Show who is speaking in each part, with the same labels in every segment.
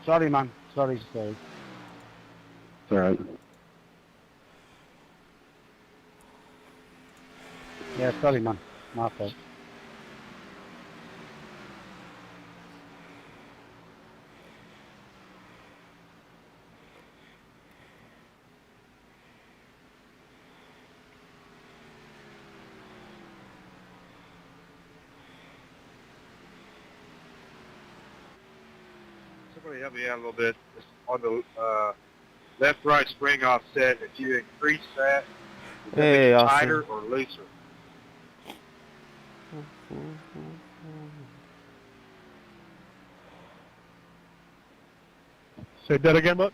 Speaker 1: Sorry, man. Sorry.
Speaker 2: It's alright.
Speaker 1: Yeah, sorry, man. My fault.
Speaker 3: Somebody help me out a little bit. On the left-right spring offset, if you increase that, does that make
Speaker 4: Hey,
Speaker 3: it
Speaker 4: Austin.
Speaker 3: tighter or looser?
Speaker 5: Say that again, Buck.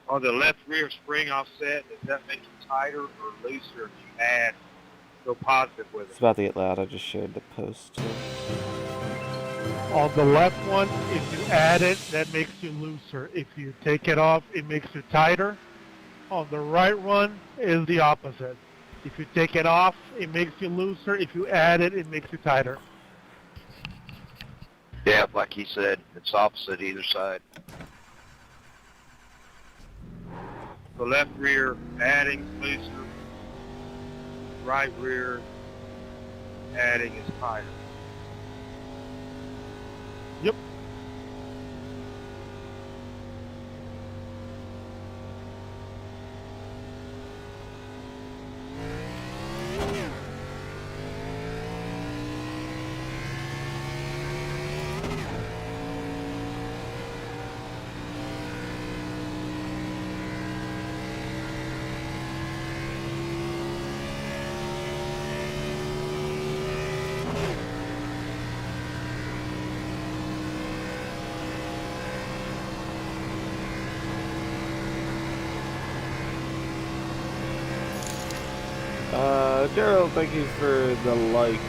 Speaker 3: On the left rear spring offset, does that make it tighter or looser if you add, go positive with
Speaker 4: It's
Speaker 3: it?
Speaker 4: about to get loud. I just shared the post.
Speaker 5: On the left one, if you add it, that makes you looser. If you take it off, it makes you tighter. On the right one is the opposite. If you take it off, it makes you looser. If you add it, it makes you tighter.
Speaker 6: Yeah, like he said, it's opposite either side.
Speaker 3: The left rear adding looser, right rear adding is tighter.
Speaker 5: Yep.
Speaker 4: Gerald, thank you for the like.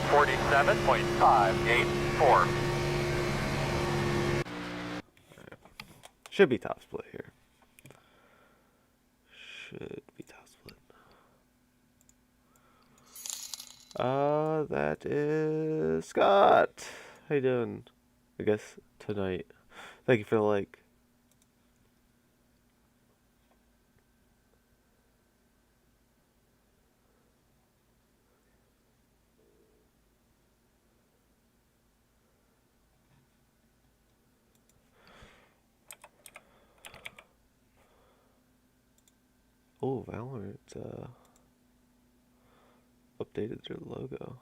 Speaker 7: 47.584.
Speaker 4: Should be top split here. Should be top split. That is Scott. How you doing? I guess tonight. Thank you for the like. Oh, Valorant updated their logo.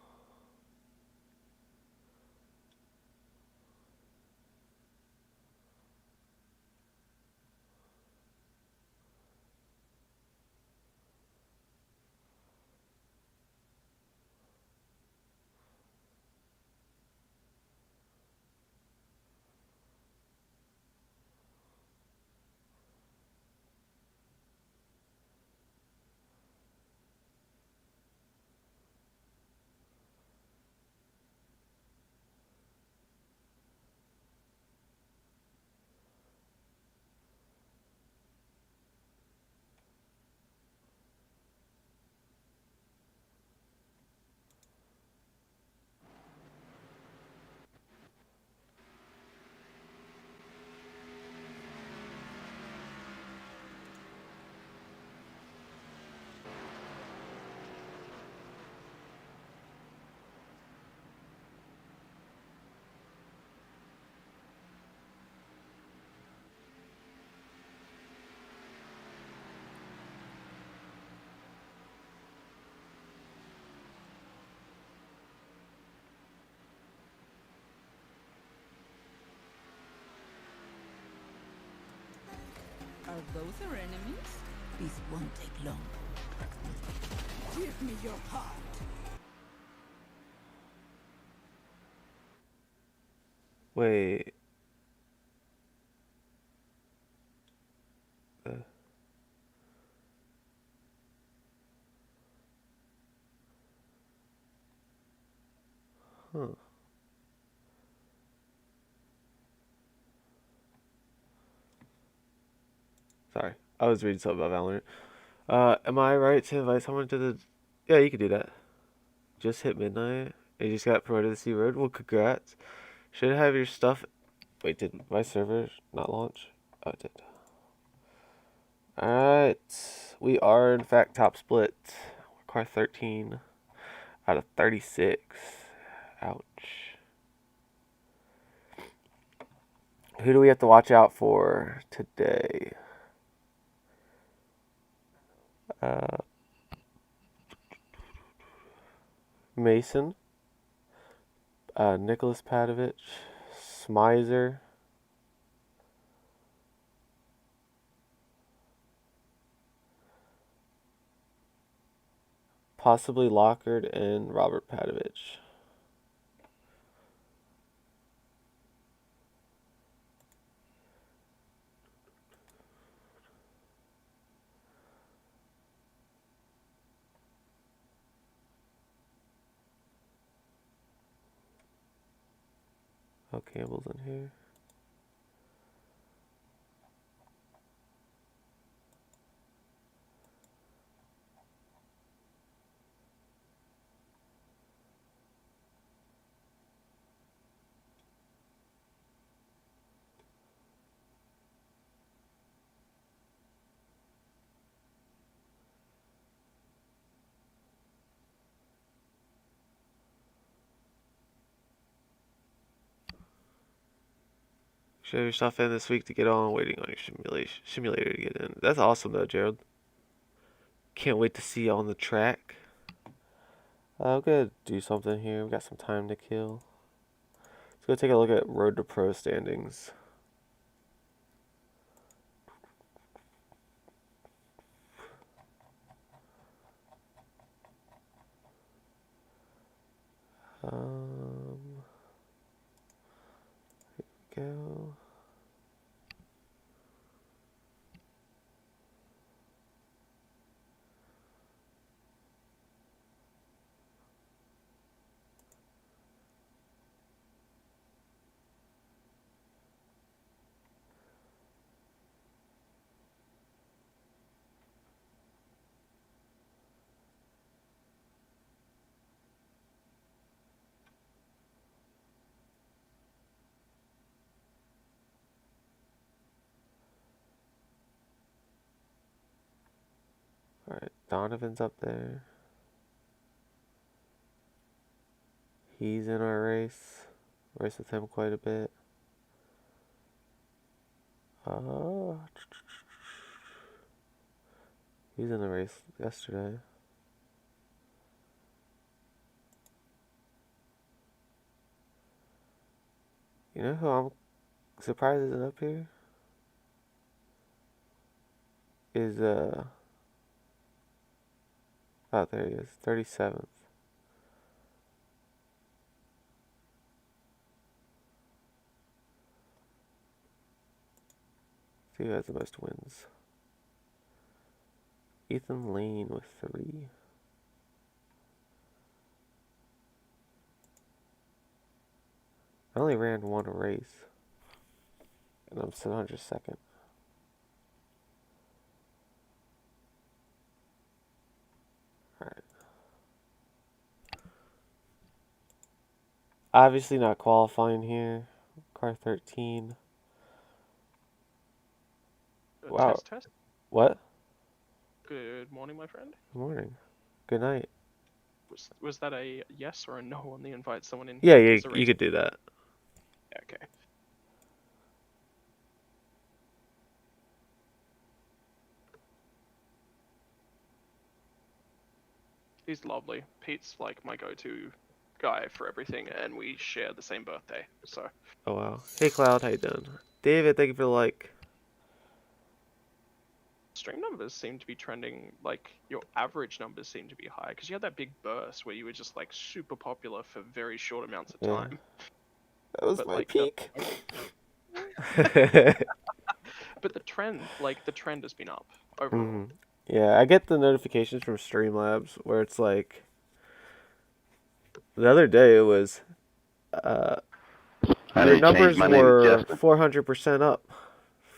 Speaker 8: Are those our enemies?
Speaker 9: This won't take long.
Speaker 8: Give me your heart.
Speaker 4: Wait. Huh. Sorry, I was reading something about Valorant. Am I right to invite someone to the... Yeah, you could do that. just hit midnight. And you just got promoted to C Road. Well, congrats. Should have your stuff. Wait, did my server not launch? Oh, it did. Alright. We are, in fact, top split. Car 13 out of 36. Ouch. Who do we have to watch out for today? Mason. Nicholas Padovich. Smizer. Possibly Lockard and Robert Padovich. Oh, Campbell's in here. Show your stuff in this week to get on. Waiting on your simulator to get in. That's awesome though, Gerald. Can't wait to see you on the track. I'm gonna do something here. We got some time to kill. Let's go take a look at Road to Pro standings. Here we go. Alright, Donovan's up there. He's in our race. Race with him quite a bit. He's in the race yesterday. You know who I'm surprised isn't up here? Is, oh, there he is, 37th. See who has the most wins. Ethan Lane with 3. I only ran one race. And I'm 702nd. Alright. Obviously not qualifying here. Car 13. Wow.
Speaker 10: Test.
Speaker 4: What?
Speaker 10: Good morning, my friend.
Speaker 4: Good morning. Good night.
Speaker 10: Was that a yes or a no on the invite someone in?
Speaker 4: Yeah,
Speaker 10: Is
Speaker 4: you could do that.
Speaker 10: Yeah, okay. He's lovely. Pete's like my go-to guy for everything, and we share the same birthday, so.
Speaker 4: Oh wow. Hey Cloud, how you doing? David, thank you for the like.
Speaker 10: Stream numbers seem to be trending, like, your average numbers seem to be high, because you had that big burst where you were just, like, super popular for very short amounts of time.
Speaker 4: That was
Speaker 10: But,
Speaker 4: my
Speaker 10: like,
Speaker 4: peak.
Speaker 10: But the trend has been up overall.
Speaker 4: Yeah, I get the notifications from Streamlabs where it's like, the other day it was, your numbers were 400% up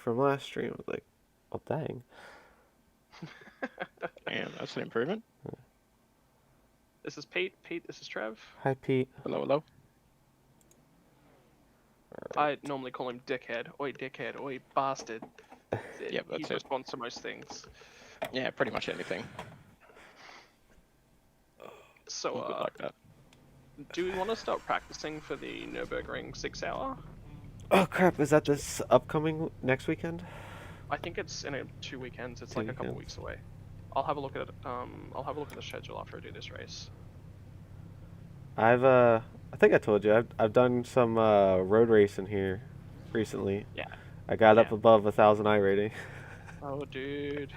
Speaker 4: from last stream. I was like, oh dang.
Speaker 11: Damn, that's an improvement.
Speaker 10: This is Pete. Pete, this is Trev.
Speaker 4: Hi, Pete.
Speaker 11: Hello, hello.
Speaker 10: I normally call him dickhead. Oi, dickhead. Oi, bastard.
Speaker 11: Yeah, that's
Speaker 10: He
Speaker 11: it.
Speaker 10: responds to most things.
Speaker 11: Yeah, pretty much anything.
Speaker 10: So,
Speaker 11: He would like that.
Speaker 10: do we want to start practicing for the Nürburgring 6 hour?
Speaker 4: Oh crap! Is that this upcoming next weekend?
Speaker 10: I think it's in 2 weekends. It's
Speaker 4: 2
Speaker 10: like a couple
Speaker 4: weekends.
Speaker 10: weeks away. I'll have a look at the schedule after I do this race.
Speaker 4: I think I told you I've done some road racing here recently.
Speaker 10: Yeah.
Speaker 4: I got up
Speaker 10: Yeah.
Speaker 4: above 1,000 I rating.
Speaker 10: Oh, dude.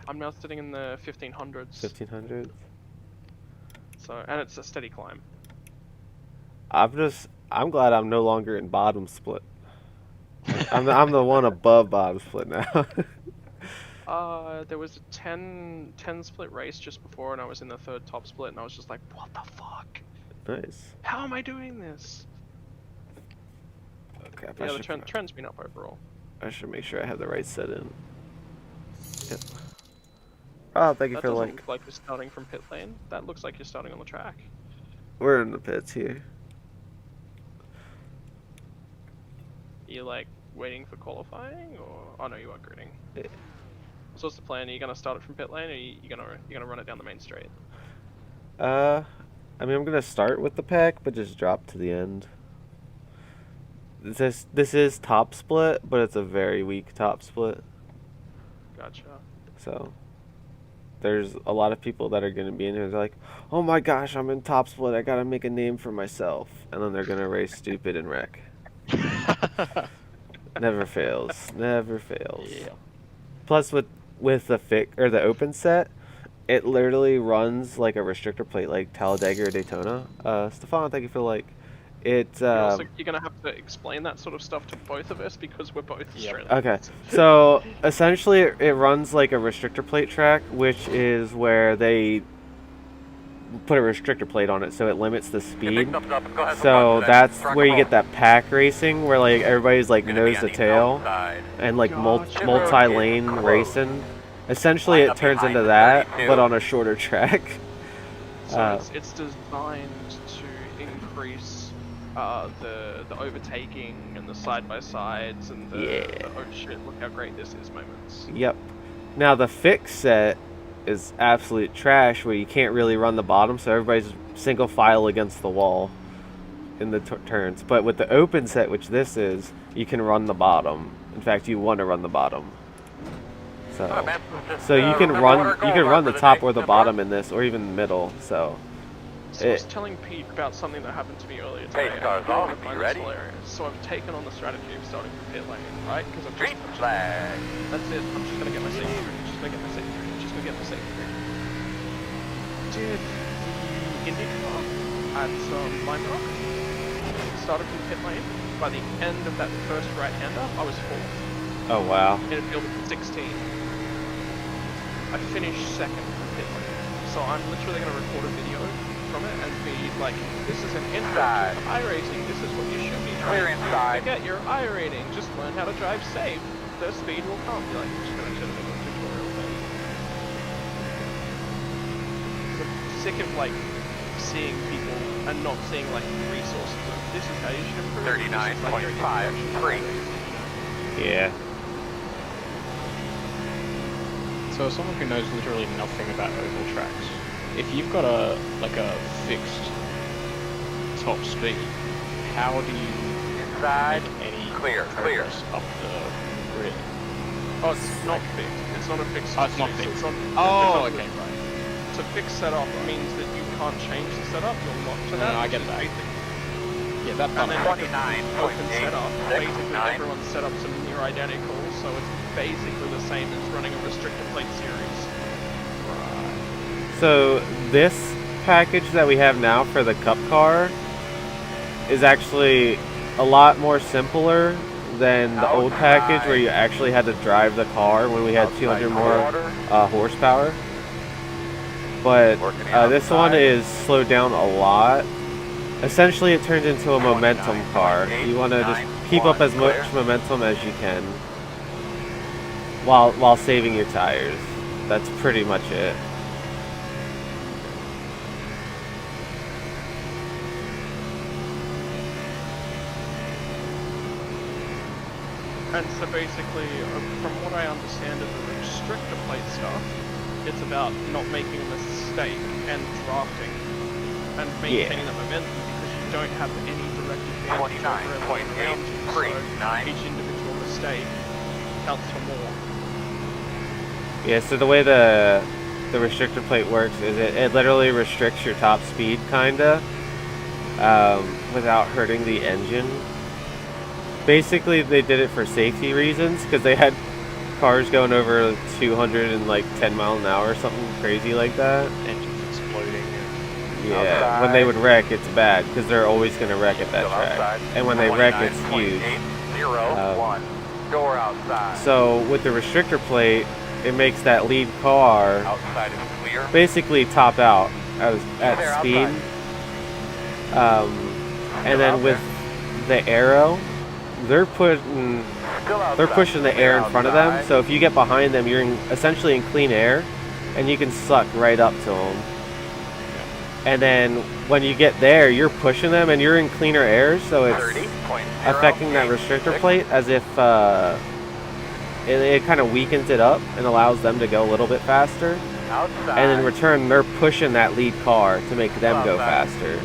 Speaker 10: I'm now sitting in the 1500s.
Speaker 4: 1,500.
Speaker 10: So, and it's a steady climb.
Speaker 4: I'm glad I'm no longer in bottom split. I'm the one above bottom split now.
Speaker 10: There was a 10 split race just before, and I was in the 3rd top split, and I was just like, what the fuck?
Speaker 4: Nice.
Speaker 10: How am I doing this?
Speaker 4: Okay,
Speaker 10: Yeah, the trend's been up overall.
Speaker 4: I should make sure I have the right set in. Yep. Oh, thank you
Speaker 10: That
Speaker 4: for
Speaker 10: doesn't
Speaker 4: like.
Speaker 10: look like you're starting from pit lane. That looks like you're starting on the track.
Speaker 4: We're in the pits here.
Speaker 10: You like waiting for qualifying, or oh no, you are gridding.
Speaker 4: Yeah.
Speaker 10: So what's the plan? Are you gonna start it from pit lane, or you gonna run it down the main straight?
Speaker 4: I mean, I'm gonna start with the pack, but just drop to the end. This is top split, but it's a very weak top split.
Speaker 10: Gotcha.
Speaker 4: So there's a lot of people that are gonna be in here. They're like, "Oh my gosh, I'm in top split. I gotta make a name for myself," and then they're gonna race stupid and wreck. Never fails. Never fails.
Speaker 11: Yeah.
Speaker 4: Plus, with the open set, it literally runs like a restrictor plate, like Talladega or Daytona. Stefan, thank you for like. You're
Speaker 10: gonna have to explain that sort of stuff to both of us because we're both Australian.
Speaker 4: Okay, so essentially it runs like a restrictor plate track, which is where they put a restrictor plate on it so it limits the speed. So that's where you get that pack racing where like everybody's like nose to tail and like multi-lane racing. Essentially it turns into that, but on a shorter track.
Speaker 10: So it's designed to increase the overtaking and the side-by-sides and the oh shit, look how great this is moments.
Speaker 4: Yep. Now the fixed set is absolute trash where you can't really run the bottom, so everybody's single file against the wall in the turns. But with the open set, which this is, you can run the bottom. In fact, you want to run the bottom. So you can run the top or the bottom in this, or even the middle. So
Speaker 10: I was telling Pete about something that happened to me earlier today. So I've taken on the strategy of starting from pit lane, right? Because that's it. I'm just gonna get my safety. Get my safety. Did the IndyCar at Lime Rock started from pit lane. By the end of that first right-hander, I was 4th.
Speaker 4: Oh wow.
Speaker 10: In a field of 16. I finished 2nd from pit lane. So I'm literally going to record a video from it and be like, this is an intro to iRacing, this is what you should be trying to get your iRating, just learn how to drive safe, the speed will come. You're like, I'm just going to show them a tutorial thing. I'm sick of like seeing people and not seeing like resources of this is how you should improve.
Speaker 7: 39.53.
Speaker 4: Yeah.
Speaker 11: So as someone who knows literally nothing about oval tracks, if you've got a fixed top speed, how do you make any progress up the grid?
Speaker 10: Oh, it's not fixed. It's not a fixed.
Speaker 11: Oh, it's not fixed.
Speaker 10: Okay, right. So fixed setup means that you can't change the setup. You're locked to that.
Speaker 11: No, I get that. Yeah, that part.
Speaker 10: And then open setup. Basically, everyone's setups are near identical, so it's basically the same as running a restrictor plate series.
Speaker 4: So this package that we have now for the Cup car is actually a lot more simpler than the old package where you actually had to drive the car when we had 200 more horsepower. But this one is slowed down a lot. Essentially it turns into a momentum car. You want to just keep up as much momentum as you can while saving your tires. That's pretty much it.
Speaker 10: And so basically, from what I understand of the restrictor plate stuff, it's about not making a mistake and drafting and maintaining the momentum because you don't have any direct advantage over everyone around you. So each individual mistake counts for more.
Speaker 4: Yeah, so the way the restrictor plate works is it literally restricts your top speed, kinda, without hurting the engine. Basically, they did it for safety reasons, because they had cars going over 210 miles an hour or something crazy like that.
Speaker 11: Engines exploding.
Speaker 4: Yeah,
Speaker 7: Outside.
Speaker 4: when they would wreck, it's bad, because they're always going to wreck at that track.
Speaker 7: Outside.
Speaker 4: And when they wreck, it's huge.
Speaker 7: 29.801. Door outside.
Speaker 4: So, with the restrictor plate, it makes that lead car
Speaker 7: Outside is clear.
Speaker 4: basically top out at
Speaker 7: There,
Speaker 4: speed. And then with the arrow, they're pushing the air in front of them. So if you get behind them, you're essentially in clean air, and you can suck right up to them. And then when you get there, you're pushing them, and you're in cleaner air, so it's affecting that restrictor plate as if it kind of weakens it up and allows them to go a little bit faster.
Speaker 7: Outside.
Speaker 4: And in return, they're pushing that lead car to make them go faster.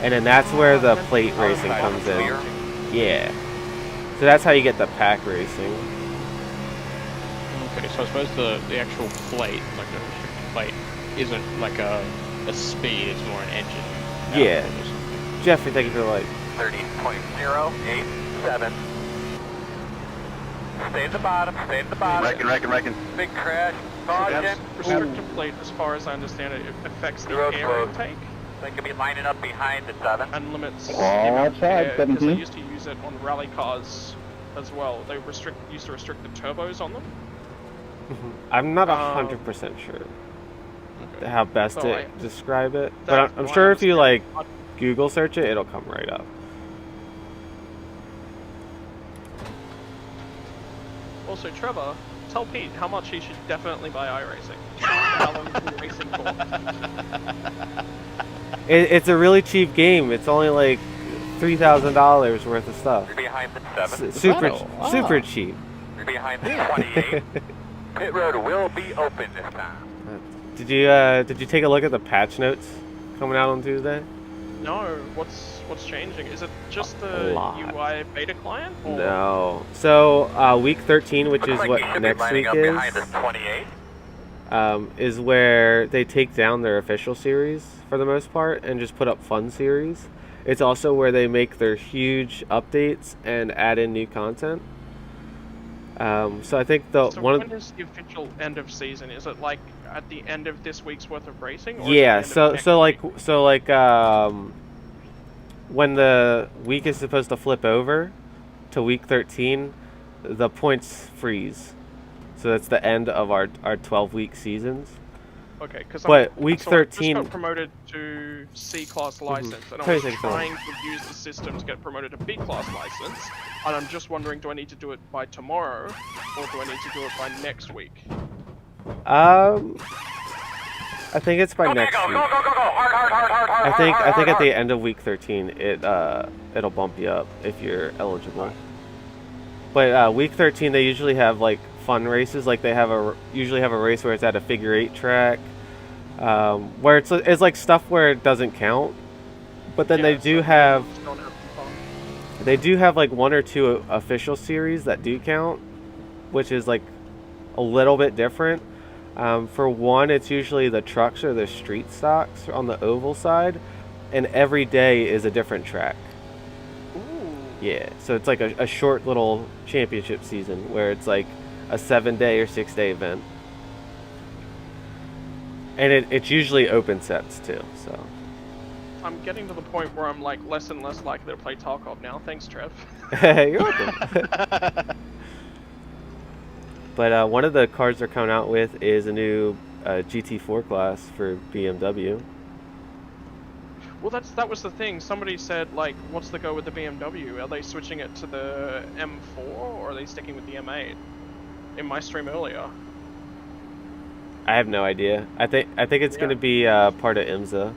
Speaker 4: And then that's where the plate racing comes in. Yeah. So that's how you get the pack racing.
Speaker 11: Okay, so I suppose the actual plate, like the restrictor plate, isn't like a speed, it's more an engine.
Speaker 4: Yeah. Jeffrey, thank you for the light.
Speaker 7: 30.087. Stay at the bottom, stay at the bottom.
Speaker 6: Reckon.
Speaker 7: Big crash.
Speaker 10: So
Speaker 7: Caution.
Speaker 10: that's restrictor plate, as far as I understand it, it affects the
Speaker 7: Road
Speaker 10: air
Speaker 7: closed.
Speaker 10: intake
Speaker 7: They could be lining up behind the 7.
Speaker 10: and limits the
Speaker 2: Oh,
Speaker 10: amount of
Speaker 2: outside,
Speaker 10: air, because they
Speaker 2: 17.
Speaker 10: used to use it on rally cars as well. They used to restrict the turbos on them.
Speaker 4: I'm not 100% sure
Speaker 10: Okay.
Speaker 4: how best
Speaker 10: So
Speaker 4: to describe it. But
Speaker 10: that's
Speaker 4: I'm
Speaker 10: why
Speaker 4: sure
Speaker 10: I
Speaker 4: if you,
Speaker 10: was-
Speaker 4: like, Google search it, it'll come right up.
Speaker 10: Also, Trevor, tell Pete how much he should definitely buy iRacing. How long he's been racing for.
Speaker 4: It's a really cheap game. It's only like $3,000 worth of stuff.
Speaker 7: You're behind the 7.
Speaker 4: Super cheap.
Speaker 7: You're behind the 28. Pit road will be open this time.
Speaker 4: Did you take a look at the patch notes coming out on Tuesday?
Speaker 10: No, what's changing? Is it just
Speaker 4: A
Speaker 10: the
Speaker 4: lot.
Speaker 10: UI beta client? Or?
Speaker 4: No. So week 13, which
Speaker 7: Looks
Speaker 4: is
Speaker 7: like
Speaker 4: what
Speaker 7: you should be
Speaker 4: next
Speaker 7: lining
Speaker 4: week
Speaker 7: up behind the 28.
Speaker 4: is where they take down their official series for the most part and just put up fun series. It's also where they make their huge updates and add in new content. So I think
Speaker 10: So when is the official end of season? Is it like at the end of this week's worth of racing? Or
Speaker 4: yeah.
Speaker 10: is it the end of next
Speaker 4: So like when the week is supposed to flip over to week 13, the points freeze. So that's the end of our 12-week seasons.
Speaker 10: Okay, because
Speaker 4: week
Speaker 10: I
Speaker 4: 13
Speaker 10: just got promoted to C-class license, and I
Speaker 4: Tell
Speaker 10: was
Speaker 4: me something.
Speaker 10: trying to use the system to get promoted to B-class license, and I'm just wondering, do I need to do it by tomorrow, or do I need to do it by next week?
Speaker 4: I think it's by next week.
Speaker 7: Go. Hard.
Speaker 4: I think at the end of week 13, it'll bump you up if you're eligible. But week 13, they usually have like fun races. Like they usually have a race where it's at a figure 8 track, where it's like stuff where it doesn't count. But then they do have like 1 or 2 official series that do count, which is like a little bit different. For one, it's usually the trucks or the street stocks on the oval side, and every day is a different track.
Speaker 10: Ooh.
Speaker 4: Yeah, so it's like a short little championship season where it's like a 7-day or 6-day event. And it's usually open sets too, so.
Speaker 10: I'm getting to the point where I'm like less and less likely to play Tarkov now. Thanks, Trev.
Speaker 4: You're welcome. But one of the cars they're coming out with is a new GT4 class for BMW.
Speaker 10: Well, that was the thing. Somebody said, like, what's the go with the BMW? Are they switching it to the M4, or are they sticking with the M8? In my stream earlier.
Speaker 4: I have no idea. I think it's going to be part of IMSA.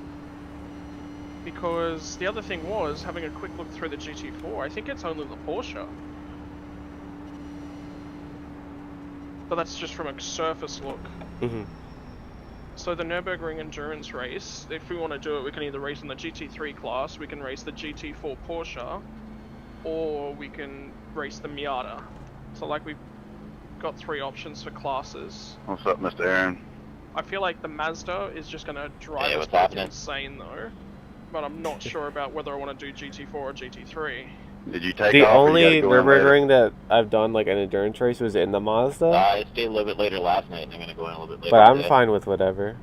Speaker 10: Because the other thing was, having a quick look through the GT4, I think it's only the Porsche. but that's just from a surface look.
Speaker 4: Mm-hmm.
Speaker 10: So the Nürburgring Endurance race, if we want to do it, we can either race in the GT3 class, we can race the GT4 Porsche, or we can race the Miata. So like we've got 3 options for classes.
Speaker 2: What's up, Mr. Aaron?
Speaker 10: I feel like the Mazda is just going to drive
Speaker 6: Hey,
Speaker 10: us
Speaker 6: what's
Speaker 10: both
Speaker 6: happening?
Speaker 10: insane though. But I'm not sure about whether I want to do GT4 or GT3.
Speaker 2: Did you take
Speaker 4: The
Speaker 2: off? Or you
Speaker 4: only
Speaker 2: gotta go in later?
Speaker 4: Nürburgring that I've done like an endurance race was in the Mazda,
Speaker 6: I stayed a little bit later last night, and I'm gonna go in a little bit later.
Speaker 4: but I'm
Speaker 6: today.
Speaker 4: fine with whatever.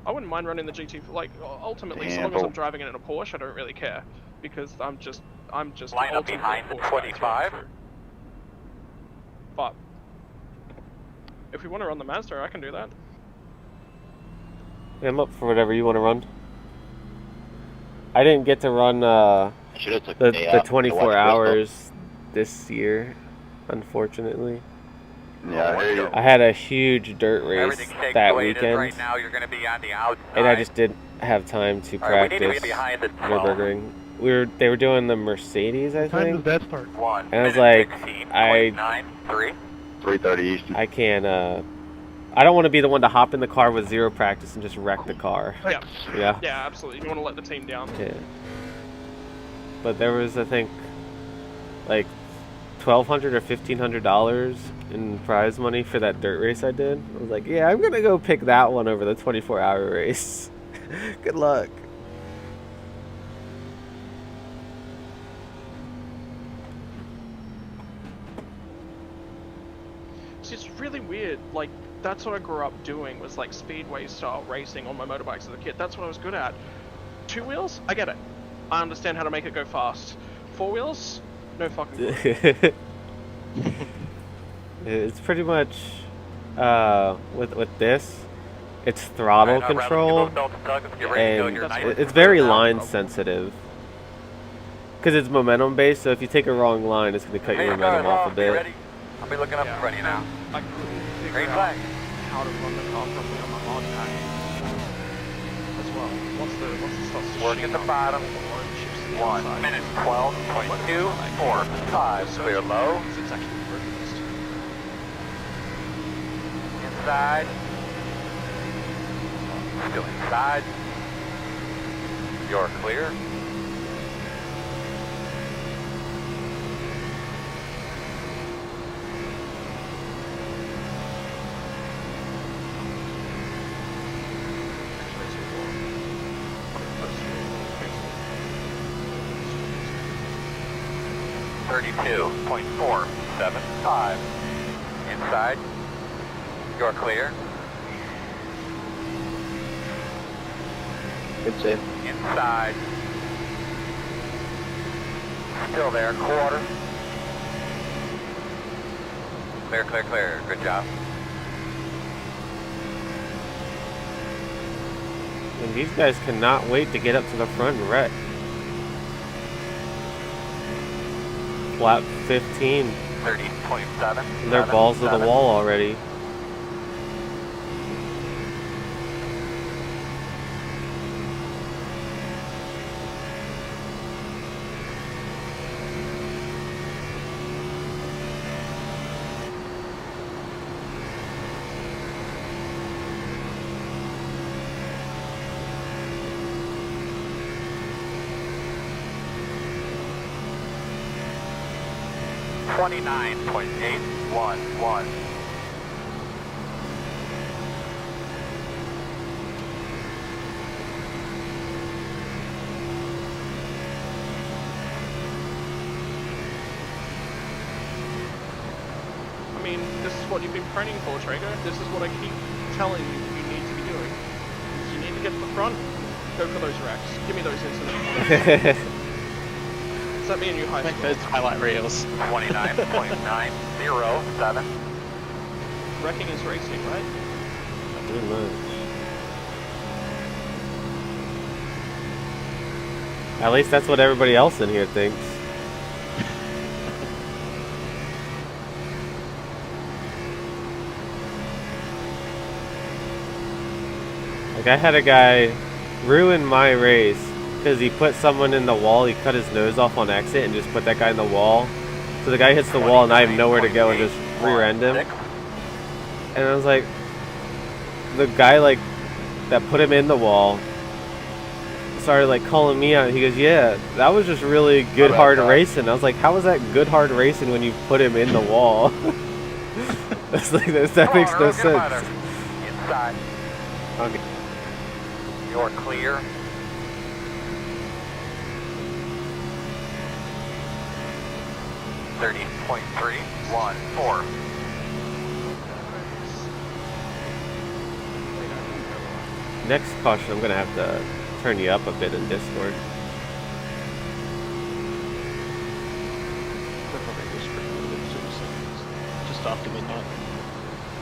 Speaker 10: I wouldn't mind running the GT4, like, ultimately, so long as I'm driving it in a Porsche, I don't really care. Because I'm just
Speaker 7: Line up behind the 25.
Speaker 10: But if we want to run the Mazda, I can do that.
Speaker 4: I'm up for whatever you want to run. I didn't get to run
Speaker 6: I should have took the day
Speaker 4: the
Speaker 6: off to
Speaker 4: 24
Speaker 6: watch
Speaker 4: hours this year, unfortunately.
Speaker 2: Yeah, I hear you.
Speaker 4: I had a huge dirt race
Speaker 7: Everything takes
Speaker 4: that
Speaker 7: the way it is
Speaker 4: weekend,
Speaker 7: right now. You're going to be on the outside.
Speaker 4: and I just didn't have time to
Speaker 7: All right, we need to
Speaker 4: practice
Speaker 7: be behind the 12.
Speaker 4: Nürburgring. They were doing the Mercedes, I
Speaker 5: What time
Speaker 4: think,
Speaker 5: does that start?
Speaker 4: and I was like,
Speaker 7: 1:16.93.
Speaker 2: 3:30 Eastern.
Speaker 4: I can't. I don't want to be the one to hop in the car with 0 practice and just wreck the car.
Speaker 10: Yeah.
Speaker 4: Yeah.
Speaker 10: Yeah, absolutely. You want to let the team down.
Speaker 4: Yeah. But there was, I think, like $1,200 or $1,500 in prize money for that dirt race I did. I was like, yeah, I'm gonna go pick that one over the 24-hour race. Good luck.
Speaker 10: See, it's really weird. Like, that's what I grew up doing, was like speedway style racing on my motorbikes as a kid. That's what I was good at. 2 wheels? I get it. I understand how to make it go fast. 4 wheels? No fucking clue.
Speaker 4: It's pretty much with this, it's throttle control, and it's very line sensitive. Because it's momentum based, so if you take a wrong line, it's going to cut your momentum off a bit.
Speaker 7: I'll be looking up in front of you now.
Speaker 10: I couldn't figure
Speaker 7: Green
Speaker 10: out
Speaker 7: flag.
Speaker 10: how to run the car properly on my hard pack as well. Once the starts to
Speaker 7: Work
Speaker 10: shoot
Speaker 7: at the
Speaker 10: up,
Speaker 7: bottom.
Speaker 10: the line shifts to the
Speaker 7: 1
Speaker 10: outside.
Speaker 7: minute 12.245.
Speaker 10: So
Speaker 7: Clear low.
Speaker 10: It's actually reversed.
Speaker 7: Inside. Still inside. You're clear. Thirty-two point 475. Inside. You're clear.
Speaker 6: Good save.
Speaker 7: Inside. Still there, quarter. Clear, clear, clear. Good job.
Speaker 4: And these guys cannot wait to get up to the front and wreck. Lap 15.
Speaker 7: 30.7.
Speaker 4: And they're balls to the wall already.
Speaker 7: $29.811.
Speaker 10: I mean, this is what you've been training for, Traeger. This is what I keep telling you that you need to be doing. Is you need to get to the front, go for those wrecks. Give me those incidents. Is that me and you high
Speaker 11: Make
Speaker 10: school?
Speaker 11: those highlight reels.
Speaker 7: 29.907.
Speaker 10: Wrecking is racing, right?
Speaker 4: Pretty much. At least that's what everybody else in here thinks. Like, I had a guy ruin my race because he put someone in the wall. He cut his nose off on exit and just put that guy in the wall So the guy hits the wall and I have nowhere to go and just rear end him. And I was like, the guy like that put him in the wall started like calling me out. He goes, "Yeah, that was just really good hard racing." I was like, "How was that good hard racing when you put him in the wall?" That's like that makes no sense.
Speaker 7: Inside.
Speaker 4: Okay.
Speaker 7: You're clear. .314.
Speaker 4: Next caution, I'm gonna have to turn you up a bit in Discord.
Speaker 11: Just after midnight.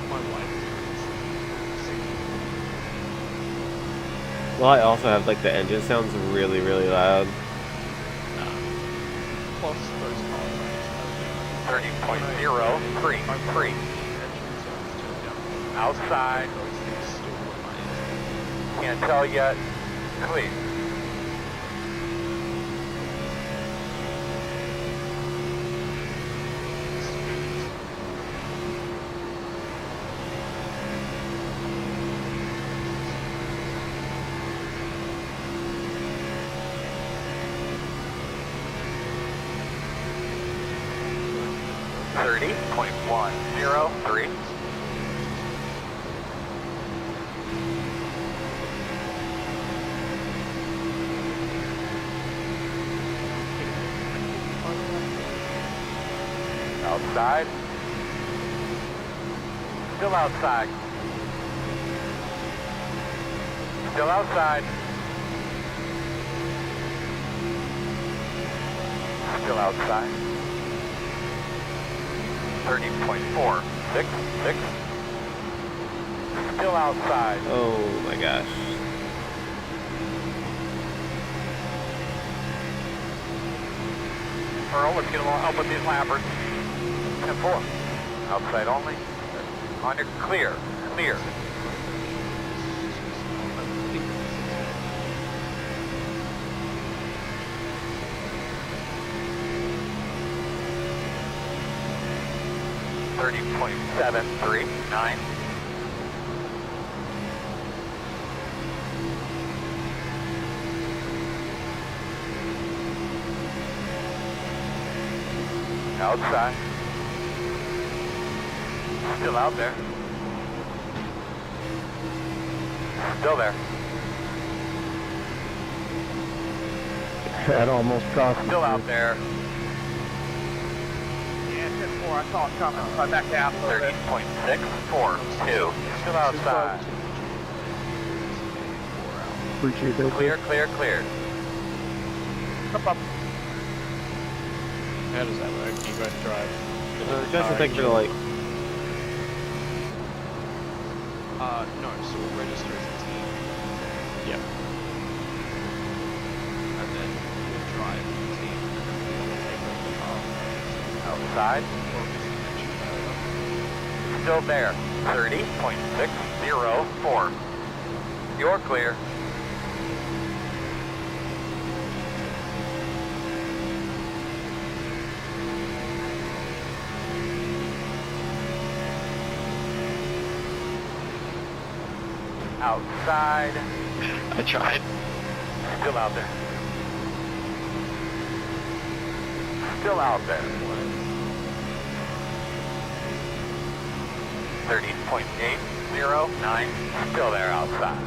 Speaker 10: My wife.
Speaker 4: Well, I also have like the engine sounds really, really loud.
Speaker 10: Plus those cars.
Speaker 7: 30.033. Outside. Can't tell yet. Clear. .103. Outside. Still outside. Still outside. Still outside. 30.466. Still outside.
Speaker 4: Oh my gosh.
Speaker 7: Earl, let's get a little help with these lappers. 10-4. Outside only. On your clear. Clear. .739. Outside. Still out there. Still there.
Speaker 1: That almost cost me.
Speaker 7: Still out there.
Speaker 3: Yeah, 10-4, I saw it coming, so I backed out a little bit.
Speaker 7: 30.642. Still outside.
Speaker 1: Appreciate that.
Speaker 7: Clear, clear, clear.
Speaker 3: Come up.
Speaker 11: How does that work? You both drive.
Speaker 4: Just to think for like.
Speaker 10: No, so we'll register as a team.
Speaker 11: Yep.
Speaker 10: And then we'll drive as a team. And then we'll take over the car.
Speaker 7: Outside. Still there. 30.604. You're clear. Outside.
Speaker 6: I tried.
Speaker 7: Still out there. Still out there. 30.809. Still there outside.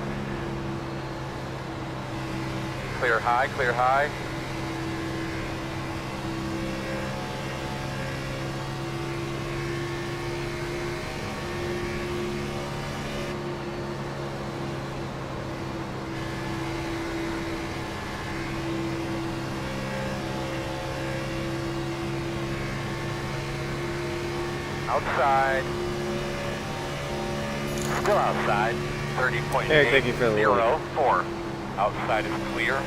Speaker 7: Clear high, clear high. Outside. Still outside. 30.804. Outside is clear.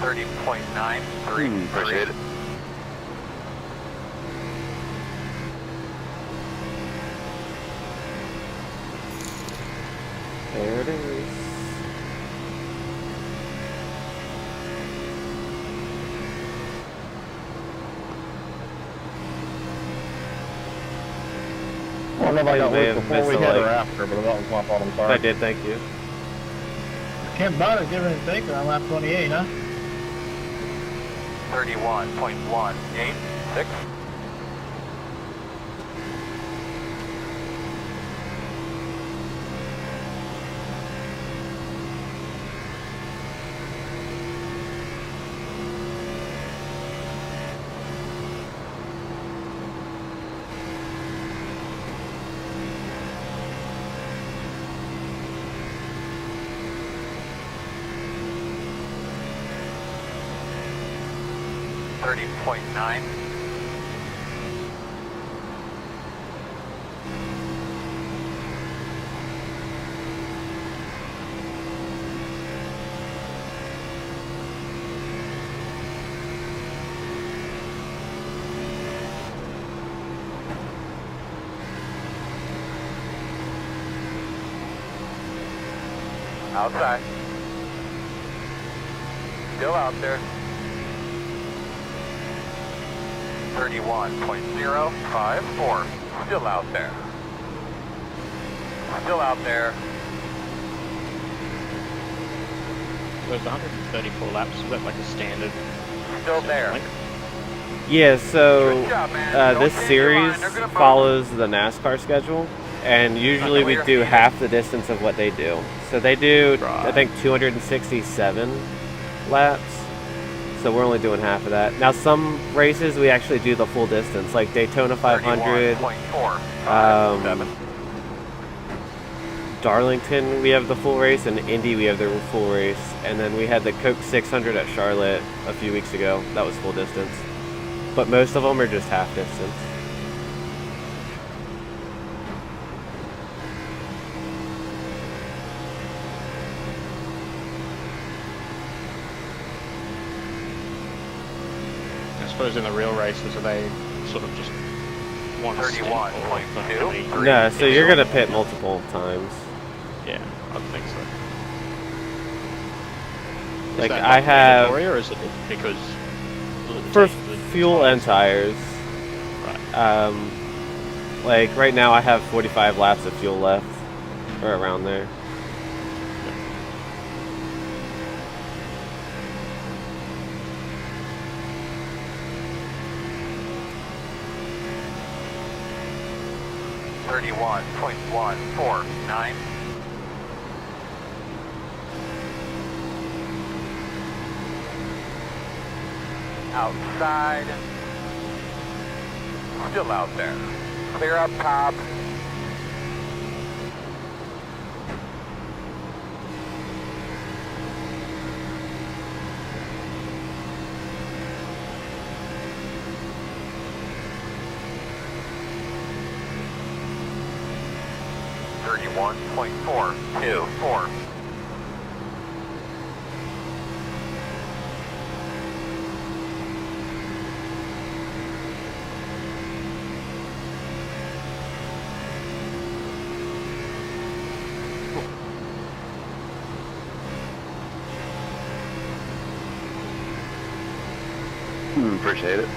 Speaker 7: 30.933.
Speaker 2: Appreciate it.
Speaker 4: There it is.
Speaker 1: I don't know if I got
Speaker 4: may
Speaker 1: work
Speaker 4: have
Speaker 1: before
Speaker 4: missed
Speaker 1: we
Speaker 4: a
Speaker 1: hit or
Speaker 4: like.
Speaker 1: after, but that was my fault. I'm
Speaker 4: If I
Speaker 1: sorry.
Speaker 4: did, thank you.
Speaker 12: Can't bother giving it a take on lap 28, huh?
Speaker 7: 31.186. .9. Outside. Still out there. 31.054. Still out there. Still out there.
Speaker 11: Those 134 laps, is that like a standard?
Speaker 7: Still there.
Speaker 11: length?
Speaker 4: Yeah, so
Speaker 7: Good job, man.
Speaker 4: this
Speaker 7: Don't change your
Speaker 4: series
Speaker 7: mind. They're gonna move.
Speaker 4: follows the NASCAR schedule, and usually we do half the distance of what they do. So they do, I think, 267 laps. So we're only doing half of that. Now some races we actually do the full distance, like Daytona 500,
Speaker 7: 31.457.
Speaker 4: Darlington we have the full race, and Indy we have the full race, and then we had the Coke 600 at Charlotte a few weeks ago. That was full distance, but most of them are just half distance.
Speaker 11: I suppose in the real races, are they sort of just one stint, or
Speaker 7: 31.2.
Speaker 4: No, so you're gonna pit multiple times.
Speaker 11: Yeah, I think so. Is
Speaker 4: Like
Speaker 11: that
Speaker 4: I have
Speaker 11: mandatory, or is it because
Speaker 4: for
Speaker 11: the
Speaker 4: fuel and tires.
Speaker 11: Right.
Speaker 4: Like right now I have 45 laps of fuel left, or around there.
Speaker 7: .149. Outside. Still out there. Clear up top. .424.
Speaker 2: Appreciate it.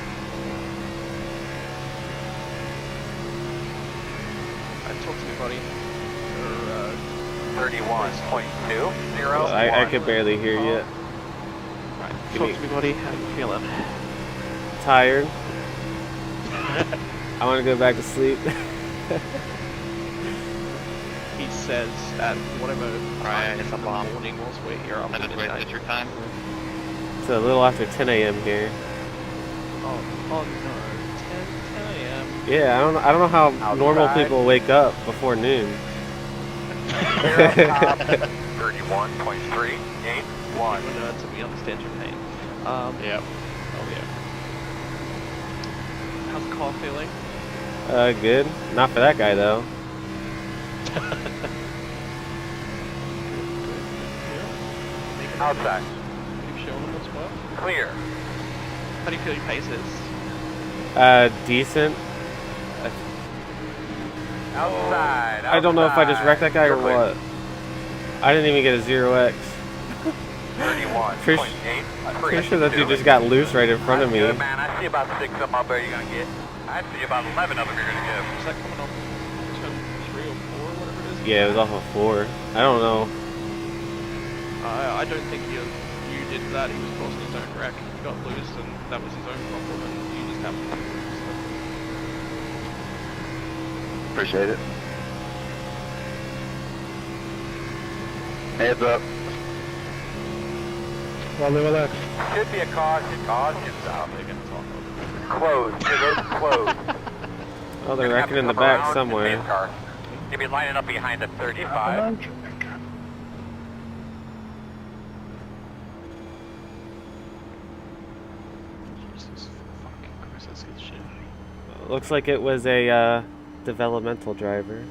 Speaker 10: Talk to me, buddy.
Speaker 7: 31.201.
Speaker 4: I could barely hear you.
Speaker 10: Right. Talk to me, buddy. How you feeling?
Speaker 4: Tired. I want to go back to sleep.
Speaker 10: He says at whatever time in the morning was we're here. I'm
Speaker 6: Where's your time?
Speaker 4: It's a little after 10 a.m. here.
Speaker 10: Oh no, 10 a.m.
Speaker 4: Yeah, I don't know how normal people wake up before noon.
Speaker 7: 31.381.
Speaker 10: We're nerds and we understand your pain.
Speaker 11: Yep.
Speaker 10: Oh yeah. How's the car feeling?
Speaker 4: Good. Not for that guy though.
Speaker 7: Outside.
Speaker 10: You've shown him as well?
Speaker 7: Clear.
Speaker 10: How do you feel your pace is?
Speaker 4: Decent.
Speaker 7: Outside.
Speaker 4: I don't know if I just wrecked that guy or what. I didn't even get a 0x.
Speaker 7: 31.8.
Speaker 4: Pretty sure that dude just got loose right in front of me.
Speaker 7: Good, man. I see about 6 of them up there you're going to get. I see about 11 of them you're going to get.
Speaker 10: Is that coming off turn 3 or 4 or whatever it is?
Speaker 4: Yeah, it was off of 4. I don't know.
Speaker 10: I don't think you did that. He was causing his own wreck. He got loose and that was his own problem and you just happened to do it.
Speaker 2: Appreciate it. Heads up.
Speaker 5: Well, relax.
Speaker 7: Should be a caution. Caution's out. They're going to talk over it. Closed. The road's closed.
Speaker 4: Oh, they're wrecking in the back somewhere.
Speaker 7: You'll be lining up behind the 35.
Speaker 11: Jesus fucking Christ, that's good shit.
Speaker 4: Looks like it was a developmental driver.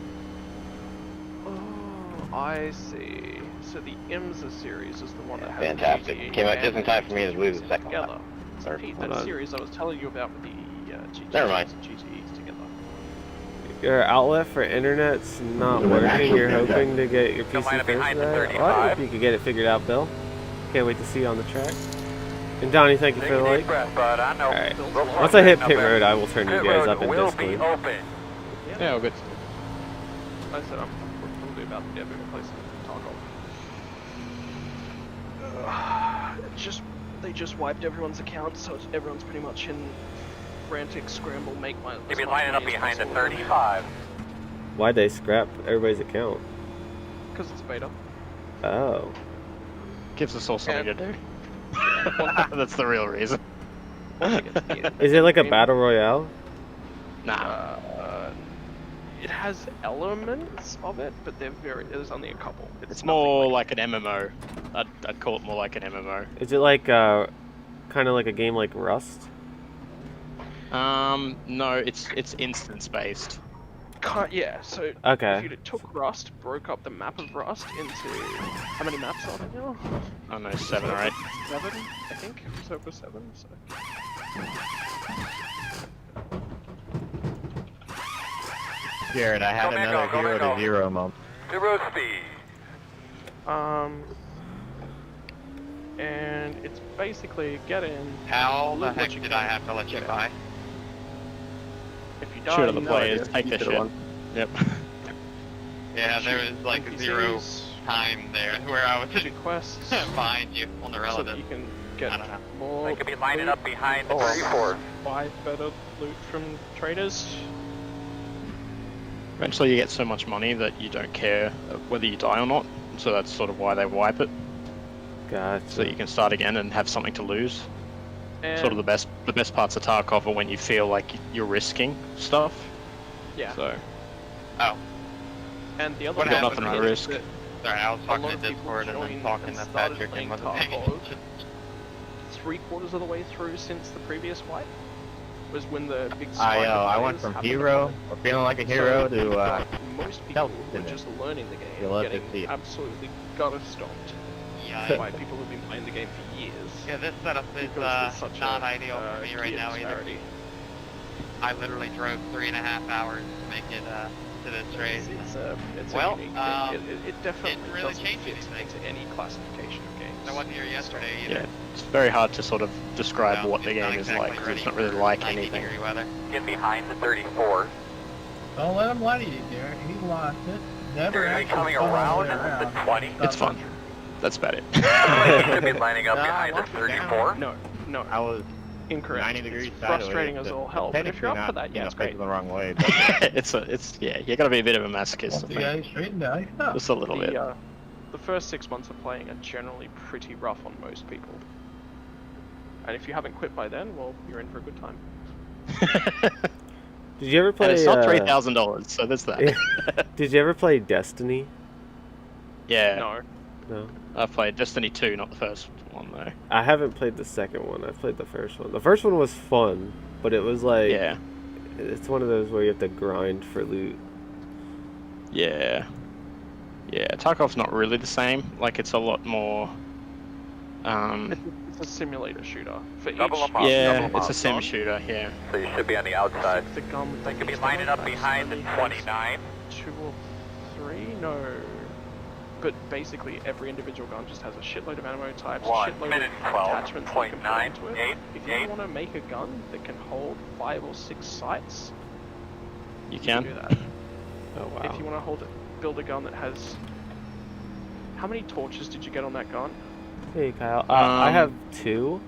Speaker 10: Oh, I see. So the IMSA series is the one that has
Speaker 6: Fantastic.
Speaker 10: GT
Speaker 6: Came out just in time for me to
Speaker 10: and
Speaker 6: lose the second
Speaker 10: together.
Speaker 6: one.
Speaker 10: So Pete, that series I was telling you about with the GTs
Speaker 6: Never mind.
Speaker 10: and GTEs together.
Speaker 4: Your outlet for internet's not working. You're hoping to get your PC fixed there? Well, I hope you could get it figured out, Bill. Can't wait to see you on the track. And Donnie, thank you for the like. Alright. Once I hit pit road, I will turn you guys up in Discord.
Speaker 11: Yeah, all good.
Speaker 10: I said I'm probably about to get replacing Tarkov. They just wiped everyone's account, so everyone's pretty much in frantic scramble, make my.
Speaker 7: You'll be lining up behind the 35.
Speaker 4: Why'd they scrap everybody's account?
Speaker 10: Because it's beta.
Speaker 4: Oh.
Speaker 11: Gives us all something to do. That's the real reason.
Speaker 4: Is it like a battle royale?
Speaker 11: Nah.
Speaker 10: It has elements of it, but there's only a couple.
Speaker 11: It's more like an MMO. I'd call it more like an MMO.
Speaker 4: Is it like kind of like a game like Rust?
Speaker 11: No, it's instance based.
Speaker 10: Yeah, so
Speaker 4: okay.
Speaker 10: if you took Rust, broke up the map of Rust into how many maps are there now?
Speaker 11: I don't know, 7 or 8.
Speaker 10: 7, I think. It's over 7. So.
Speaker 1: Jared, I had another hero to zero month.
Speaker 7: 0 speed.
Speaker 10: And it's basically get in.
Speaker 6: How the heck did I have to let you by?
Speaker 10: If you die,
Speaker 11: Shoot the players, take their shit. Yep.
Speaker 6: Yeah, there was like
Speaker 10: NPCs,
Speaker 6: 0 time there where I was
Speaker 10: do quests
Speaker 6: behind you on the
Speaker 10: so
Speaker 6: relative.
Speaker 10: that you can get
Speaker 6: I don't know.
Speaker 10: more.
Speaker 7: They could be lining up behind the
Speaker 10: or
Speaker 7: 34.
Speaker 10: buy better loot from traders.
Speaker 11: Eventually you get so much money that you don't care whether you die or not, so that's sort of why they wipe it.
Speaker 4: Gotcha.
Speaker 11: So you can start again and have something to lose.
Speaker 10: And
Speaker 11: Sort of the best parts of Tarkov are when you feel like you're risking stuff.
Speaker 10: yeah.
Speaker 11: So.
Speaker 6: Oh.
Speaker 10: And the other
Speaker 6: What
Speaker 10: thing
Speaker 11: happened
Speaker 10: about
Speaker 11: to
Speaker 10: it is
Speaker 11: risk?
Speaker 10: that
Speaker 6: Sorry, I was
Speaker 10: a
Speaker 6: talking
Speaker 10: lot
Speaker 6: to
Speaker 10: of people
Speaker 6: Discord and then
Speaker 10: joined
Speaker 6: talking
Speaker 10: and
Speaker 6: to
Speaker 10: started
Speaker 6: Patrick
Speaker 10: playing
Speaker 6: and wasn't paying
Speaker 10: Tarkov
Speaker 6: attention.
Speaker 10: 3/4 of the way through since the previous wipe was when the big
Speaker 1: I went from hero, or feeling like a hero, to
Speaker 10: most people were
Speaker 1: in it.
Speaker 10: just learning the game,
Speaker 1: You'll love to
Speaker 10: getting
Speaker 1: see it.
Speaker 10: absolutely gutter stomped
Speaker 6: Yeah,
Speaker 10: by people who've been playing the game for years.
Speaker 6: yeah, this setup is
Speaker 10: Because it's such
Speaker 6: not
Speaker 10: a,
Speaker 6: ideal for me right
Speaker 10: key
Speaker 6: now either.
Speaker 10: disparity.
Speaker 6: I literally drove 3.5 hours to make it to this race.
Speaker 10: It's
Speaker 6: Well,
Speaker 10: a unique thing. It definitely
Speaker 6: didn't really
Speaker 10: doesn't
Speaker 6: change
Speaker 10: fit
Speaker 6: anything.
Speaker 10: into any classification of games.
Speaker 6: I wasn't here yesterday either.
Speaker 11: Yeah, it's very hard to sort of describe
Speaker 6: No,
Speaker 11: what the
Speaker 6: it's not
Speaker 11: game is
Speaker 6: exactly
Speaker 11: like, 'cause
Speaker 6: ready
Speaker 11: it's not really
Speaker 6: for
Speaker 11: like
Speaker 6: 90
Speaker 11: anything.
Speaker 6: degree weather.
Speaker 7: Get behind the 34.
Speaker 12: Don't let him lie to you, Derek. He lost it. Never
Speaker 7: They're
Speaker 12: actually
Speaker 7: coming
Speaker 12: come all
Speaker 7: around
Speaker 12: the way
Speaker 7: the 20.
Speaker 11: It's fun. That's about it.
Speaker 7: You should be lining up behind the 34.
Speaker 10: No,
Speaker 1: I was
Speaker 10: incorrect.
Speaker 1: 90 degrees
Speaker 10: It's
Speaker 1: sideways.
Speaker 10: frustrating as all hell, but if you're up for that, yeah, it's great.
Speaker 1: facing the wrong way. But
Speaker 11: yeah, you gotta be a bit of a masochist, I
Speaker 12: The guy
Speaker 11: think.
Speaker 12: straightened out. No.
Speaker 11: Just a little bit.
Speaker 10: The first 6 months of playing are generally pretty rough on most people. And if you haven't quit by then, well, you're in for a good time.
Speaker 4: Did you ever play?
Speaker 11: And it's not $3,000, so there's that.
Speaker 4: Did you ever play Destiny?
Speaker 11: Yeah.
Speaker 10: No.
Speaker 4: No.
Speaker 11: I've played Destiny 2, not the first one though.
Speaker 4: I haven't played the second one. I played the first one. The first one was fun, but it was like,
Speaker 11: Yeah.
Speaker 4: it's one of those where you have to grind for loot.
Speaker 11: Yeah. Yeah, Tarkov's not really the same. Like, it's a lot more
Speaker 10: It's a simulator shooter for each.
Speaker 11: Yeah, it's a sim shooter. Yeah.
Speaker 7: So you should be on the outside.
Speaker 10: The gun with
Speaker 7: They
Speaker 10: the
Speaker 7: could be
Speaker 10: least
Speaker 7: lining up
Speaker 10: ammo,
Speaker 7: behind the
Speaker 10: only has
Speaker 7: 29.
Speaker 10: 2 or 3? No. But basically, every individual gun just has a shitload of ammo types, a
Speaker 7: 1
Speaker 10: shitload
Speaker 7: minute
Speaker 10: of attachments that you can put
Speaker 7: 12.9,
Speaker 10: into it.
Speaker 7: 8,
Speaker 10: If you want to make a gun that can hold 5 or 6 sights,
Speaker 11: You can?
Speaker 10: do that.
Speaker 4: Oh wow.
Speaker 10: If you want to build a gun that has... How many torches did you get on that gun?
Speaker 4: Hey Kyle, I have 2,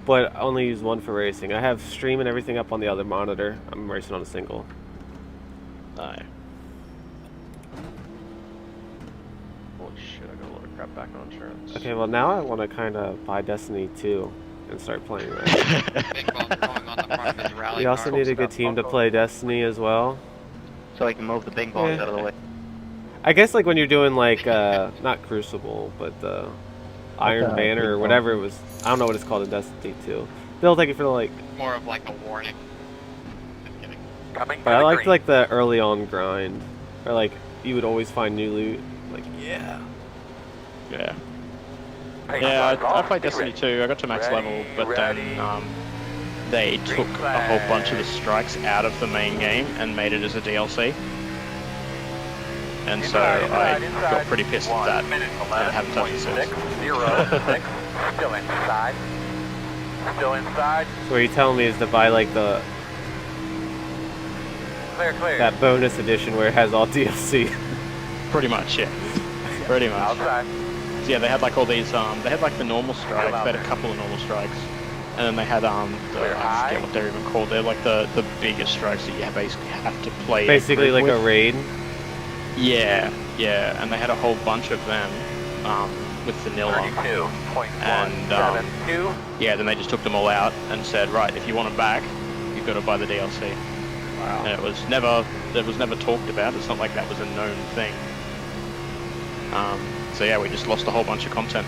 Speaker 4: but I only use 1 for racing. I have stream and everything up on the other monitor. I'm racing on a single.
Speaker 11: Aye.
Speaker 10: Holy shit, I got a lot of crap back on insurance.
Speaker 4: Okay, well now I want to kind of buy Destiny 2 and start playing that. We also need a good team to play Destiny as well.
Speaker 1: So I can move the big balls out of the way.
Speaker 4: I guess like when you're doing like, not Crucible, but Iron Banner or whatever it was. I don't know what it's called in Destiny 2. They'll take it for like...
Speaker 6: More of like a warning.
Speaker 4: But I liked like the early on grind. Or like, you would always find new loot. Like, yeah.
Speaker 11: Yeah. Yeah, I played Destiny 2, I got to max level, but then they took a whole bunch of the strikes out of the main game and made it as a DLC. And so I got pretty pissed at that and haven't touched it since.
Speaker 7: Still inside. Still inside.
Speaker 4: So what you're telling me is to buy like the...
Speaker 7: Clear.
Speaker 4: That bonus edition where it has all DLC.
Speaker 11: Pretty much, yeah. Pretty much.
Speaker 7: Outside.
Speaker 11: So yeah, they had like all these, they had like the normal strikes, they had a couple of normal strikes. And then they had, I forget what they're even called, they're like the biggest strikes that you basically have to play.
Speaker 4: Basically like
Speaker 11: with.
Speaker 4: a raid?
Speaker 11: Yeah, and they had a whole bunch of them, with vanilla. And, yeah, then they just took them all out and said, right, if you want them back, you've got to buy the DLC. Wow. And it was never talked about, it's not like that was a known thing. So yeah, we just lost a whole bunch of content.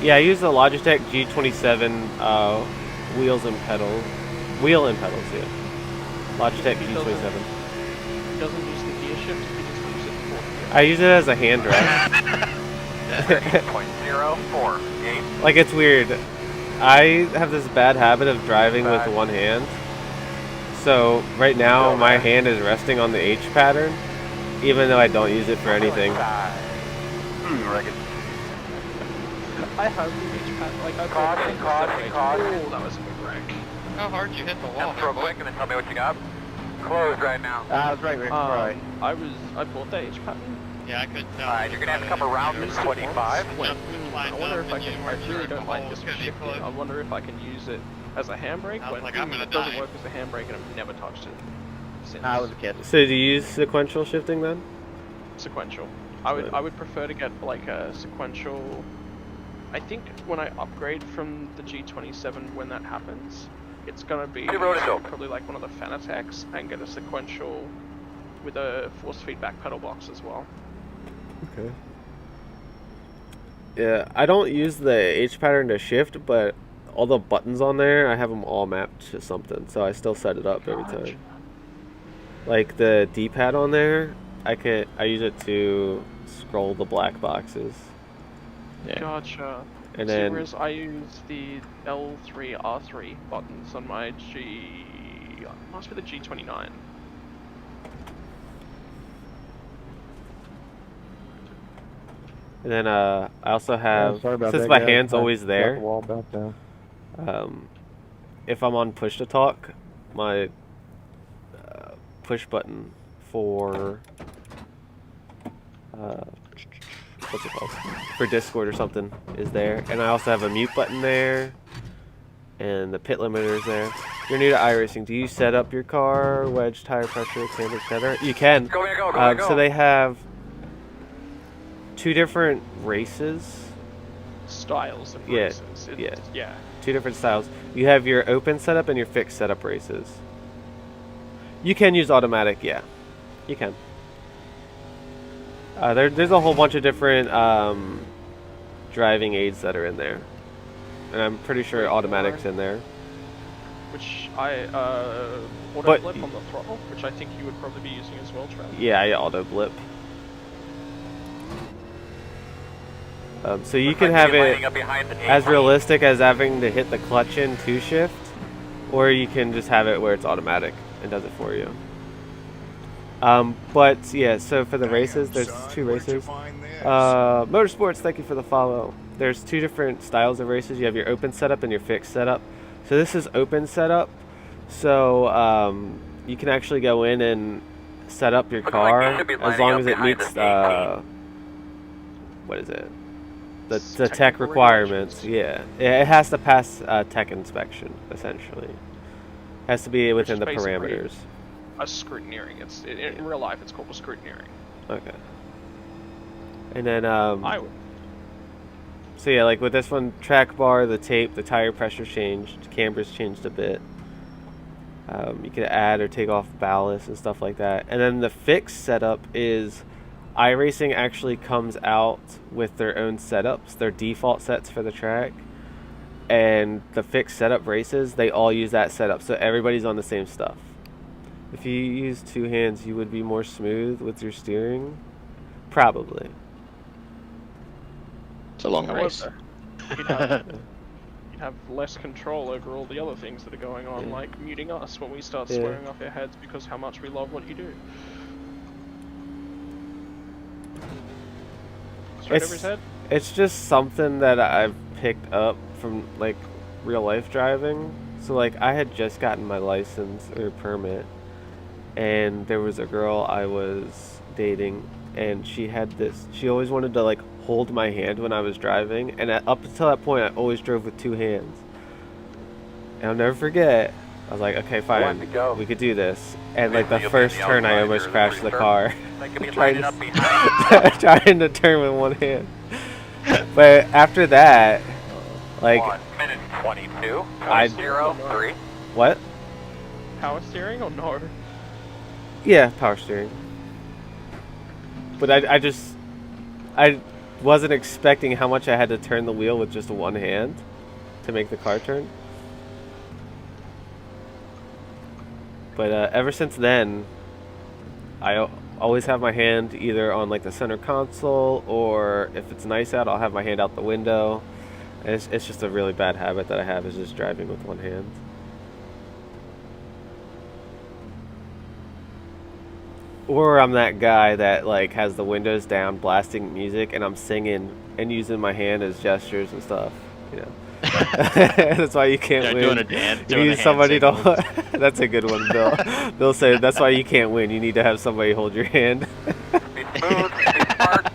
Speaker 4: Yeah, I use the Logitech G27 wheel and pedals, yeah. Logitech G27.
Speaker 10: It doesn't use the gear shift, you just use it for gear.
Speaker 4: I use it as a hand drive.
Speaker 7: 0.048.
Speaker 4: Like, it's weird. I have this bad habit of driving with one hand. So, right now, my hand is resting on the H pattern, even though I don't use it for anything.
Speaker 10: I have the H pad, like I've
Speaker 7: Caution.
Speaker 10: Oh, that was a big wreck.
Speaker 6: How hard you hit the wall?
Speaker 7: Real quick and then tell me what you got. Closed right now.
Speaker 1: That's right, Rick.
Speaker 10: I bought that H pattern.
Speaker 6: Yeah, I couldn't tell.
Speaker 7: Alright, you're gonna have to come around to 25.
Speaker 10: I wonder if I can, I really don't like this shifting. I wonder if I can use it as a handbrake when it doesn't work as a handbrake and I've never touched it since.
Speaker 1: I was a kid.
Speaker 4: So do you use sequential shifting then?
Speaker 10: Sequential. I would prefer to get like a sequential. I think when I upgrade from the G27 when that happens, it's gonna be probably like one of the Fanatec's and get a sequential with a force feedback pedal box as well.
Speaker 4: Okay. Yeah, I don't use the H pattern to shift, but all the buttons on there, I have them all mapped to something, so I still set it up every time. Like the D-pad on there, I use it to scroll the black boxes.
Speaker 10: Yeah. Gotcha.
Speaker 4: And then,
Speaker 10: whereas I use the L3, R3 buttons on my must be the G29.
Speaker 4: And then I also have, since my hand's always there, if I'm on push to talk, my push button for what's it called? For Discord or something is there. And I also have a mute button there. And the pit limiter is there. You're new to iRacing. Do you set up your car, wedge, tire pressure, cam, etc.? You can.
Speaker 7: Go.
Speaker 4: So they have 2 different races.
Speaker 10: Styles of races. Yeah.
Speaker 4: 2 different styles. You have your open setup and your fixed setup races. You can use automatic, yeah. You can. There's a whole bunch of different driving aids that are in there. And I'm pretty sure automatic's in there.
Speaker 10: Which I auto blip on the throttle, which I think you would probably be using as well, Trav.
Speaker 4: Yeah, I auto blip. So you can have it as realistic as having to hit the clutch in to shift, or you can just have it where it's automatic and does it for you. But yeah, so for the races, there's 2 races. Motorsports, thank you for the follow. There's 2 different styles of races. You have your open setup and your fixed setup. So this is open setup. So you can actually go in and set up your car as long as it meets what is it? The tech requirements. Yeah, it has to pass tech inspection essentially. It has to be within the parameters.
Speaker 10: A scrutineering. In real life, it's called a scrutineering.
Speaker 4: Okay. And then
Speaker 10: I would.
Speaker 4: So yeah, like with this one, track bar, the tape, the tire pressure changed, camber's changed a bit. You can add or take off ballast and stuff like that. And then the fixed setup is iRacing actually comes out with their own setups, their default sets for the track. And the fixed setup races, they all use that setup, so everybody's on the same stuff. If you use 2 hands, you would be more smooth with your steering? Probably.
Speaker 11: It's a long race.
Speaker 10: You'd have less control over all the other things that are going on, like muting us when we start swearing off our heads because how much we love what you do. Straight over his head?
Speaker 4: It's just something that I've picked up from like real life driving. So like I had just gotten my license or permit, and there was a girl I was dating, and she had this, she always wanted to like hold my hand when I was driving, and up until that point I always drove with 2 hands. And I'll never forget, I was like, okay, fine, we could do this. And like the first turn I almost crashed the car trying to turn with 1 hand. But after that, like
Speaker 7: 1 minute 22.
Speaker 4: I
Speaker 7: 0-3.
Speaker 4: What?
Speaker 10: Power steering or no?
Speaker 4: Yeah, power steering. But I wasn't expecting how much I had to turn the wheel with just 1 hand to make the car turn. But ever since then, I always have my hand either on like the center console, or if it's nice out, I'll have my hand out the window. And it's just a really bad habit that I have, is just driving with 1 hand. Or I'm that guy that like has the windows down, blasting music, and I'm singing and using my hand as gestures and stuff. You know, that's why you can't win.
Speaker 11: Doing a dance.
Speaker 4: You need somebody to. That's a good one, Bill. Bill said that's why you can't win. You need to have somebody hold your hand.
Speaker 7: It's smart.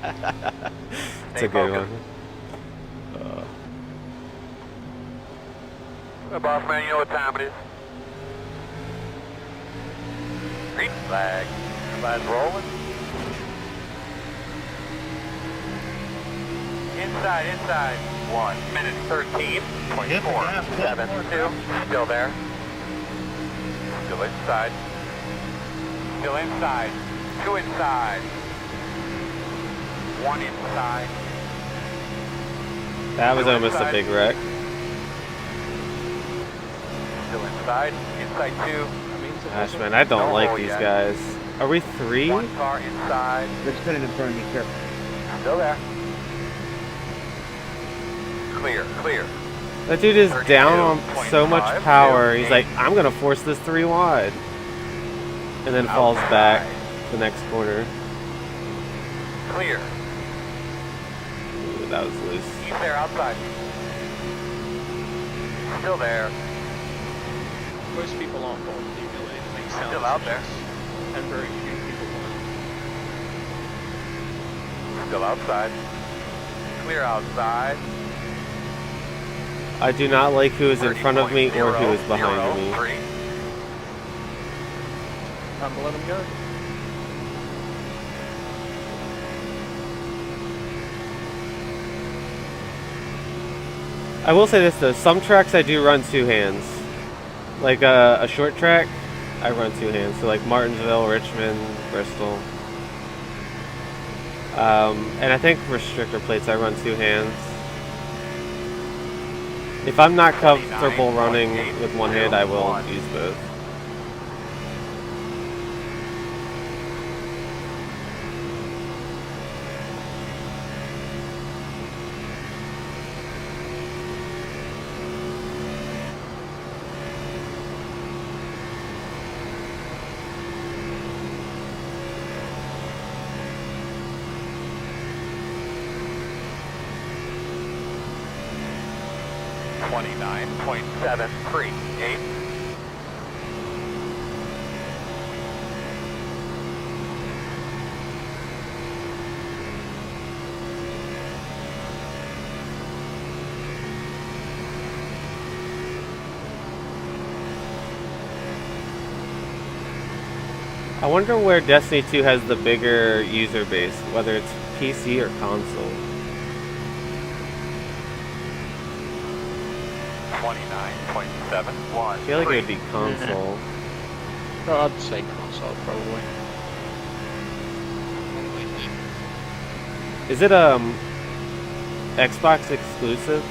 Speaker 4: It's a good one.
Speaker 7: Boss man, you know what time it is. Green flag. Flag's rolling. Inside. 1 minute 13.4. 7-2. Still there. Still inside. Still inside. 2 inside. 1 inside.
Speaker 4: That was almost a big wreck.
Speaker 7: Still inside. Inside 2.
Speaker 4: Gosh, man, I don't like these guys. Are we 3?
Speaker 7: 1 car inside.
Speaker 12: They're spinning in front of me, careful.
Speaker 7: Still there. Clear.
Speaker 4: That dude is down on so much power. He's like, I'm gonna force this 3 wide, and then falls back the next corner.
Speaker 7: Clear.
Speaker 4: Ooh, that was loose.
Speaker 7: He's there outside. Still there.
Speaker 10: Most people aren't born with the ability to make sound.
Speaker 7: Still out there.
Speaker 10: And very few people want.
Speaker 7: Still outside. Clear outside.
Speaker 4: I do not like who is in front of me or who is behind me.
Speaker 10: Time to let him go.
Speaker 4: I will say this though, some tracks I do run 2 hands. Like a short track, I run 2 hands. So like Martinsville, Richmond, Bristol. And I think restrictor plates I run 2 hands. If I'm not comfortable running with 1 hand, I will use both.
Speaker 7: 29.738.
Speaker 4: I wonder where Destiny 2 has the bigger user base, whether it's PC or console.
Speaker 7: 29.71.
Speaker 4: I feel like it would be console.
Speaker 11: Oh, I'd say console probably.
Speaker 4: Is it Xbox exclusive?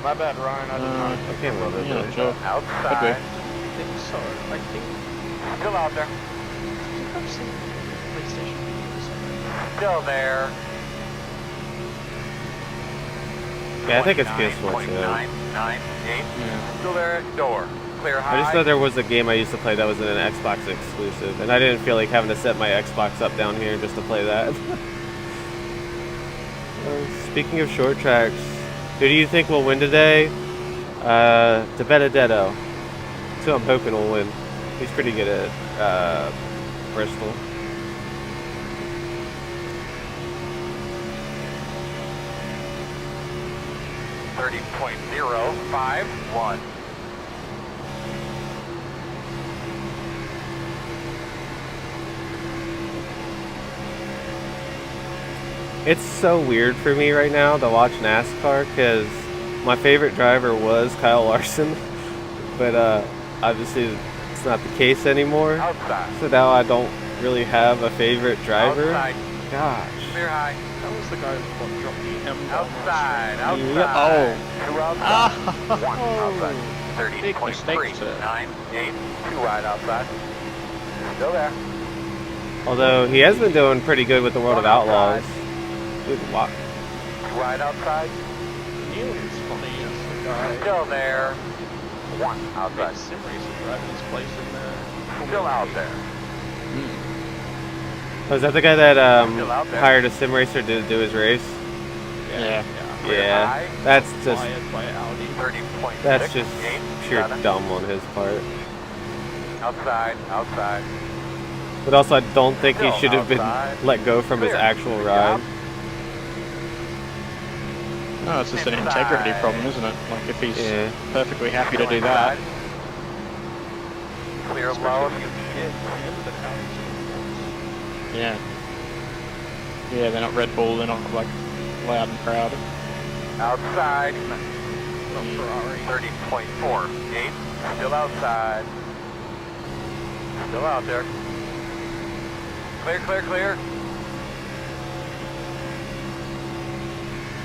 Speaker 3: My bad, Ryan. I did not.
Speaker 4: I can't remember.
Speaker 11: Yeah, sure.
Speaker 7: Outside.
Speaker 10: I think so. I think
Speaker 7: Still out there.
Speaker 10: I've seen PlayStation videos of it.
Speaker 7: Still there.
Speaker 4: Yeah, I think it's PS4 too.
Speaker 7: 29.998.
Speaker 11: Yeah.
Speaker 7: Still there at door. Clear high.
Speaker 4: I just know there was a game I used to play that was an Xbox exclusive, and I didn't feel like having to set my Xbox up down here just to play that. Speaking of short tracks, who do you think will win today? De Benedetto. That's who I'm hoping will win. He's pretty good at Bristol.
Speaker 7: .051.
Speaker 4: It's so weird for me right now to watch NASCAR because my favorite driver was Kyle Larson, but obviously it's not the case anymore.
Speaker 7: Outside.
Speaker 4: So now I don't really have a favorite driver.
Speaker 7: Outside.
Speaker 4: Gosh.
Speaker 7: Clear high.
Speaker 10: That was the guy who dropped the M.
Speaker 7: Outside. Outside.
Speaker 4: Yep.
Speaker 11: Oh.
Speaker 7: Two outside. One outside.
Speaker 11: Big mistake, sir.
Speaker 7: 30.398. Two right outside. Still there.
Speaker 4: Although he has been doing pretty good with the World of Outlaws. Good walk.
Speaker 7: Two right outside.
Speaker 10: Neil is funny as the guy.
Speaker 7: Still there. One
Speaker 10: Made
Speaker 7: outside.
Speaker 10: sim racer driving his place in there.
Speaker 7: Still out there.
Speaker 4: Was that the guy that
Speaker 7: Still out there.
Speaker 4: hired a sim racer to do his race?
Speaker 11: Yeah.
Speaker 4: Yeah, that's just
Speaker 10: Fired by Audi.
Speaker 7: 30.6.
Speaker 4: that's just pure dumb on his part.
Speaker 7: Outside. Outside.
Speaker 4: But also, I don't think he
Speaker 7: Still
Speaker 4: should have been
Speaker 7: outside.
Speaker 4: let go from his
Speaker 7: Clear.
Speaker 4: actual
Speaker 7: Good
Speaker 4: ride.
Speaker 7: job.
Speaker 11: No, it's just an integrity problem, isn't it? Like if he's
Speaker 4: Yeah.
Speaker 11: perfectly happy to do that.
Speaker 7: Clear low if you need it.
Speaker 11: Yeah. Yeah, they're not Red Bull, they're not like loud and proud.
Speaker 7: Outside.
Speaker 10: Not Ferrari.
Speaker 7: 30.48. Still outside. Still out there. Clear, clear, clear.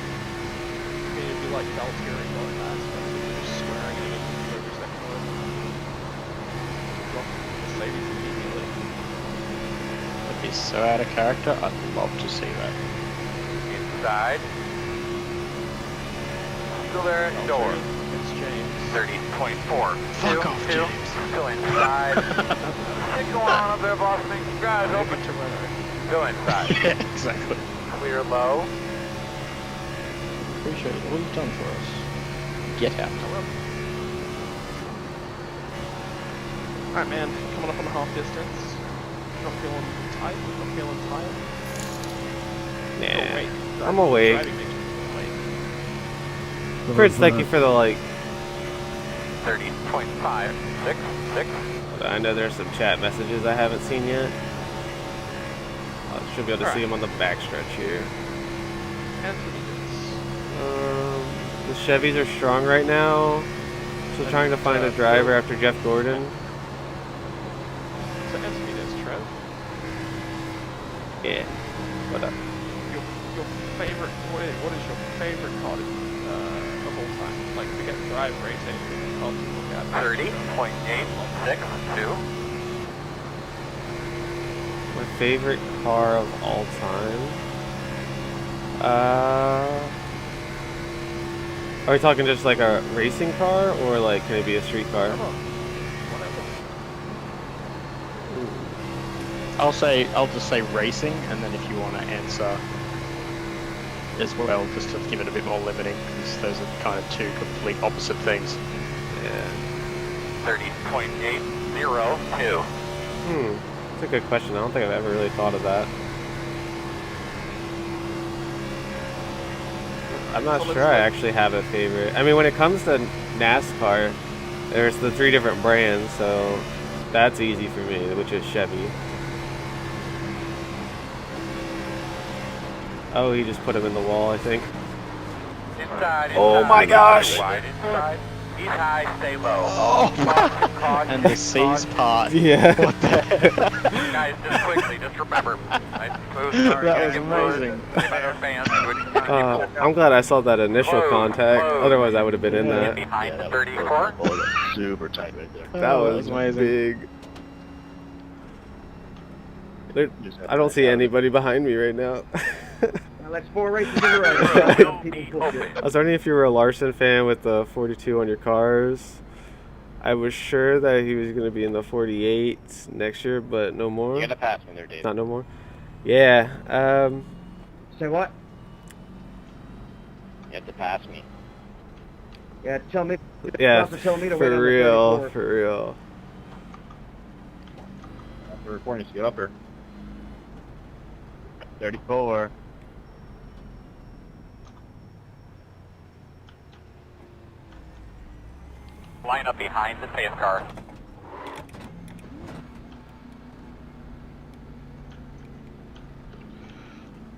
Speaker 10: I mean, it'd be like Valtteri going fast, but you're just swearing at it every second word. Drop Mercedes immediately.
Speaker 11: That'd be so out of character, I'd love to see that.
Speaker 7: Inside. Still there at door.
Speaker 10: It's James.
Speaker 7: 30.4.
Speaker 11: Fuck off, James.
Speaker 7: Still inside. Get going on up there, boss man. Guys, open to weather. Go inside.
Speaker 11: Yeah, exactly.
Speaker 7: Clear low.
Speaker 11: Appreciate all you've done for us. Get out.
Speaker 10: Alright, man. Coming up on the half distance. Not feeling tight. Not feeling tired.
Speaker 4: Nah,
Speaker 10: Wait,
Speaker 4: I'm awake.
Speaker 10: driving makes me wait.
Speaker 4: Fritz, thank you for the like.
Speaker 7: 30.566.
Speaker 4: I know there's some chat messages I haven't seen yet. I should be able to see them on the backstretch here. The Chevys are strong right now. Still trying to find a driver after Jeff Gordon.
Speaker 10: So answer me this, Trev.
Speaker 4: Yeah. What up?
Speaker 10: Your favorite, what is your favorite car of all time? Like, forget drive racing, car to look at.
Speaker 7: 30.862.
Speaker 4: My favorite car of all time? Are we talking just like a racing car, or like can it be a street car?
Speaker 11: I'll just say racing, and then if you want to answer as well, just to give it a bit more limiting, because those are kind of two complete opposite things.
Speaker 4: Yeah.
Speaker 7: 30.802.
Speaker 4: That's a good question. I don't think I've ever really thought of that. I'm not sure I actually have a favorite. I mean, when it comes to NASCAR, there's the 3 different brands, so that's easy for me, which is Chevy. Oh, he just put him in the wall, I think.
Speaker 7: Inside,
Speaker 4: Oh my gosh!
Speaker 7: Wide inside. Ease high, stay low.
Speaker 11: Oh, and the C's part.
Speaker 4: Yeah.
Speaker 11: What the heck?
Speaker 7: Guys, just quickly, just remember. Nice smooth start.
Speaker 11: That was amazing.
Speaker 4: I'm glad I saw that initial contact. Otherwise, I would have been in that.
Speaker 7: Behind the 34.
Speaker 2: Super tight right there.
Speaker 4: That was
Speaker 11: amazing.
Speaker 4: big. I don't see anybody behind me right now.
Speaker 12: That's 4 races in a row.
Speaker 4: I was wondering if you were a Larson fan with the 42 on your cars. I was sure that he was going to be in the 48 next year, but no more.
Speaker 1: You gotta pass me there, Dave.
Speaker 4: Not no more. Yeah.
Speaker 12: Say what?
Speaker 1: You have to pass me.
Speaker 12: Yeah, tell me.
Speaker 4: Yeah.
Speaker 12: Tell me to wait on the
Speaker 4: For real.
Speaker 12: 34.
Speaker 4: For real.
Speaker 2: After recording, get up here. 34.
Speaker 7: Line up behind the safe car.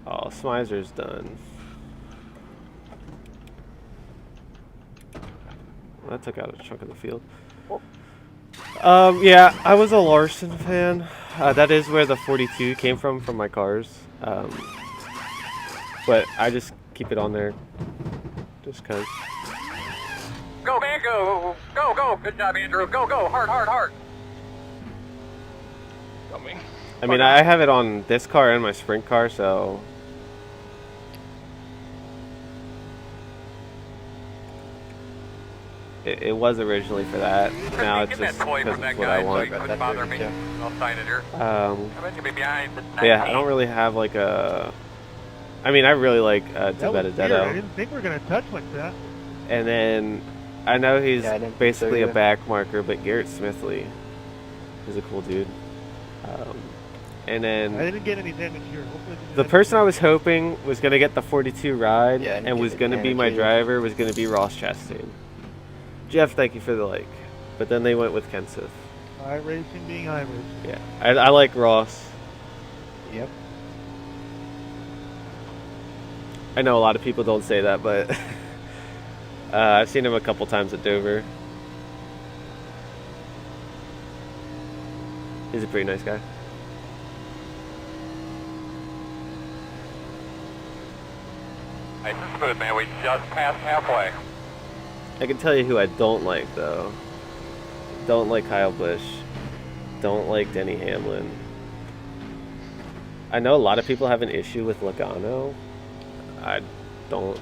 Speaker 4: Oh, Smizer's done. That took out a chunk of the field. Yeah, I was a Larson fan. That is where the 42 came from my cars. But I just keep it on there just cause.
Speaker 7: Go, man, go! Go, go! Good job, Andrew. Go, go! Hard, hard, hard!
Speaker 10: Got me.
Speaker 4: I mean, I have it on this car and my sprint car, so. It was originally for that. Now it's just because it's what I want.
Speaker 7: Couldn't bother me. I'll sign it here. I bet you'll be behind the
Speaker 4: Yeah, I don't really have like a. I mean, I really like
Speaker 5: That was weird. I
Speaker 4: Benedetto.
Speaker 5: didn't think we were gonna touch like that.
Speaker 4: And then I know he's
Speaker 1: Yeah, I didn't think
Speaker 4: basically
Speaker 1: so
Speaker 4: a
Speaker 1: either.
Speaker 4: back marker, but Garrett Smithley is a cool dude. And
Speaker 5: I
Speaker 4: then
Speaker 5: didn't get any damage here. Hopefully
Speaker 4: the person I was hoping was going to get the 42 ride
Speaker 1: Yeah, I didn't
Speaker 4: and
Speaker 1: get
Speaker 4: was
Speaker 1: any
Speaker 4: going to be
Speaker 1: damage
Speaker 4: my
Speaker 1: either.
Speaker 4: driver was going to be Ross Chastain. Jeff, thank you for the like. But then they went with Kenseth.
Speaker 5: iRacing being iRacing.
Speaker 4: Yeah, I like Ross.
Speaker 1: Yep.
Speaker 4: I know a lot of people don't say that, but I've seen him a couple times at Dover. He's a pretty nice guy.
Speaker 7: Nice and smooth, man. We just passed halfway.
Speaker 4: I can tell you who I don't like, though. Don't like Kyle Busch. Don't like Denny Hamlin. I know a lot of people have an issue with Logano. I don't.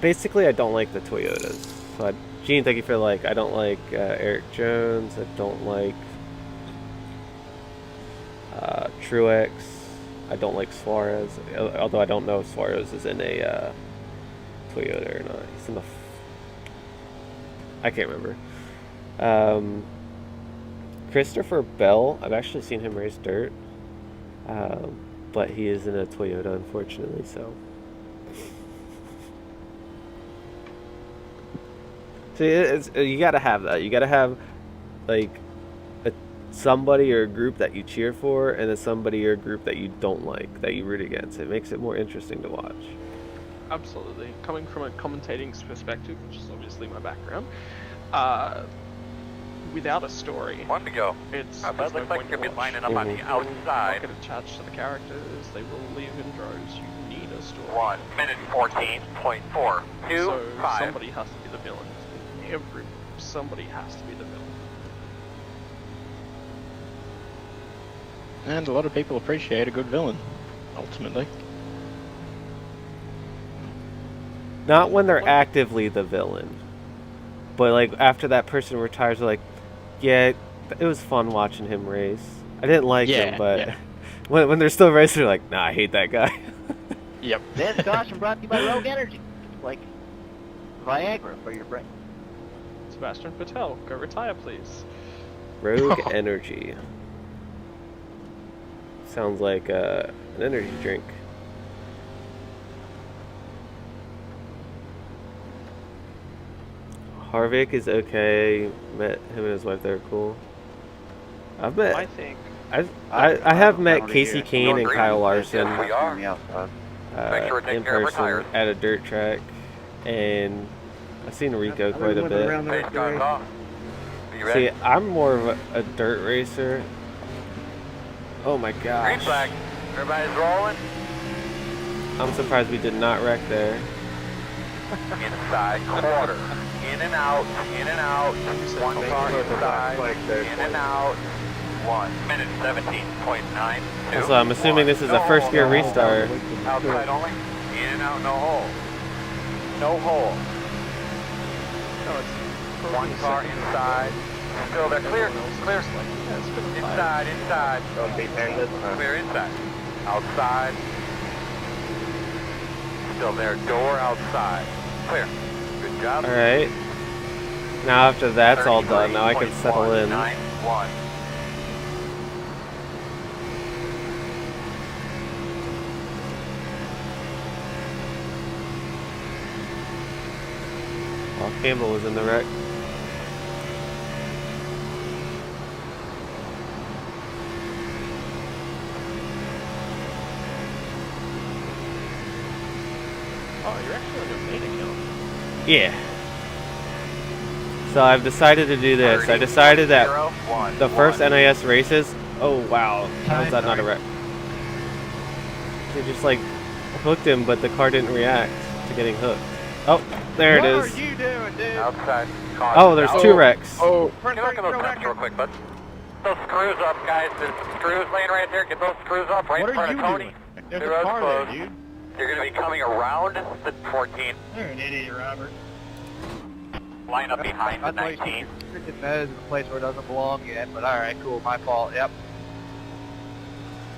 Speaker 4: Basically, I don't like the Toyotas. So Gene, thank you for like. I don't like Eric Jones. I don't like Truex. I don't like Suarez. Although I don't know if Suarez is in a Toyota or not. He's in the. I can't remember. Christopher Bell. I've actually seen him race dirt. But he is in a Toyota, unfortunately. So. See, you gotta have that. You gotta have, like, somebody or a group that you cheer for, and then somebody or a group that you don't like, that you root against. It makes it more interesting to watch.
Speaker 10: Absolutely. Coming from a commentating perspective, which is obviously my background, without a story,
Speaker 7: One to go.
Speaker 10: it's
Speaker 7: That
Speaker 10: there's
Speaker 7: looks
Speaker 10: no
Speaker 7: like
Speaker 10: point
Speaker 7: you're
Speaker 10: to
Speaker 7: gonna be
Speaker 10: watch.
Speaker 7: lining up on the
Speaker 10: You're not
Speaker 7: outside.
Speaker 10: get attached to the characters. They will leave in droves. You need a story.
Speaker 7: 1 minute 14.4. 2,
Speaker 10: So
Speaker 7: 5.
Speaker 10: somebody has to be the villain. Somebody has to be the villain.
Speaker 11: And a lot of people appreciate a good villain, ultimately.
Speaker 4: Not when they're actively the villain. But, like, after that person retires, they're like, yeah, it was fun watching him race. I didn't like him, but When they're still racing, they're like, nah, I hate that guy.
Speaker 11: Yep.
Speaker 2: This caution brought to you by Rogue Energy. Like Viagra for your brain.
Speaker 10: Sebastian Patel, go retire, please.
Speaker 4: Rogue Energy. Sounds like an energy drink. Harvick is okay. Met him and his wife. They're cool. I've met.
Speaker 10: I think.
Speaker 4: I have met Casey
Speaker 2: here.
Speaker 4: Kane and Kyle Larson
Speaker 7: Yes, we are.
Speaker 2: On the outside.
Speaker 7: Make sure we're taking
Speaker 4: in
Speaker 7: care of our
Speaker 4: person
Speaker 7: tires.
Speaker 4: at a dirt track, and I've seen Rico quite a bit.
Speaker 7: Pace cars off. Are you
Speaker 4: See,
Speaker 7: ready?
Speaker 4: I'm more of a dirt racer. Oh my
Speaker 7: Green
Speaker 4: gosh!
Speaker 7: flag. Everybody's rolling.
Speaker 4: I'm surprised we did not wreck there.
Speaker 7: Inside quarter. In and out. In and out. One car inside. In and out. 1 minute 17.92.
Speaker 4: So I'm assuming this is a first gear restart.
Speaker 7: Outside only. In and out. No hole. No hole.
Speaker 10: No, it's
Speaker 7: One car inside. Still there. Clear. Clear. Inside. Inside.
Speaker 2: Don't be pendant.
Speaker 7: Clear inside. Outside. Still there. Door outside. Clear. Good job.
Speaker 4: Alright. Now after that's all done, now I can settle in.
Speaker 7: 33.191.
Speaker 4: While Campbell was in the wreck.
Speaker 10: Oh, you're actually on your main account.
Speaker 4: Yeah. So I've decided to do this. I decided that the first NIS races. Oh wow, how is that not a wreck? They just like hooked him, but the car didn't react to getting hooked. Oh, there it is.
Speaker 7: What are you doing, dude? Outside.
Speaker 4: Oh, there's two wrecks.
Speaker 7: Oh, can you look at those cups real quick, bud? Those screws up, guys. There's some screws laying right there. Get those screws up right in front of Tony.
Speaker 2: There's
Speaker 7: The
Speaker 2: a
Speaker 7: road's
Speaker 2: car
Speaker 7: closed.
Speaker 2: there, dude.
Speaker 7: You're going to be coming around the 14.
Speaker 12: You're an idiot, Robert.
Speaker 7: Line up behind the 19.
Speaker 2: That is a place where it doesn't belong yet, but alright, cool, my fault, yep.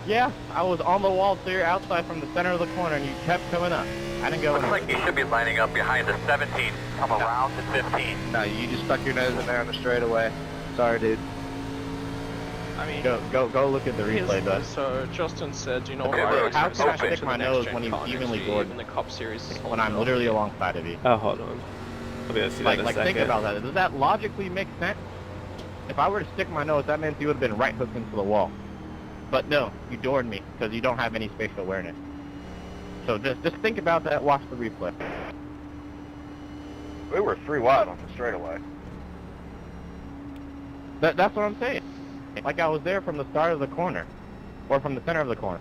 Speaker 2: Yeah, I was on the wall clear outside from the center of the corner and you kept coming up. I didn't go
Speaker 7: Looks
Speaker 2: in.
Speaker 7: like you should be lining up behind the 17. Come around the 15.
Speaker 2: No, you just stuck your nose in there on the straightaway. Sorry, dude.
Speaker 10: I mean,
Speaker 2: Go look at the replay, bud.
Speaker 10: So Justin said, you know,
Speaker 7: Okay,
Speaker 10: I
Speaker 7: look,
Speaker 2: how
Speaker 10: race
Speaker 2: can I
Speaker 10: to
Speaker 2: stick
Speaker 10: the
Speaker 2: my
Speaker 10: next
Speaker 2: nose
Speaker 10: gen
Speaker 2: when he's
Speaker 10: car
Speaker 2: evenly
Speaker 10: next year,
Speaker 2: gored?
Speaker 10: even the Cup Series is
Speaker 2: When I'm literally alongside of you.
Speaker 4: Oh, hold on. I'll be able to see that in a
Speaker 2: Like
Speaker 4: second.
Speaker 2: think about that. Does that logically make sense? If I were to stick my nose, that meant you would have been right hooked into the wall. But no, you doored me because you don't have any spatial awareness. So just think about that. Watch the replay.
Speaker 3: We were 3 wide on the straightaway.
Speaker 2: That's what I'm saying. Like I was there from the start of the corner, or from the center of the corner.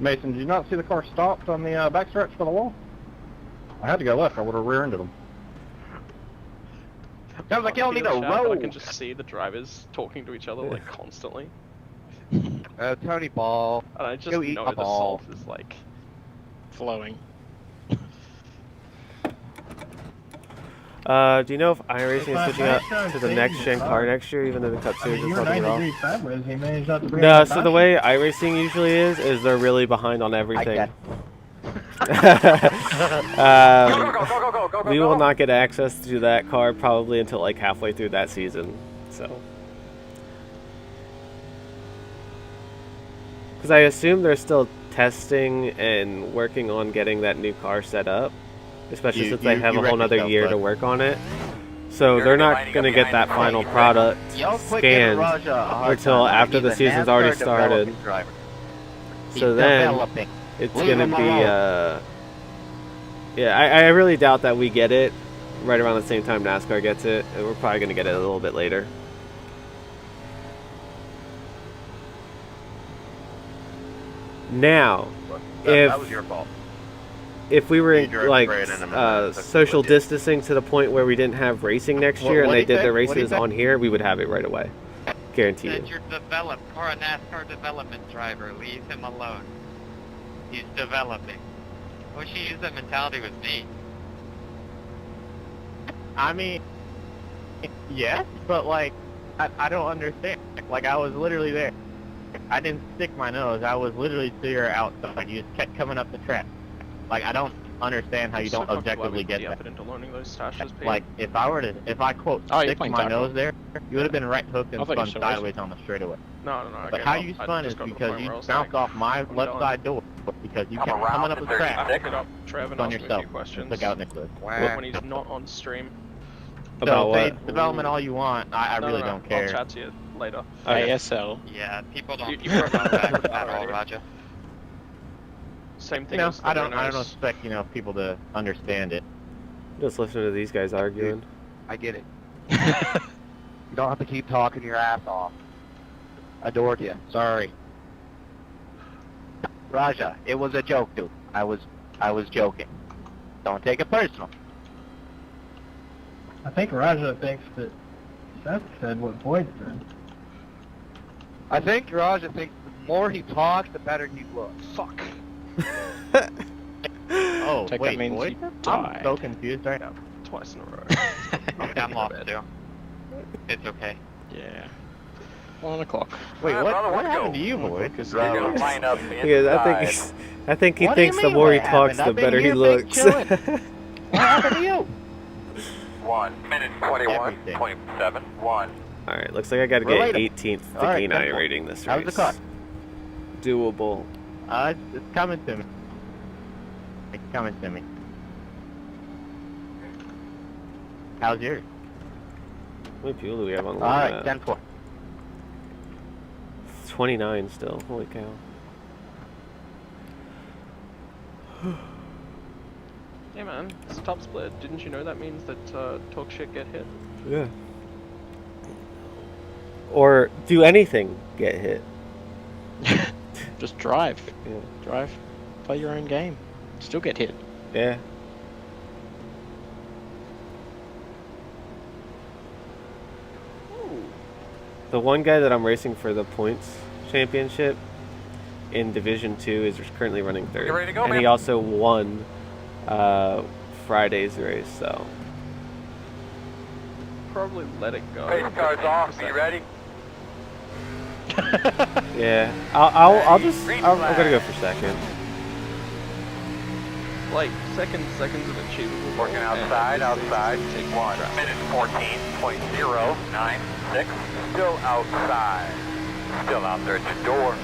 Speaker 2: Mason, did you not see the car stopped on the backstretch for the wall? I had to go left. I would have rear-ended them. Sounds like y'all need a road.
Speaker 10: I can just see the drivers talking to each other like constantly,
Speaker 2: Tony Ball.
Speaker 10: and I just
Speaker 2: Go eat
Speaker 10: know
Speaker 2: a
Speaker 10: the
Speaker 2: ball.
Speaker 10: salt is like.
Speaker 11: Flowing.
Speaker 4: Do you know if iRacing is switching up to the next gen car next year, even though the Cup Series is holding it off? No, so the way iRacing usually is they're really behind on everything. We will not get access to that car probably until like halfway through that season. So, because I assume they're still testing and working on getting that new car set up, especially since they have a whole nother year to work on it. So they're not going to get that final product scanned until after the season's already started. So then it's going to be, yeah, I really doubt that we get it right around the same time NASCAR gets it, and we're probably going to get it a little bit later. Now,
Speaker 3: That was your fault.
Speaker 4: if we were
Speaker 3: You
Speaker 4: in,
Speaker 3: drove
Speaker 4: like
Speaker 3: straight into them.
Speaker 4: social distancing to the point where we didn't have racing next year and they did the races on here, we would have it right away. Guarantee you.
Speaker 6: You're developed, or a NASCAR development driver. Leave him alone. He's developing. I wish he used that mentality with me.
Speaker 2: I mean, yes, but like, I don't understand. Like, I was literally there. I didn't stick my nose. I was literally there outside. You just kept coming up the track. Like, I don't understand how you don't objectively get that.
Speaker 10: into learning those stashes, Pete.
Speaker 2: Like, if I quote, stick my nose there, you would have been right hooked and spun sideways on the straightaway.
Speaker 10: No.
Speaker 2: But how you spun is because you bounced off my left side door because you kept coming up the track.
Speaker 10: Pick it up, Trev, and
Speaker 2: on
Speaker 10: ask me a
Speaker 2: yourself.
Speaker 10: few questions.
Speaker 2: Took out Nicholas.
Speaker 6: Wow.
Speaker 10: When he's not on stream.
Speaker 2: So say development all you want. I really don't care.
Speaker 10: I'll chat to you later.
Speaker 11: ASL.
Speaker 6: Yeah, people don't
Speaker 10: You
Speaker 6: care about that
Speaker 10: prefer
Speaker 6: at all,
Speaker 10: already.
Speaker 6: Roger.
Speaker 10: Same thing.
Speaker 2: You know,
Speaker 10: as
Speaker 2: I don't
Speaker 10: Renaults.
Speaker 2: expect people to understand it.
Speaker 4: Just listen to these guys arguing.
Speaker 13: I get it. You don't have to keep talking your ass off. Adored you. Sorry. Raja, it was a joke, dude. I was joking. Don't take it personal.
Speaker 12: I think Raja thinks that Seth said what Boyd said.
Speaker 13: I think Raja thinks the more he talks, the better he looks.
Speaker 10: Fuck.
Speaker 2: Oh,
Speaker 11: Take
Speaker 2: wait,
Speaker 11: that means
Speaker 2: Boyd?
Speaker 11: you
Speaker 2: I'm
Speaker 11: died.
Speaker 2: so confused right now.
Speaker 10: Twice in a row.
Speaker 6: I'm lost too. It's okay.
Speaker 11: Yeah. 1 o'clock.
Speaker 2: Wait,
Speaker 7: brother,
Speaker 2: what
Speaker 7: let's
Speaker 2: happened
Speaker 7: go.
Speaker 2: to you, Boyd?
Speaker 7: You're gonna line up
Speaker 4: Because I think he
Speaker 2: What do you
Speaker 4: thinks the
Speaker 2: mean
Speaker 4: more
Speaker 2: what
Speaker 4: he talks,
Speaker 2: happened?
Speaker 4: the
Speaker 2: I've been
Speaker 4: better he
Speaker 2: here, big
Speaker 4: looks.
Speaker 2: chillin'. What happened to you?
Speaker 7: 1 minute 21.7. 1.
Speaker 4: Alright, looks like I gotta get
Speaker 2: Relatable.
Speaker 4: 18th
Speaker 2: All right,
Speaker 4: Canine
Speaker 2: simple.
Speaker 4: rating this
Speaker 2: How's
Speaker 4: race.
Speaker 2: the car?
Speaker 4: Doable.
Speaker 2: It's coming to me. It's coming to me. How's yours?
Speaker 4: How many people do we have on the
Speaker 2: Alright, 10-4.
Speaker 4: 29 still. Holy cow.
Speaker 10: Yeah, man. It's a top split. Didn't you know that means that talk shit get hit?
Speaker 4: Yeah. Or do anything get hit.
Speaker 11: Just drive.
Speaker 4: Yeah.
Speaker 11: Drive. Play your own game. Still get hit.
Speaker 4: Yeah. The one guy that I'm racing for the points championship in Division 2 is currently running third.
Speaker 7: You ready to go,
Speaker 4: and
Speaker 7: man?
Speaker 4: he also won Friday's race, so.
Speaker 10: Probably let it go.
Speaker 7: Pace car's off. Be ready.
Speaker 4: Yeah. I'll gotta go for second.
Speaker 10: Like, second's an achievable.
Speaker 7: Working outside. 1 minute 14.096. Still outside. Still out there at the door.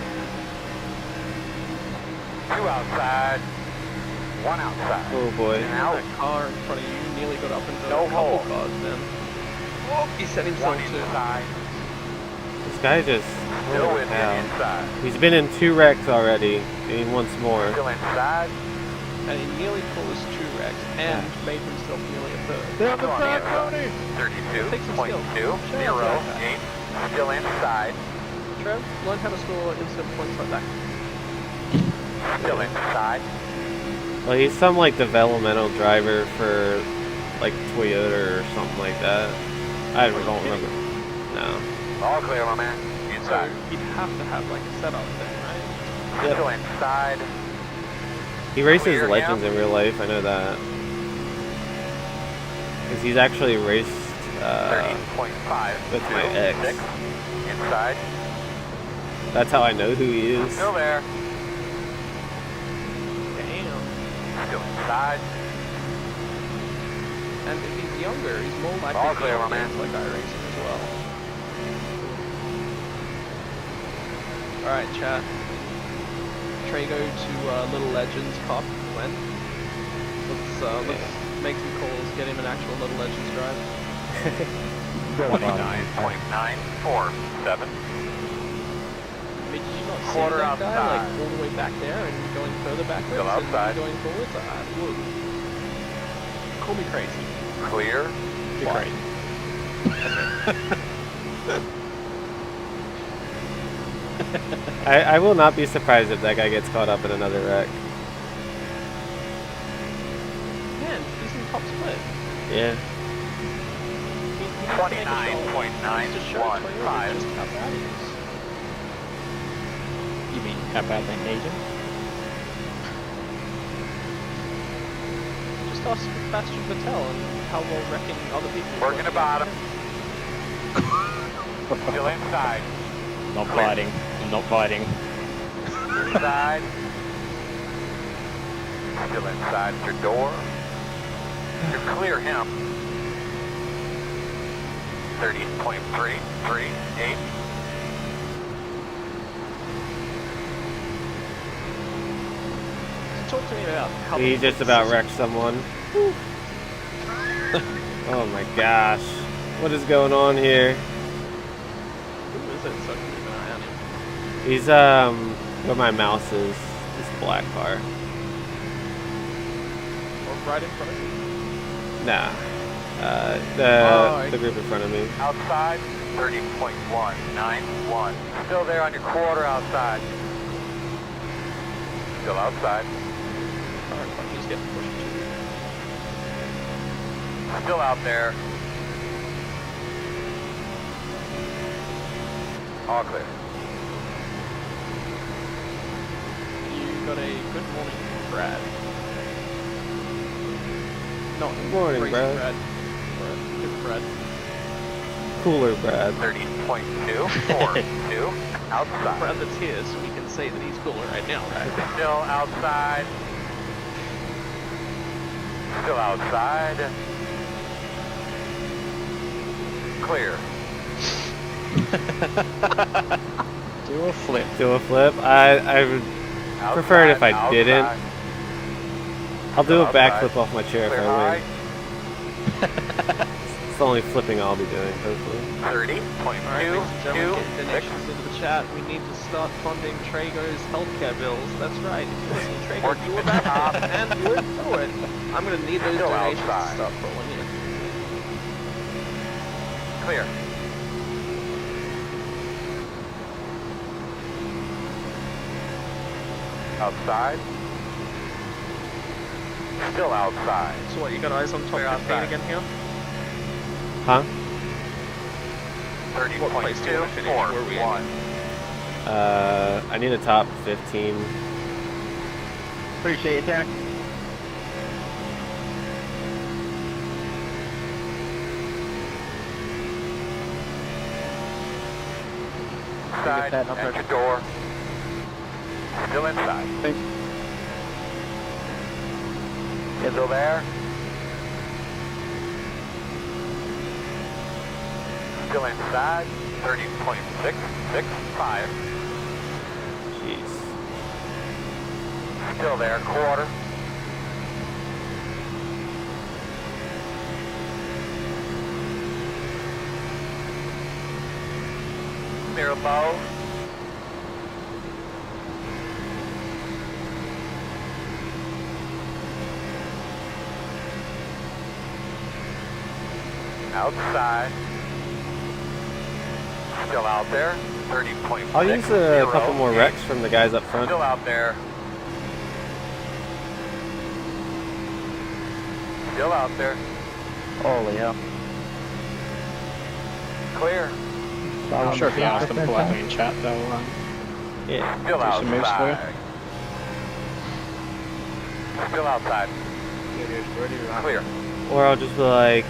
Speaker 7: 2 outside. 1 outside.
Speaker 4: Oh boy.
Speaker 7: And out.
Speaker 10: That car in front of you nearly got up into
Speaker 7: No
Speaker 10: a couple
Speaker 7: hole.
Speaker 10: cars then. Oh, he set himself
Speaker 7: 1
Speaker 10: to.
Speaker 7: inside.
Speaker 4: This guy just.
Speaker 7: Still
Speaker 4: Holy
Speaker 7: with
Speaker 4: cow.
Speaker 7: it inside.
Speaker 4: He's been in 2 wrecks already. He wants more.
Speaker 7: Still inside.
Speaker 10: And he nearly caused 2 wrecks and made himself nearly a third.
Speaker 7: Come on, Tony. 32.208. Still inside.
Speaker 10: Trev, learn how to score instant points like that.
Speaker 7: Still inside.
Speaker 4: Well, he's some like developmental driver for like Toyota or something like that. I don't remember. No.
Speaker 7: All clear, my man.
Speaker 10: So
Speaker 7: Inside.
Speaker 10: he'd have to have like a setup thing, right?
Speaker 7: Still inside.
Speaker 4: He races
Speaker 7: Clear
Speaker 4: Legends
Speaker 7: now.
Speaker 4: in real life, I know that. Because he's actually raced
Speaker 7: 13.5.
Speaker 4: with my ex.
Speaker 7: Inside.
Speaker 4: That's how I know who he is.
Speaker 7: Still there.
Speaker 10: Damn.
Speaker 7: Still inside.
Speaker 10: And if he's younger, he's more likely
Speaker 7: All
Speaker 10: to
Speaker 7: clear,
Speaker 10: be
Speaker 7: my
Speaker 10: on
Speaker 7: man.
Speaker 10: games like iRacing as well. Alright, chat. Trago to Little Legends Cup when? Let's make some calls, get him an actual Little Legends drive.
Speaker 7: 29.947.
Speaker 10: Did you not see
Speaker 7: Quarter
Speaker 10: that guy
Speaker 7: outside.
Speaker 10: like all the way back there and going further backwards
Speaker 7: Still outside.
Speaker 10: and going forwards? Whoa. Call me crazy.
Speaker 7: Clear.
Speaker 10: You're crazy.
Speaker 4: I will not be surprised if that guy gets caught up in another wreck.
Speaker 10: Man, he's in top split.
Speaker 4: Yeah.
Speaker 7: 29.915.
Speaker 11: You mean how bad they need him?
Speaker 10: Just ask Bastion Patel and how well wrecking other people.
Speaker 7: Working the bottom. Still inside.
Speaker 11: Not biting. I'm not biting.
Speaker 7: Inside. Still inside your door. You're clear him. 30.338.
Speaker 10: Talk to me about how
Speaker 4: He just about wrecked someone. Oh my gosh. What is going on here?
Speaker 10: Who is it? So I can keep an eye on him.
Speaker 4: He's, where my mouse is. This black car.
Speaker 10: Or right in front of you.
Speaker 4: Nah. The group in front of me.
Speaker 7: Outside, 30.191. Still there on your quarter outside. Still outside.
Speaker 10: Alright, he's getting pushed.
Speaker 7: Still out there. All clear.
Speaker 10: You got a good morning, Brad. No,
Speaker 4: Good morning,
Speaker 10: crazy
Speaker 4: Brad.
Speaker 10: Good Brad.
Speaker 4: Cooler Brad.
Speaker 7: 30.242. Outside.
Speaker 10: Brad that's here, so we can say that he's cooler right now, right?
Speaker 7: Still outside. Still outside. Clear.
Speaker 11: Do a flip.
Speaker 4: Do a flip. I would prefer it if I didn't. I'll do a backflip off my chair if I win. It's the only flipping I'll be doing, hopefully.
Speaker 7: 30.226.
Speaker 10: Get donations into the chat. We need to start funding Traego's healthcare bills. That's right. If you listen to Traego, do a backflip and do it through it. I'm going to need those donations to start rolling in.
Speaker 7: Clear. Outside. Still outside.
Speaker 10: So what, you got eyes on top 15 again here?
Speaker 4: Huh?
Speaker 7: 30.241.
Speaker 4: I need a top 15.
Speaker 2: Appreciate it, Jack.
Speaker 7: Inside, at your door. Still inside. Still there. Still inside. 30.665.
Speaker 4: Jeez.
Speaker 7: Still there, quarter. Clear low. Outside. Still out there. 30.6.
Speaker 4: I'll use a couple more wrecks from the guys up front.
Speaker 7: Still out there. Still out there.
Speaker 13: Holy hell.
Speaker 7: Clear.
Speaker 11: I'm sure if you ask them politely in chat, they'll
Speaker 4: Yeah.
Speaker 7: Still
Speaker 11: do some moves for you.
Speaker 7: outside. Still outside. Clear.
Speaker 4: Or I'll just be like,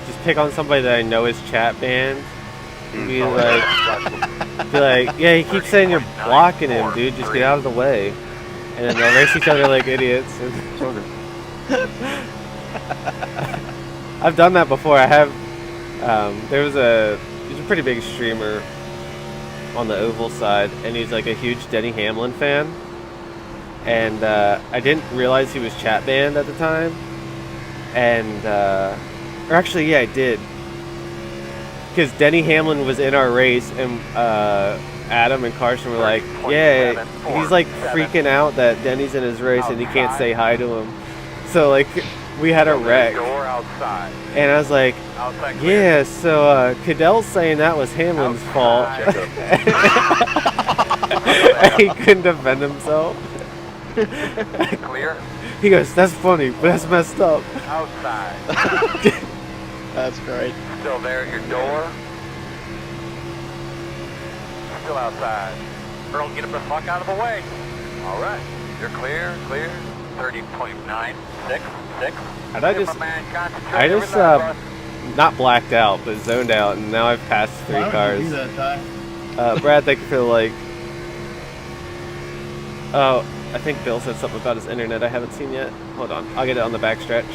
Speaker 4: just pick on somebody that I know is chat banned. And be like, yeah, he keeps saying you're blocking him, dude. Just get out of the way. And then they'll race each other like idiots. I've done that before. I have. He's a pretty big streamer on the Oval side, and he's like a huge Denny Hamlin fan. And I didn't realize he was chat banned at the time. And or actually, yeah, I did. Because Denny Hamlin was in our race, and Adam and Carson were like, yeah, he's like freaking out that Denny's in his race and he can't say hi to him. So like, we had a wreck. And I was like, yeah, so Cadell's saying that was Hamlin's fault. And he couldn't defend himself.
Speaker 7: Clear.
Speaker 4: He goes, that's funny, but that's messed up.
Speaker 7: Outside.
Speaker 11: That's great.
Speaker 7: Still there at your door. Still outside. Earl, get him the fuck out of the way. All right. You're clear, clear. 30.966.
Speaker 4: And I just not blacked out, but zoned out, and now I've passed 3
Speaker 12: Why
Speaker 4: cars.
Speaker 12: would you do that, Ty?
Speaker 4: Brad, thank you for the like. Oh, I think Bill said something about his internet I haven't seen yet. Hold on, I'll get it on the backstretch.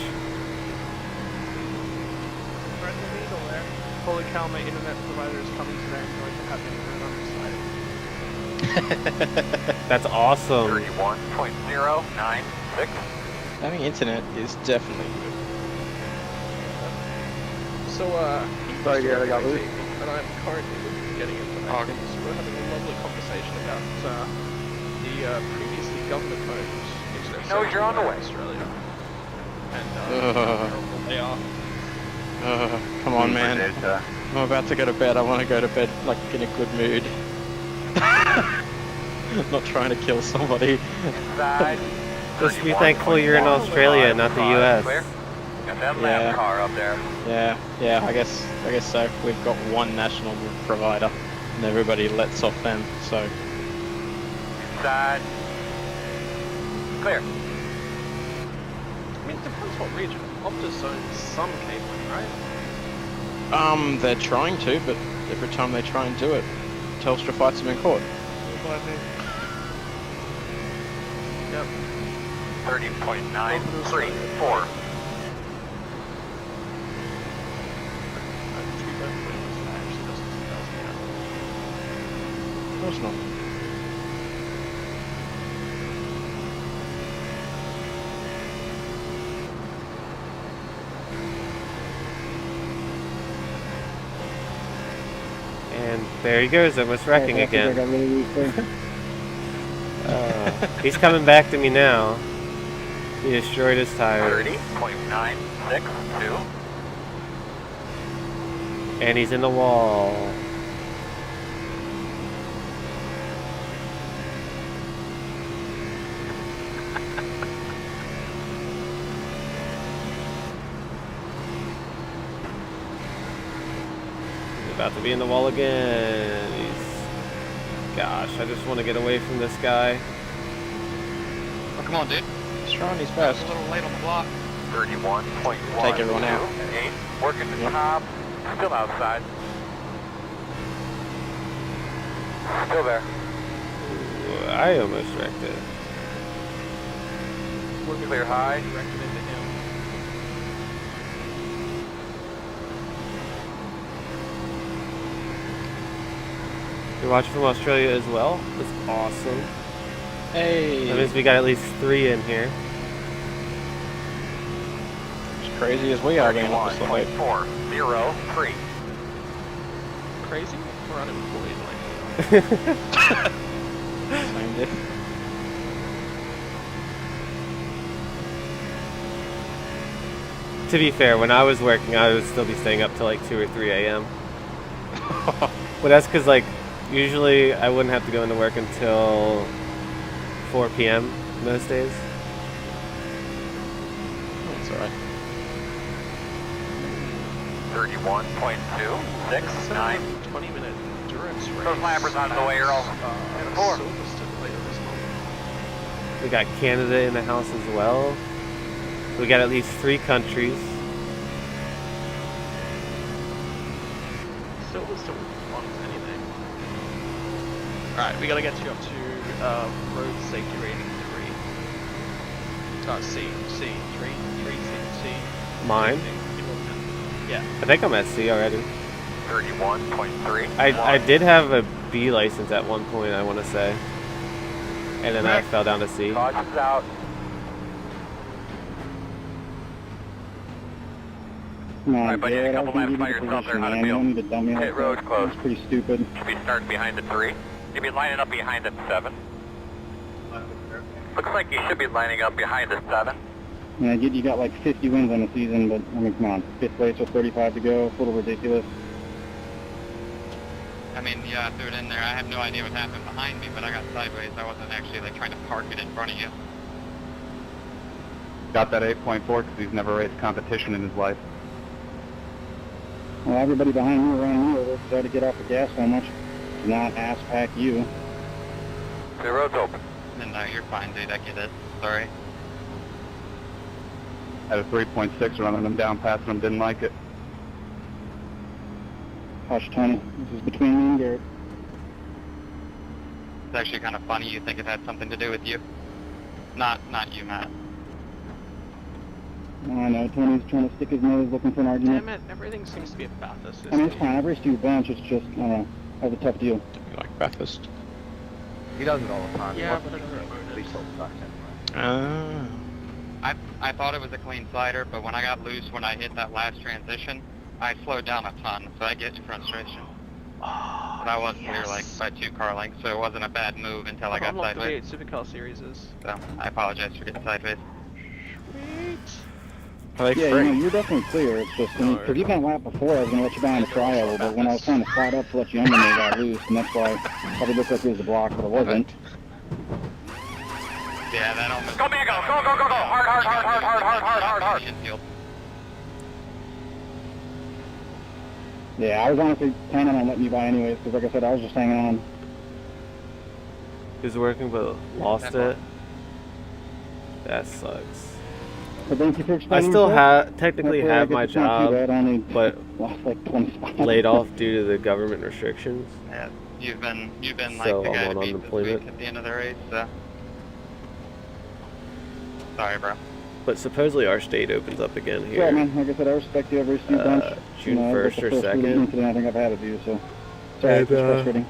Speaker 10: Holy cow, my internet provider is coming today. I'm going to have internet on the site.
Speaker 4: That's awesome.
Speaker 7: 31.096.
Speaker 11: Having internet is definitely good.
Speaker 10: So,
Speaker 13: Sorry, Gary, I got loose.
Speaker 10: and I'm currently getting information. So we're having a lovely conversation about the previously government-owned internet service
Speaker 7: you're on the way.
Speaker 10: in Australia. And how terrible they are.
Speaker 11: Come on, man. I'm about to go to bed. I want to go to bed like in a good mood. Not trying to kill somebody.
Speaker 7: Inside.
Speaker 4: Just be thankful you're in Australia, not the U.S.
Speaker 7: Got that lab car up there.
Speaker 11: Yeah. I guess so. We've got one national provider, and everybody lets off them. So.
Speaker 7: Inside. Clear.
Speaker 10: I mean, it depends what region. Optus owns some cabling, right?
Speaker 11: They're trying to, but every time they try and do it, Telstra fights them in court.
Speaker 10: Yep.
Speaker 7: 30.934.
Speaker 11: Of course not.
Speaker 4: And there he goes, almost wrecking again. He's coming back to me now. He destroyed his tires.
Speaker 7: 30.962.
Speaker 4: And he's in the wall. He's about to be in the wall again. Gosh, I just want to get away from this guy.
Speaker 6: Oh, come on, dude.
Speaker 11: He's trying his best.
Speaker 6: A little late on the block.
Speaker 7: 31.1.
Speaker 11: Take everyone out.
Speaker 7: 8. Working the top. Still outside. Still there.
Speaker 4: Ooh, I almost wrecked it.
Speaker 7: Clear high.
Speaker 4: You're watching from Australia as well? That's awesome.
Speaker 11: Hey.
Speaker 4: That means we got at least 3 in here.
Speaker 11: As crazy as we are getting up this late.
Speaker 7: 403.
Speaker 10: Crazy? We're unemployed, like.
Speaker 11: Same diff.
Speaker 4: To be fair, when I was working, I would still be staying up till like 2 or 3 a.m. But that's because, like, usually I wouldn't have to go into work until 4 p.m. most days.
Speaker 11: That's alright.
Speaker 7: 31.269.
Speaker 10: 20-minute endurance race.
Speaker 7: Those lappers on the way, Earl. Four.
Speaker 4: We got Canada in the house as well. We got at least 3 countries.
Speaker 10: Silverstone won anything. Alright, we gotta get you up to road safety rating 3. C, 3, C.
Speaker 4: Mine?
Speaker 10: Yeah.
Speaker 4: I think I'm at C already.
Speaker 7: 31.3.
Speaker 4: I did have a B license at one point, I want to say. And then I fell down to C.
Speaker 7: Caution's out. Alright, buddy, a couple laps by yourself there. How to feel? Pit road closed.
Speaker 12: It's pretty stupid.
Speaker 7: Should be starting behind the 3. You'll be lining up behind the 7. Looks like you should be lining up behind the 7.
Speaker 12: Yeah, you got like 50 wins on the season, but I mean, come on, 5th place with 35 to go. It's a little ridiculous.
Speaker 6: I mean, yeah, I threw it in there. I have no idea what happened behind me, but I got sideways. I wasn't actually like trying to park it in front of you.
Speaker 2: Got that 8.4 because he's never raced competition in his life.
Speaker 12: Well, everybody behind you around me over tried to get off the gas so much. Do not ass pack you.
Speaker 7: The road's open.
Speaker 6: No, you're fine, dude. I get it. Sorry.
Speaker 2: Had a 3.6 running him down, passing him, didn't like it.
Speaker 12: Hush, Tony. This is between me and Garrett.
Speaker 6: It's actually kind of funny. You think it had something to do with you? Not you, Matt.
Speaker 12: I know, Tony's trying to stick his nose looking for an argument.
Speaker 10: Damn it, everything seems to be a Bathurst.
Speaker 12: I mean, it's fine. I've raced you a bunch. It's just, I don't know. I have a tough deal.
Speaker 11: You like Bathurst?
Speaker 13: He does it all the time.
Speaker 10: Yeah,
Speaker 13: He
Speaker 10: but
Speaker 13: wants
Speaker 10: I
Speaker 13: to
Speaker 10: don't know.
Speaker 13: at least he'll suck anyway.
Speaker 6: I thought it was a clean slider, but when I got loose when I hit that last transition, I slowed down a ton, so I get frustration.
Speaker 10: Oh,
Speaker 6: But I was clear like by 2 car lengths, so it wasn't a bad move until I got sideways.
Speaker 10: Supercar series is.
Speaker 6: So I apologize for getting sideways.
Speaker 10: Sweet.
Speaker 12: Yeah, you know, you're definitely clear. It's just, because you've been a lap before, I was going to let you down the trioval, but when I was trying to slide up to let you under me, I got loose, and that's why it probably looked like it was a block, but it wasn't.
Speaker 6: Yeah, that almost...
Speaker 7: Go, man, go! Hard.
Speaker 6: Infield.
Speaker 12: Yeah, I was honestly planning on letting you by anyways, because like I said, I was just hanging on.
Speaker 4: He was working but lost it. That sucks.
Speaker 12: So thank you for
Speaker 4: I
Speaker 12: explaining
Speaker 4: still
Speaker 12: yourself.
Speaker 4: technically
Speaker 12: Hopefully I
Speaker 4: have
Speaker 12: get
Speaker 4: my
Speaker 12: to talk to you
Speaker 4: job,
Speaker 12: about it. I only
Speaker 4: but
Speaker 12: lost like 20 spots.
Speaker 4: laid off due to the government restrictions.
Speaker 6: Yeah, you've been like
Speaker 4: So
Speaker 6: the guy
Speaker 4: I'm
Speaker 6: to
Speaker 4: on
Speaker 6: beat this
Speaker 4: unemployment.
Speaker 6: week at the end of the race, so... Sorry, bro.
Speaker 4: But supposedly our state opens up again here.
Speaker 12: Yeah, man. Like I said, I respect you. I've raced you a bunch.
Speaker 4: June
Speaker 12: You know,
Speaker 4: 1st
Speaker 12: that's the
Speaker 4: or
Speaker 12: first really
Speaker 4: 2nd.
Speaker 12: incident I think I've had of you, so sorry,
Speaker 4: And,
Speaker 12: it's frustrating.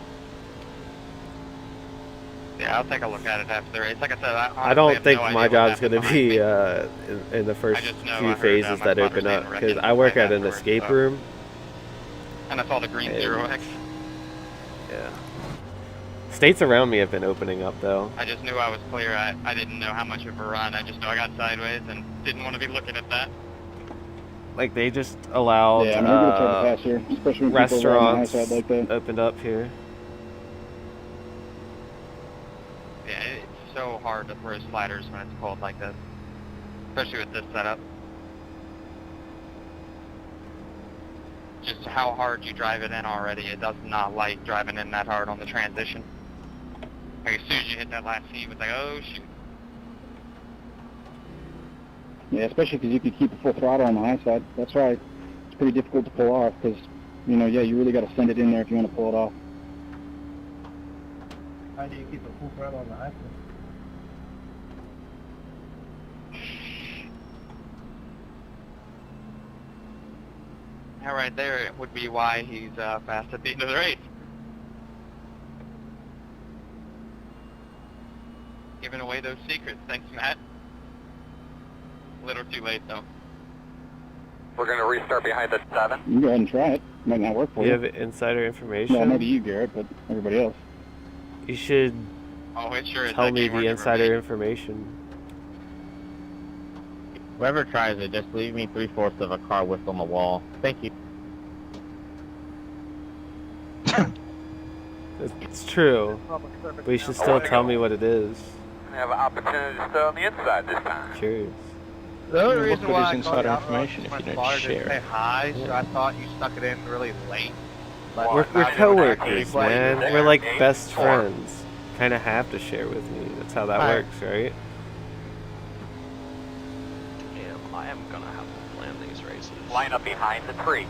Speaker 6: Yeah, I'll take a look at it after the race. Like I said,
Speaker 4: I don't
Speaker 6: have
Speaker 4: think
Speaker 6: no
Speaker 4: my
Speaker 6: idea what
Speaker 4: job's going to
Speaker 6: happened
Speaker 4: be
Speaker 6: behind me.
Speaker 4: in the first
Speaker 6: just know I
Speaker 4: few
Speaker 6: heard,
Speaker 4: phases
Speaker 6: my
Speaker 4: that
Speaker 6: father's
Speaker 4: open
Speaker 6: name
Speaker 4: up,
Speaker 6: written
Speaker 4: because I work
Speaker 6: right
Speaker 4: at an
Speaker 6: afterwards,
Speaker 4: escape
Speaker 6: so.
Speaker 4: room.
Speaker 6: And I saw the green
Speaker 4: And-
Speaker 6: 0X.
Speaker 4: Yeah. States around me have been opening up, though.
Speaker 6: I just knew I was clear. I didn't know how much of a run. I just know I got sideways and didn't want to be looking at that.
Speaker 4: Like, they just allowed
Speaker 12: Yeah, I mean, we're gonna try to pass here, especially when people are riding the high
Speaker 4: restaurants
Speaker 12: side like that.
Speaker 4: opened up here.
Speaker 6: Yeah, it's so hard to throw sliders when it's cold like this. Especially with this setup. Just how hard you drive it in already. It does not like driving in that hard on the transition. Like as soon as you hit that last seat, it was like, oh shoot.
Speaker 12: Yeah, especially because you could keep a full throttle on the high side. That's why it's pretty difficult to pull off, because, you know, yeah, you really got to send it in there if you want to pull it off.
Speaker 5: How do you keep a full throttle on the high side?
Speaker 6: That right there would be why he's fast at the end of the race. Giving away those secrets. Thanks, Matt. A little too late, though.
Speaker 7: We're going to restart behind the 7.
Speaker 12: You can go ahead and try it. Might not work for
Speaker 4: You
Speaker 12: you.
Speaker 4: have insider information?
Speaker 12: Well, maybe you, Garrett, but everybody else.
Speaker 4: You should
Speaker 6: Oh, it sure is.
Speaker 4: tell
Speaker 6: That
Speaker 4: me
Speaker 6: game
Speaker 4: the
Speaker 6: working for
Speaker 4: insider
Speaker 6: me.
Speaker 4: information.
Speaker 2: Whoever tries it, just leave me 3/4 of a car width on the wall. Thank you.
Speaker 4: It's true, but you should still tell me what it is.
Speaker 7: We have an opportunity to stay on the inside this time.
Speaker 4: Curious.
Speaker 13: The only
Speaker 11: What
Speaker 13: reason
Speaker 11: good
Speaker 13: why
Speaker 11: is
Speaker 13: I called
Speaker 11: insider
Speaker 13: you out
Speaker 11: information if
Speaker 13: my
Speaker 11: you don't
Speaker 13: spotter didn't
Speaker 11: share
Speaker 13: say
Speaker 11: it?
Speaker 13: hi, so I thought you stuck it in really late. But
Speaker 4: We're
Speaker 13: now you're
Speaker 4: coworkers,
Speaker 13: back.
Speaker 4: man. We're like best friends. Kind of have to share with me. That's how that
Speaker 13: Alright.
Speaker 4: works, right?
Speaker 10: Damn, I am gonna have to plan these races.
Speaker 7: Line up behind the tree.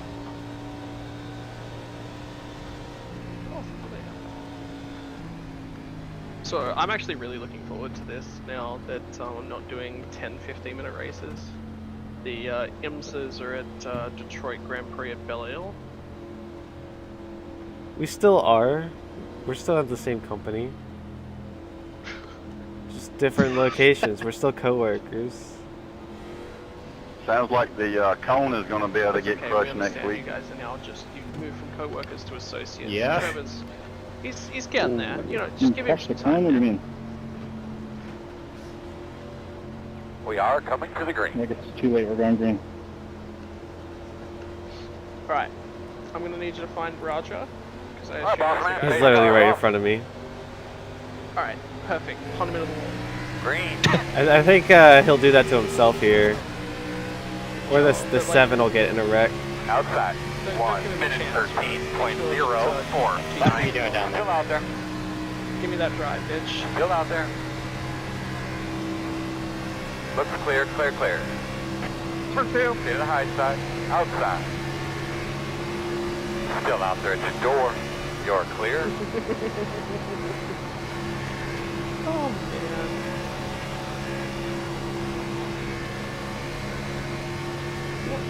Speaker 10: So I'm actually really looking forward to this now that I'm not doing 10-15 minute races. The IMSAs are at Detroit Grand Prix at Belle Isle.
Speaker 4: We still are. We're still at the same company. Just different locations. We're still co-workers.
Speaker 14: Sounds like the cone is going to be able to get
Speaker 10: Okay,
Speaker 14: crushed
Speaker 10: we
Speaker 14: next
Speaker 10: understand
Speaker 14: week.
Speaker 10: you guys are now just, you've moved from co-workers to associates.
Speaker 2: Yeah.
Speaker 10: Trevor's, he's getting there. You know, just give him
Speaker 12: Crush
Speaker 10: some
Speaker 12: the cone?
Speaker 10: time.
Speaker 12: What do you mean?
Speaker 7: We are coming to the
Speaker 12: I
Speaker 7: green.
Speaker 12: think it's too late. We're going green.
Speaker 10: Alright, I'm gonna need you to find Raja. Because I
Speaker 7: Alright, boss man.
Speaker 4: He's literally right in front of me.
Speaker 10: Alright, perfect. 100 minute wall.
Speaker 7: Green.
Speaker 4: I think he'll do that to himself here. Or the 7 will get in a wreck.
Speaker 7: Outside.
Speaker 10: Don't
Speaker 7: 1
Speaker 10: give him a
Speaker 7: minute
Speaker 10: chance.
Speaker 7: 13.04.
Speaker 6: What are you doing down there?
Speaker 7: Still out there.
Speaker 10: Give me that drive, bitch.
Speaker 7: Still out there. Looks clear, clear, clear.
Speaker 13: For two.
Speaker 7: Stay to the high side. Outside. Still out there at the door. You're clear.
Speaker 10: Oh man.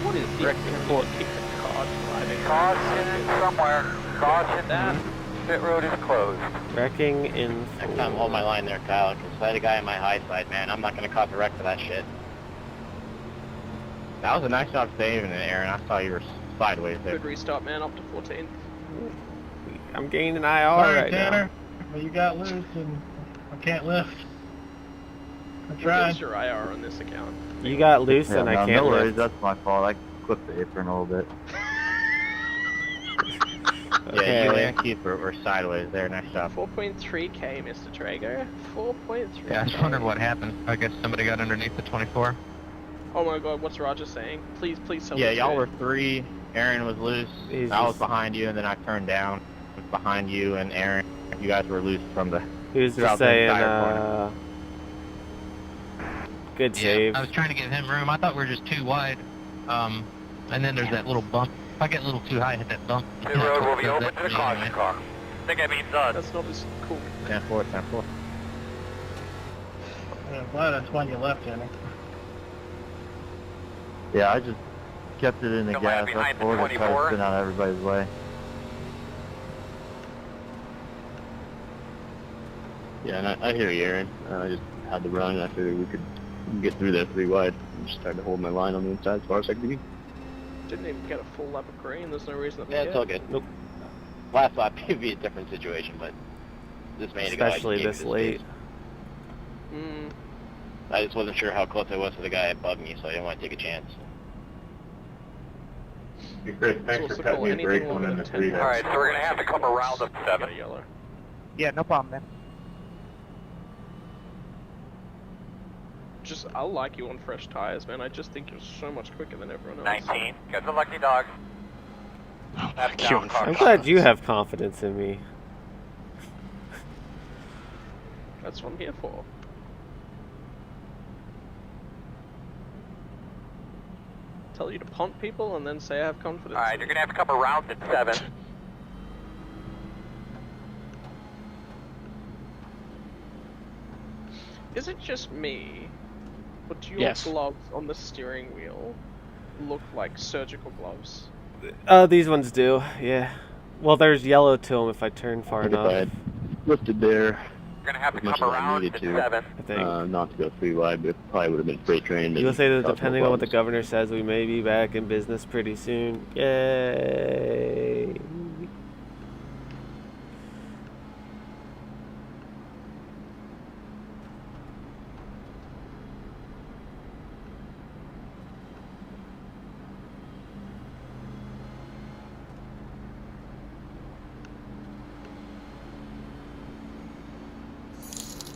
Speaker 10: What is the report car driving?
Speaker 7: Caution somewhere. Caution.
Speaker 10: That.
Speaker 7: Pit road is closed.
Speaker 4: Wrecking in.
Speaker 2: Next time, hold my line there, Kyle, because I had a guy in my high side, man. I'm not going to cause a wreck for that shit. That was a nice job saving it, Aaron. I saw you were sideways there.
Speaker 10: Good restart, man. Up to 14.
Speaker 4: I'm gaining IR
Speaker 5: Sorry,
Speaker 4: right
Speaker 5: Tanner,
Speaker 4: now.
Speaker 5: but you got loose and I can't lift. I
Speaker 10: What
Speaker 5: tried.
Speaker 10: is your IR on this account?
Speaker 4: You got loose and I
Speaker 1: no,
Speaker 4: can't
Speaker 1: no worries,
Speaker 4: lift.
Speaker 1: that's my fault. I clipped the apron a little bit.
Speaker 2: Yeah, you
Speaker 4: Okay.
Speaker 2: and Keith were sideways there. Nice job.
Speaker 10: 4.3k, Mr. Traeger. 4.3.
Speaker 6: Yeah, I just wondered what happened. I guess somebody got underneath the 24.
Speaker 10: Oh my god, what's Roger saying? Please tell me.
Speaker 2: Yeah, y'all
Speaker 10: straight.
Speaker 2: were 3. Aaron was loose.
Speaker 4: He's
Speaker 2: I was
Speaker 4: just-
Speaker 2: behind you, and then I turned down. Was behind you and Aaron. You guys were loose from the.
Speaker 4: He was
Speaker 2: throughout
Speaker 4: just
Speaker 2: the
Speaker 4: saying,
Speaker 2: entire corner.
Speaker 4: good
Speaker 6: Yeah,
Speaker 4: save.
Speaker 6: I was trying to give him room. I thought we were just too wide. And then there's that little bump. If I get a little too high, hit that bump.
Speaker 7: Pit road will be open to the caution car. I think that means us.
Speaker 10: That's not as cool.
Speaker 2: 10-4, 10-4.
Speaker 5: Yeah, I'm glad that's when you left, Tanner.
Speaker 1: Yeah, I just kept it in the
Speaker 7: Come on,
Speaker 1: gas
Speaker 7: behind
Speaker 1: up
Speaker 7: the
Speaker 1: forward to try
Speaker 7: 24.
Speaker 1: to spin out everybody's way.
Speaker 2: Yeah, and I hear you, Aaron. I just had to run. I figured we could get through there 3 wide. I just tried to hold my line on the inside as far as I could.
Speaker 10: Didn't even get a full lap of green. There's no reason to
Speaker 2: Yeah, it's all good.
Speaker 4: Nope.
Speaker 2: Last lap could be a different situation, but this made
Speaker 4: Especially
Speaker 2: a guy
Speaker 4: this late.
Speaker 2: I just wasn't sure how close I was to the guy above me, so I didn't want to take a chance.
Speaker 3: Hey, Chris, thanks for cutting me a break on in the 3.
Speaker 7: Alright, so we're going to have to come around the 7.
Speaker 10: Yellow.
Speaker 13: Yeah, no problem, man.
Speaker 10: Just, I like you on fresh tires, man. I just think you're so much quicker than everyone else.
Speaker 7: 19. Got the lucky dog. That's down car.
Speaker 4: I'm glad you have confidence in me.
Speaker 10: That's what I'm here for. Tell you to punt people and then say I have confidence.
Speaker 7: Alright, you're going to have to come around the 7.
Speaker 10: Is it just me? But do your
Speaker 11: Yes.
Speaker 10: gloves on the steering wheel look like surgical gloves?
Speaker 4: These ones do, yeah. Well, there's yellow to them if I turn far
Speaker 2: If I
Speaker 4: enough.
Speaker 2: had lifted there,
Speaker 7: You're going to have to
Speaker 2: as much
Speaker 7: come
Speaker 2: as I
Speaker 7: around
Speaker 2: needed
Speaker 7: the
Speaker 2: to,
Speaker 7: 7.
Speaker 4: I think.
Speaker 2: not to go 3 wide, but it probably would have been freight trained.
Speaker 4: You will say that depending on what the governor says, we may be back in business pretty soon. Yay!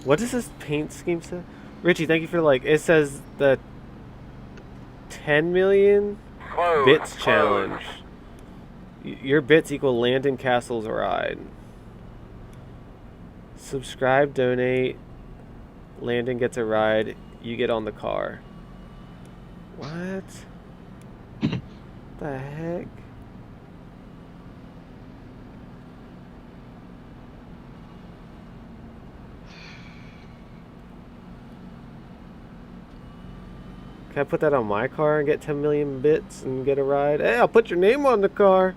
Speaker 4: What does this paint scheme say? Richie, thank you for it says the 10 million
Speaker 7: Close.
Speaker 4: bits
Speaker 7: Close.
Speaker 4: challenge. Your bits equal Landon Castle's ride. Subscribe, donate. Landon gets a ride. You get on the car. What? The heck? Can I put that on my car and get 10 million bits and get a ride? Hey, I'll put your name on the car.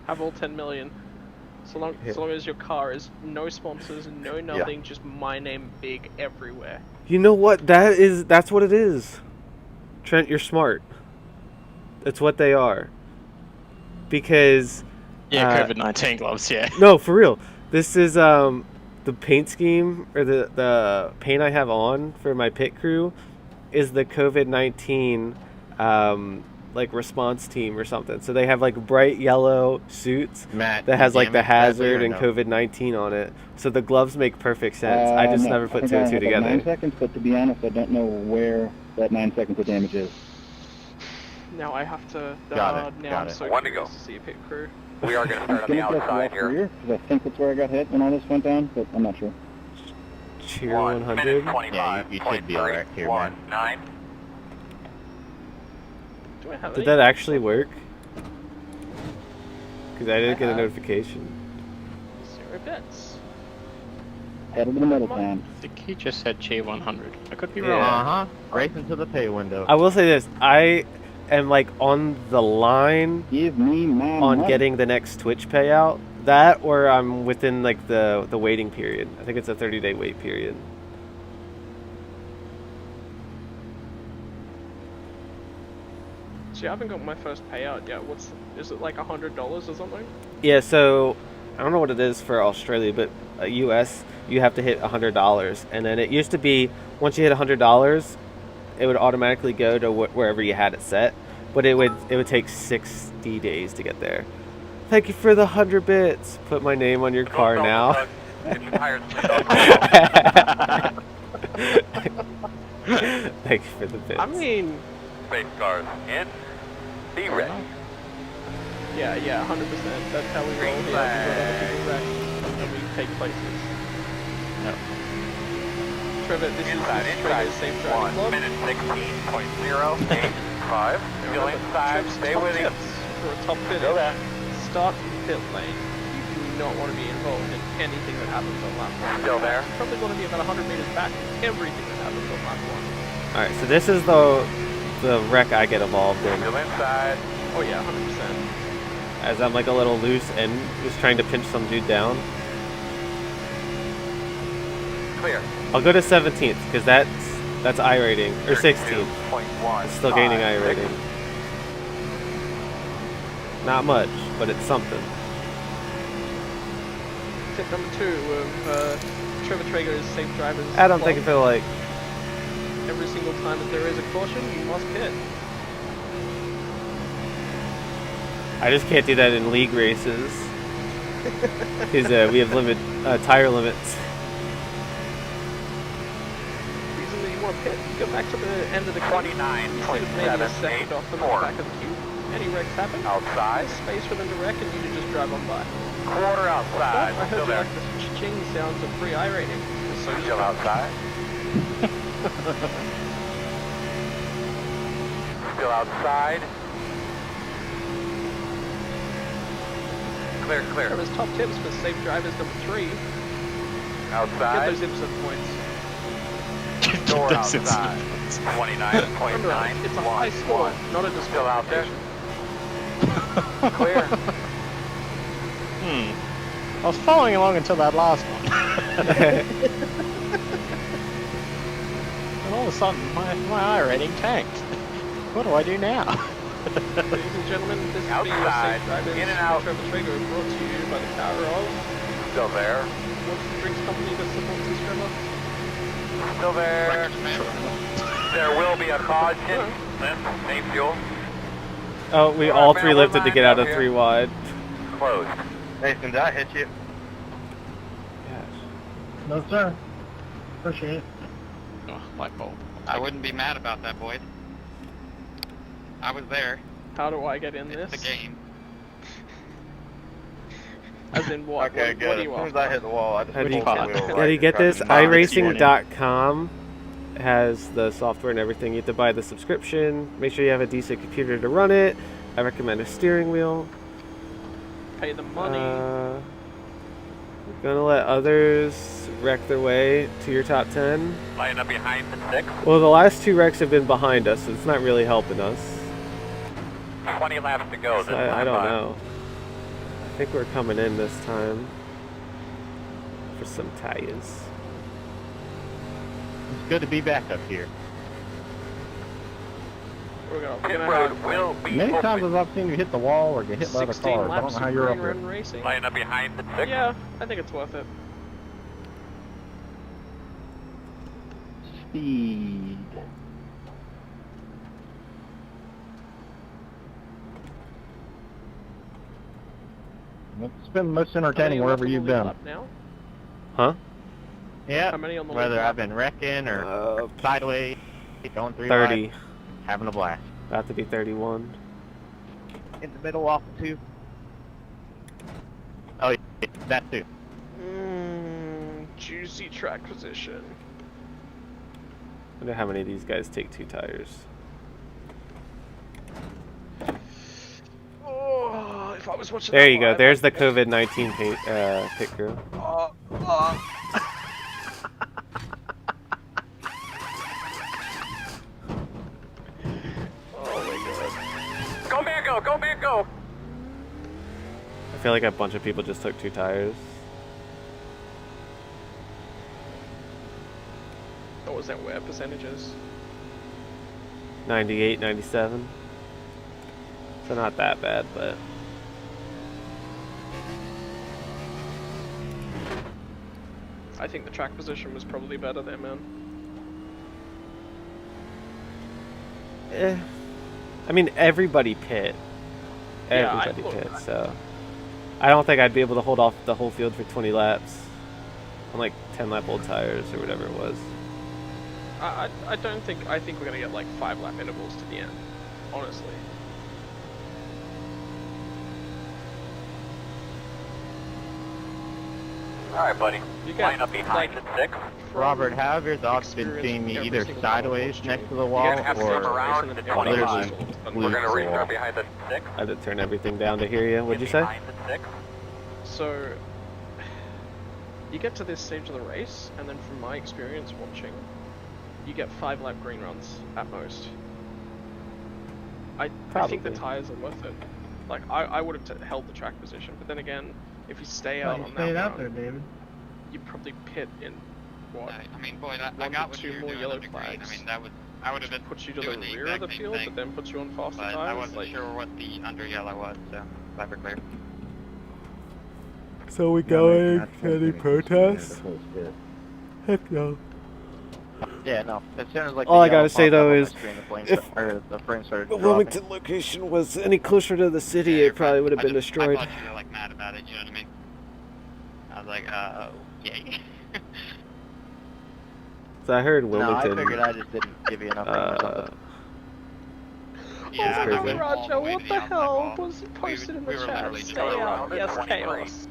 Speaker 10: Have all 10 million. So long as your car is no sponsors, no nothing, just my name big everywhere.
Speaker 4: You know what? That's what it is. Trent, you're smart. That's what they are. Because
Speaker 11: Yeah, COVID-19 gloves, yeah.
Speaker 4: no, for real. This is the paint scheme, or the paint I have on for my pit crew is the COVID-19 response team or something. So they have bright yellow suits
Speaker 2: Matt,
Speaker 4: that has the hazard and
Speaker 2: no?
Speaker 4: COVID-19 on it. So the gloves make perfect sense. I just
Speaker 12: No,
Speaker 4: never
Speaker 12: I
Speaker 4: put
Speaker 12: think
Speaker 4: two
Speaker 12: I
Speaker 4: and two
Speaker 12: have, like,
Speaker 4: together.
Speaker 12: 9 seconds, but to be honest, I don't know where that 9 seconds of damage is.
Speaker 10: Now I have to.
Speaker 2: Got it,
Speaker 10: now
Speaker 2: got
Speaker 10: I'm
Speaker 2: it.
Speaker 10: so
Speaker 7: One to
Speaker 10: curious
Speaker 7: go.
Speaker 10: to see a pit crew.
Speaker 7: We are going to start on
Speaker 12: Can
Speaker 7: the
Speaker 12: I guess
Speaker 7: outside
Speaker 12: left
Speaker 7: here.
Speaker 12: rear? Because I think that's where I got hit when all this went down, but I'm not sure.
Speaker 4: Cheer
Speaker 7: 1 minute
Speaker 4: 100.
Speaker 2: Yeah, you should be alright here, man.
Speaker 7: 9.
Speaker 10: Do I have
Speaker 4: Did
Speaker 10: any?
Speaker 4: that actually work? Because I didn't get a notification.
Speaker 10: 0 bits.
Speaker 12: Head to the middle town.
Speaker 11: I think he just said Tier 100. I could be
Speaker 4: Yeah.
Speaker 11: wrong.
Speaker 2: Racing to the pay window.
Speaker 4: I will say this. I am like on the line
Speaker 12: Give me my
Speaker 4: on
Speaker 12: money.
Speaker 4: getting the next Twitch payout. That or I'm within like the waiting period. I think it's a 30-day wait period.
Speaker 10: See, I haven't got my first payout yet. Is it like $100 or something?
Speaker 4: Yeah, so I don't know what it is for Australia, but US, you have to hit $100. And then it used to be, once you hit $100, it would automatically go to wherever you had it set. But it would take 60 days to get there. Thank you for the 100 bits. Put my name on your car now. Thank you for the bits.
Speaker 10: I mean...
Speaker 7: Space cars in. Be ready.
Speaker 10: Yeah, 100%. That's how we roll here. We got other people wreck and we take places.
Speaker 11: No.
Speaker 10: Trevor, this
Speaker 7: Inside,
Speaker 10: is Trevor's Safe Driving Club.
Speaker 7: 1 minute 16.085. Still inside. Stay with him.
Speaker 10: For a top finish.
Speaker 7: Go there.
Speaker 10: Start from pit lane. You do not want to be involved in anything that happens on lap 1.
Speaker 7: Still there.
Speaker 10: You probably want to be about 100 meters back from everything that happens on lap 1.
Speaker 4: Alright, so this is the wreck I get involved in.
Speaker 7: Still inside.
Speaker 10: Oh yeah, 100%.
Speaker 4: As I'm like a little loose and just trying to pinch some dude down.
Speaker 7: Clear.
Speaker 4: I'll go to 17th because that's I rating, or 16th. It's still gaining I rating. Not much, but it's something.
Speaker 10: Tip number 2 of Trevor Traeger's Safe Drivers
Speaker 4: I don't
Speaker 10: Club.
Speaker 4: think I feel like.
Speaker 10: Every single time that there is a caution, you must pit.
Speaker 4: I just can't do that in league races because we have tire limits.
Speaker 10: Reason that you want to pit, you go back to the end of the queue.
Speaker 7: 29.784.
Speaker 10: Maybe a second off from the back of the queue. Any wrecks happen?
Speaker 7: Outside.
Speaker 10: There's space for them to wreck and you can just drive on by.
Speaker 7: Quarter outside.
Speaker 10: I heard
Speaker 7: Still
Speaker 10: you
Speaker 7: there.
Speaker 10: like the ching sounds of free I rating. So
Speaker 7: Still outside. Still outside. Clear.
Speaker 10: Trevor's top tips for Safe Drivers number 3. Get
Speaker 7: Outside.
Speaker 10: those instant points.
Speaker 7: Door outside. 29.91.
Speaker 10: Remember, it's a high score, not a
Speaker 7: Still out there.
Speaker 10: disqualification.
Speaker 7: Clear.
Speaker 11: I was following along until that last one. And all of a sudden, my I rating tanked. What do I do now?
Speaker 10: Ladies and gentlemen, this is being
Speaker 7: Outside.
Speaker 10: Safe Drivers
Speaker 7: In and out.
Speaker 10: Trevor Traeger, brought to you by the power of...
Speaker 7: Still there.
Speaker 10: What's the drinks company that supports this, Trevor?
Speaker 7: Still there. There will be a caution. Same fuel.
Speaker 4: Oh, we all three lifted to get out of 3 wide.
Speaker 7: Closed.
Speaker 3: Nathan, did I hit you?
Speaker 4: Yes.
Speaker 5: No, sir. Appreciate it.
Speaker 11: Oh, light bulb.
Speaker 6: I wouldn't be mad about that, Boyd. I was there.
Speaker 10: How do I get in this?
Speaker 6: It's the game.
Speaker 10: As in what?
Speaker 3: Okay,
Speaker 10: What
Speaker 3: good.
Speaker 10: do
Speaker 3: As
Speaker 10: you
Speaker 3: soon as
Speaker 10: want?
Speaker 3: I hit the wall, I just
Speaker 4: How do you,
Speaker 3: pulled the wheel
Speaker 4: how do
Speaker 3: right
Speaker 4: you get
Speaker 3: across
Speaker 4: this?
Speaker 3: the bottom.
Speaker 4: iRacing.com has the software and everything. You have to buy the subscription. Make sure you have a decent computer to run it. I recommend a steering wheel.
Speaker 10: Pay the money.
Speaker 4: Gonna let others wreck their way to your top 10.
Speaker 7: Line up behind the 6.
Speaker 4: Well, the last 2 wrecks have been behind us, so it's not really helping us.
Speaker 7: 20 laps to go.
Speaker 4: So I don't know. I think we're coming in this time for some tires.
Speaker 2: It's good to be back up here.
Speaker 10: We're gonna
Speaker 7: Pit
Speaker 10: have
Speaker 7: road will be
Speaker 2: Many
Speaker 7: open.
Speaker 2: times as I've seen you hit the wall or get hit by other
Speaker 10: 16
Speaker 2: cars. I don't
Speaker 10: laps
Speaker 2: know
Speaker 10: of
Speaker 2: how you're up
Speaker 10: green
Speaker 2: here.
Speaker 10: run racing.
Speaker 7: Line up behind the 6.
Speaker 10: Yeah, I think it's worth it.
Speaker 12: Speed.
Speaker 2: It's been most
Speaker 10: How many
Speaker 2: entertaining wherever
Speaker 10: left on
Speaker 2: you've
Speaker 10: the lead
Speaker 2: been.
Speaker 10: lap now?
Speaker 4: Huh?
Speaker 2: Yeah.
Speaker 10: How many on the
Speaker 2: Whether
Speaker 10: lead
Speaker 2: I've
Speaker 10: lap?
Speaker 2: been wrecking or sideways, going 3
Speaker 4: 30.
Speaker 2: wide, having a blast.
Speaker 4: About to be 31.
Speaker 2: In the middle off the 2. Oh, yeah, that too.
Speaker 10: Juicy track position.
Speaker 4: Wonder how many of these guys take 2 tires.
Speaker 10: Oh, if I was watching
Speaker 4: There
Speaker 10: that
Speaker 4: you go.
Speaker 10: live,
Speaker 4: There's the COVID-19 pit crew.
Speaker 10: Oh. Oh my god.
Speaker 7: Go Mango, go Mango!
Speaker 4: I feel like a bunch of people just took 2 tires.
Speaker 10: What was that wear percentages?
Speaker 4: 98, 97. So not that bad, but...
Speaker 10: I think the track position was probably better there, man.
Speaker 4: I mean, everybody pit.
Speaker 10: Yeah,
Speaker 4: Everybody pit, so... I don't think I'd be able to hold off the whole field for 20 laps. On like 10 lap old tires or whatever it was.
Speaker 10: I think we're gonna get like 5 lap intervals to the end, honestly.
Speaker 7: Alright, buddy.
Speaker 10: You
Speaker 7: Line up behind the 6.
Speaker 2: Robert, how have your thoughts been seeing me either sideways next to the wall
Speaker 7: You're gonna have to come
Speaker 2: or
Speaker 7: around the
Speaker 2: literally
Speaker 7: 25.
Speaker 2: glued
Speaker 7: We're
Speaker 2: to
Speaker 7: gonna
Speaker 2: the
Speaker 7: restart
Speaker 2: wall?
Speaker 7: behind the 6.
Speaker 4: I had to turn everything down to hear you. What'd you say?
Speaker 7: Behind the 6.
Speaker 10: So, you get to this stage of the race, and then from my experience watching, you get 5 lap green runs at most. I think the tires are worth it. Like, I would have held the track position, but then again, if you stay out on that
Speaker 5: out
Speaker 10: run,
Speaker 5: there, David.
Speaker 10: you probably pit in what?
Speaker 6: I mean, boy, I
Speaker 10: 1
Speaker 6: got
Speaker 10: to
Speaker 6: what
Speaker 10: 2
Speaker 6: you were
Speaker 10: more
Speaker 6: doing
Speaker 10: yellow
Speaker 6: under green.
Speaker 10: flags.
Speaker 6: I mean, I would have been
Speaker 10: Puts you to the
Speaker 6: doing
Speaker 10: rear of the
Speaker 6: exact same
Speaker 10: field,
Speaker 6: thing,
Speaker 10: but then puts you on faster
Speaker 6: but
Speaker 10: tires.
Speaker 6: I wasn't
Speaker 10: like,
Speaker 6: sure what the under yellow was, so glad we're clear.
Speaker 4: So we going any protests? Heck no.
Speaker 2: Yeah, no. As soon as like
Speaker 4: All
Speaker 2: the
Speaker 4: I gotta
Speaker 2: yellow
Speaker 4: say
Speaker 2: popped
Speaker 4: though
Speaker 2: up on my
Speaker 4: is,
Speaker 2: screen, the frame started
Speaker 4: the
Speaker 2: dropping.
Speaker 4: Wilmington location was any closer to the city, it probably would have been destroyed.
Speaker 6: I thought you were like mad about it, you know what I mean? I was like, yay.
Speaker 4: So I heard
Speaker 2: No, I
Speaker 4: Wilmington.
Speaker 2: figured I just didn't give you enough room or something.
Speaker 6: Yeah,
Speaker 4: That's
Speaker 6: I
Speaker 4: crazy.
Speaker 6: was all the
Speaker 10: Roger,
Speaker 6: way
Speaker 10: what
Speaker 6: to
Speaker 10: the
Speaker 6: outside
Speaker 10: hell
Speaker 6: wall.
Speaker 10: was posted in
Speaker 6: we
Speaker 10: the
Speaker 6: were
Speaker 10: chat?
Speaker 6: literally
Speaker 10: Stay
Speaker 6: just
Speaker 10: out,
Speaker 6: around
Speaker 10: yes,
Speaker 6: 23.
Speaker 10: chaos.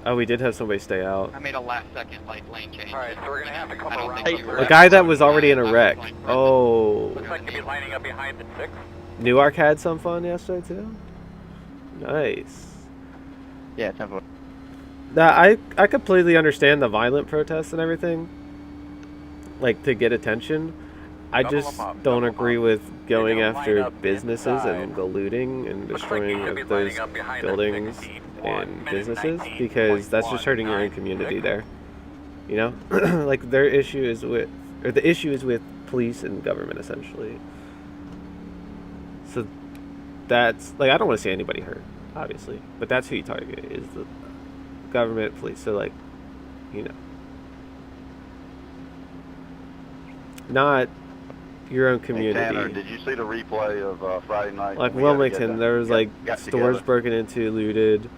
Speaker 4: Oh, we did have somebody stay out.
Speaker 6: I made a last second like lane change.
Speaker 7: Alright, so we're gonna have to come
Speaker 6: I don't
Speaker 7: around.
Speaker 6: think you were
Speaker 4: A guy that was already in a wreck.
Speaker 6: Looks
Speaker 4: Oh.
Speaker 7: Looks like you'll be lining up behind the 6.
Speaker 4: Newark had some fun yesterday too. Nice.
Speaker 2: Yeah, 10-4.
Speaker 4: Now, I completely understand the violent protests and everything, like to get attention. I
Speaker 7: Double
Speaker 4: just
Speaker 7: them up,
Speaker 4: don't
Speaker 7: double
Speaker 4: agree
Speaker 7: them
Speaker 4: with going
Speaker 7: They're gonna
Speaker 4: after
Speaker 7: line up
Speaker 4: businesses
Speaker 7: inside.
Speaker 4: and the looting and
Speaker 7: Looks like you
Speaker 4: destroying
Speaker 7: should be
Speaker 4: of those
Speaker 7: lining up behind the
Speaker 4: buildings
Speaker 7: 16.
Speaker 4: and
Speaker 7: 1
Speaker 4: businesses
Speaker 7: minute
Speaker 4: because that's just hurting your own
Speaker 7: 19.196.
Speaker 4: community there. You know, like their issue is with, or the issue is with police and government essentially. So that's like I don't want to see anybody hurt, obviously, but that's who you target is the government, police. So like, you know, not your own community.
Speaker 14: Hey, Tanner, did you see the replay of Friday night?
Speaker 4: Like
Speaker 14: We gotta get
Speaker 4: Wilmington,
Speaker 14: that-
Speaker 4: there was like
Speaker 14: got
Speaker 4: stores
Speaker 14: together.
Speaker 4: broken into, looted.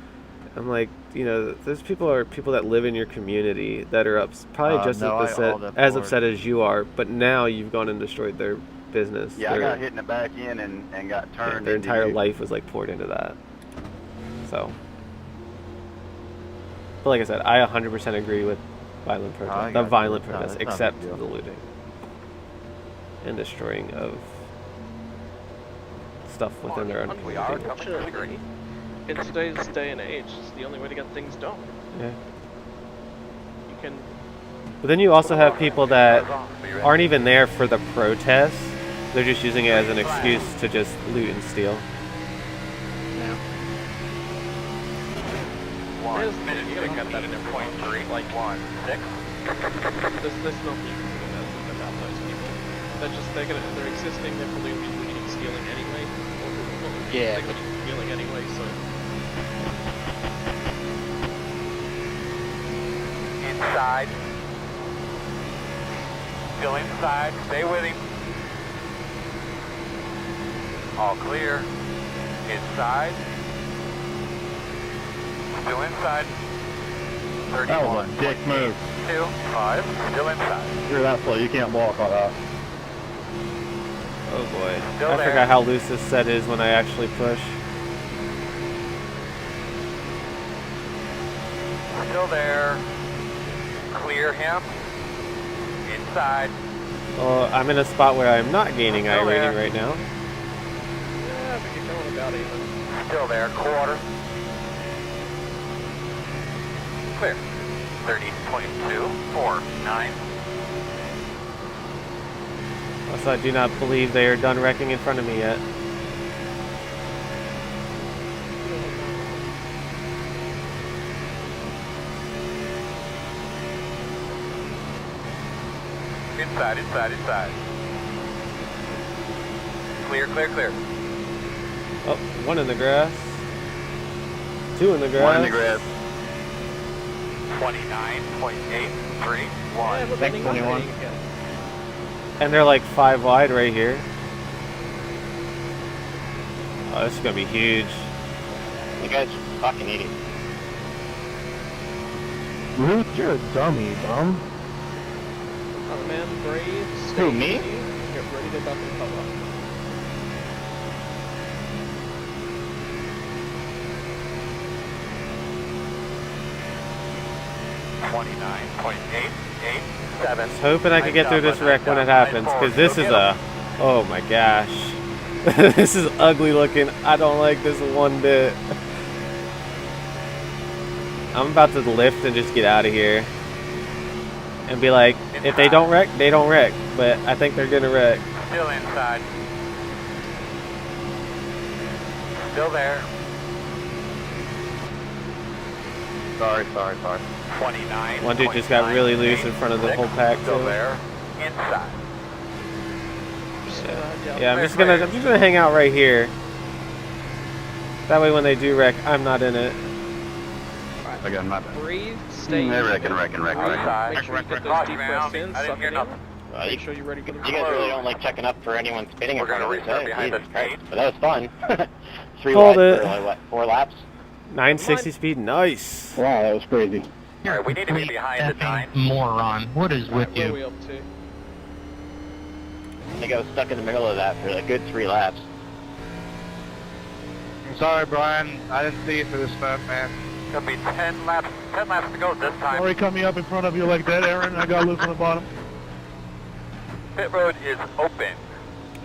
Speaker 4: I'm like, you know, those people are people that live in your community that are probably just
Speaker 2: no,
Speaker 4: as
Speaker 2: I
Speaker 4: upset,
Speaker 2: all up
Speaker 4: as
Speaker 2: for it.
Speaker 4: upset as you are. But now you've gone and destroyed their business.
Speaker 14: Yeah, I
Speaker 4: their,
Speaker 14: got hit in the back end and got turned.
Speaker 4: their
Speaker 14: into
Speaker 4: entire
Speaker 14: you.
Speaker 4: life was like poured into that. So, but like I said, I 100% agree with violent
Speaker 2: I
Speaker 4: protests, the
Speaker 2: got you.
Speaker 4: violent
Speaker 2: No,
Speaker 4: protests,
Speaker 2: that's not a
Speaker 4: except
Speaker 2: big deal.
Speaker 4: the looting and destroying of stuff within their own
Speaker 7: We are
Speaker 4: community.
Speaker 7: coming to the green.
Speaker 10: In today's day and age, it's the only way to get things done.
Speaker 4: Yeah.
Speaker 10: You can.
Speaker 4: But then you also have people that aren't even there for the protests. They're just using it as an excuse to just loot and steal.
Speaker 10: There's you gotta get that in every point. Like,
Speaker 7: 1 6.
Speaker 10: there's nothing you can do about those people. They're existing. They're probably gonna be looting and stealing anyway.
Speaker 2: Yeah.
Speaker 10: They're gonna be stealing anyway. So
Speaker 7: Inside. Still inside. Stay with him. All clear. Inside. Still inside. 31.
Speaker 2: That was a dick move.
Speaker 7: 2, 5. Still inside.
Speaker 2: You're that slow, you can't walk on that.
Speaker 4: Oh boy.
Speaker 7: Still
Speaker 4: I
Speaker 7: there.
Speaker 4: forgot how loose this set is when I actually push.
Speaker 7: Still there. Clear him. Inside.
Speaker 4: Well, I'm in a spot where I'm not gaining I
Speaker 7: Still
Speaker 4: rating
Speaker 7: there.
Speaker 4: right now.
Speaker 10: yeah, but you're going about about even.
Speaker 7: Still there, quarter. Clear. 30.249.
Speaker 4: Also, I do not believe they are done wrecking in front of me yet.
Speaker 7: Inside, inside, inside. Clear, clear, clear.
Speaker 4: Oh, one in the grass. Two in the grass.
Speaker 14: One in the grass.
Speaker 7: 29.831.
Speaker 2: Thanks, 21.
Speaker 4: And they're like 5 wide right here. Oh, this is gonna be huge.
Speaker 2: You guys are fucking idiots.
Speaker 5: Ruth, you're a dummy, bum.
Speaker 10: Oh man, brave, stay
Speaker 2: Who, me?
Speaker 10: easy, get ready to duck and cover.
Speaker 4: I was hoping I could get through this wreck when it happens, because this is a... Oh my gosh. This is ugly looking. I don't like this one bit. I'm about to lift and just get out of here. And be like, if they don't wreck, they don't wreck. But I think they're gonna wreck.
Speaker 7: Still inside. Still there.
Speaker 2: Sorry.
Speaker 7: 29.
Speaker 4: One dude just got really loose in front of the whole pack
Speaker 7: Still
Speaker 4: too.
Speaker 7: there. Inside.
Speaker 4: Yeah, I'm just gonna hang out right here. That way when they do wreck, I'm not in it.
Speaker 14: Again, my bad.
Speaker 10: Breathe, stay easy.
Speaker 14: Wreck.
Speaker 10: Make sure you get those deep breaths in, suck it in. Make sure you're ready for the
Speaker 2: You guys really don't like checking up for anyone spinning in front of you.
Speaker 7: behind
Speaker 2: Jesus
Speaker 7: the
Speaker 2: Christ. But that was fun. 3
Speaker 4: Hold
Speaker 2: wide
Speaker 4: it.
Speaker 2: for like, what, 4 laps?
Speaker 4: 960 speed, nice.
Speaker 12: Wow, that was crazy.
Speaker 7: Alright, we need to be behind the 9.
Speaker 13: Moron. What is with
Speaker 10: Where are we
Speaker 13: you?
Speaker 10: up to?
Speaker 2: I think I was stuck in the middle of that for a good 3 laps.
Speaker 3: I'm sorry, Brian. I didn't see you for this smoke, man.
Speaker 7: Gonna be 10 laps to go this time.
Speaker 5: Sorry coming up in front of you like that, Aaron. I got loose on the bottom.
Speaker 7: Pit road is open.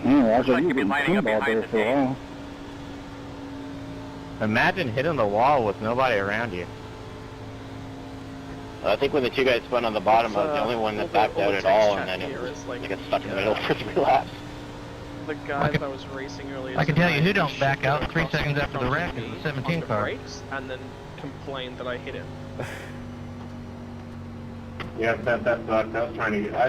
Speaker 12: Yeah, I was
Speaker 7: Like
Speaker 12: like,
Speaker 7: you'd be
Speaker 12: you
Speaker 7: lining up
Speaker 12: been
Speaker 7: behind
Speaker 12: there
Speaker 7: the
Speaker 12: for a while.
Speaker 2: Imagine hitting the wall with nobody around you. I think when the 2 guys spun on the bottom, I was the only one that backed out at all, and then it was
Speaker 10: like,
Speaker 2: I got stuck in the middle for 3 laps.
Speaker 10: The guys I was racing earlier.
Speaker 13: I can tell you who don't
Speaker 10: tonight
Speaker 13: back out
Speaker 10: shifted
Speaker 13: 3
Speaker 10: across
Speaker 13: seconds
Speaker 10: in
Speaker 13: after the
Speaker 10: front
Speaker 13: wreck
Speaker 10: of
Speaker 13: is
Speaker 10: me
Speaker 13: the 17
Speaker 10: on the
Speaker 13: car.
Speaker 10: brakes and then complained that I hit him.
Speaker 3: Yeah, that sucked. I was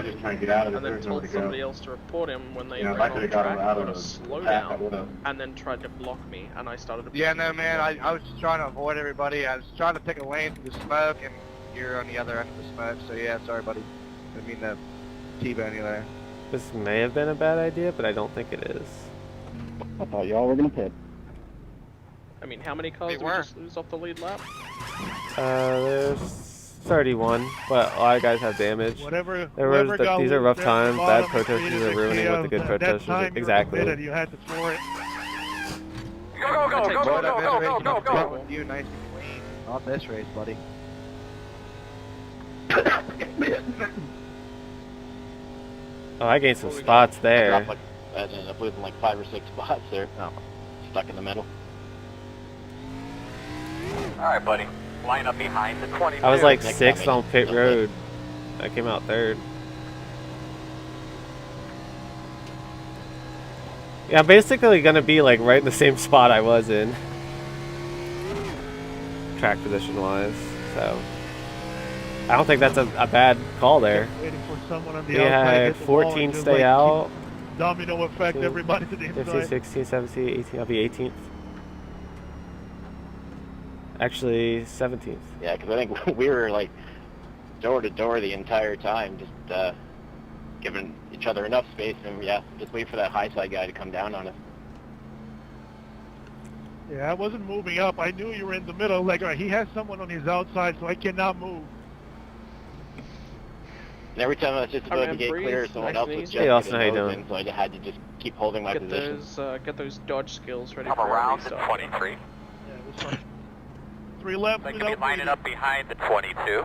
Speaker 3: just trying to get out of it.
Speaker 10: And then
Speaker 3: There's
Speaker 10: told
Speaker 3: nowhere to
Speaker 10: somebody
Speaker 3: go.
Speaker 10: else to report him when they
Speaker 3: You know, if
Speaker 10: ran
Speaker 3: I
Speaker 10: on the
Speaker 3: could've got
Speaker 10: track,
Speaker 3: him out
Speaker 10: got
Speaker 3: of
Speaker 10: to
Speaker 3: the
Speaker 10: slow
Speaker 3: pack, I
Speaker 10: down,
Speaker 3: would've.
Speaker 10: and then tried to block me, and I started to...
Speaker 3: Yeah, no, man. I was just trying to avoid everybody. I was trying to pick a lane through the smoke, and you're on the other end of the smoke. So yeah, sorry, buddy. Didn't mean to T-bone you there.
Speaker 4: This may have been a bad idea, but I don't think it is.
Speaker 12: I thought y'all were gonna pit.
Speaker 10: I mean, how many cars
Speaker 6: They
Speaker 10: did we
Speaker 6: were.
Speaker 10: just lose off the lead lap?
Speaker 4: There's 31, but a lot of guys have damage.
Speaker 5: Whatever.
Speaker 4: There was
Speaker 5: whoever got
Speaker 4: these are
Speaker 5: loose
Speaker 4: rough
Speaker 5: there at the
Speaker 4: times. Bad
Speaker 5: bottom
Speaker 4: protesters
Speaker 5: created
Speaker 4: are
Speaker 5: the
Speaker 4: ruining what the
Speaker 5: chaos.
Speaker 4: good
Speaker 5: At that
Speaker 4: protesters
Speaker 5: time,
Speaker 4: are.
Speaker 5: you were
Speaker 4: Exactly.
Speaker 5: committed. You had to throw it.
Speaker 7: Go, go, go, go, go, go, go, go, go, go.
Speaker 3: You nice and clean. Not this race, buddy.
Speaker 4: Oh, I gained some spots
Speaker 2: I
Speaker 4: there.
Speaker 2: dropped like, I ended up losing like 5 or 6 spots there. Oh, stuck in the middle.
Speaker 7: Alright, buddy. Line up behind the 22.
Speaker 4: I was like
Speaker 2: Next
Speaker 4: 6th
Speaker 2: time,
Speaker 4: on pit
Speaker 2: okay.
Speaker 4: road. I came out 3rd. Yeah, I'm basically gonna be like right in the same spot I was in. Track position wise, so. I don't think that's a bad call there.
Speaker 5: Waiting for someone on the
Speaker 4: We
Speaker 5: outside to
Speaker 4: had
Speaker 5: hit the wall
Speaker 4: 14
Speaker 5: and just,
Speaker 4: stay
Speaker 5: like,
Speaker 4: out.
Speaker 5: keep domino effect
Speaker 4: 15,
Speaker 5: everybody to the
Speaker 4: 15,
Speaker 5: inside.
Speaker 4: 16, 17, 18. I'll be 18th. Actually, 17th.
Speaker 2: Yeah, because I think we were like door to door the entire time, just giving each other enough space, and yeah, just wait for that high side guy to come down on us.
Speaker 5: Yeah, I wasn't moving up. I knew you were in the middle. Like, all right, he has someone on his outside, so I cannot move.
Speaker 2: And every time I was just about to get clear, someone else was just
Speaker 4: Hey, Austin, how you
Speaker 2: getting
Speaker 4: doing?
Speaker 2: in, so I had to just keep holding my position.
Speaker 10: Get those dodge skills ready
Speaker 7: I'm
Speaker 10: for
Speaker 7: around
Speaker 10: our
Speaker 7: the
Speaker 10: restart.
Speaker 7: 23.
Speaker 5: Yeah, it was fun. 3 left
Speaker 7: Like to be
Speaker 5: without
Speaker 7: lining
Speaker 5: bleeding.
Speaker 7: up behind the 22.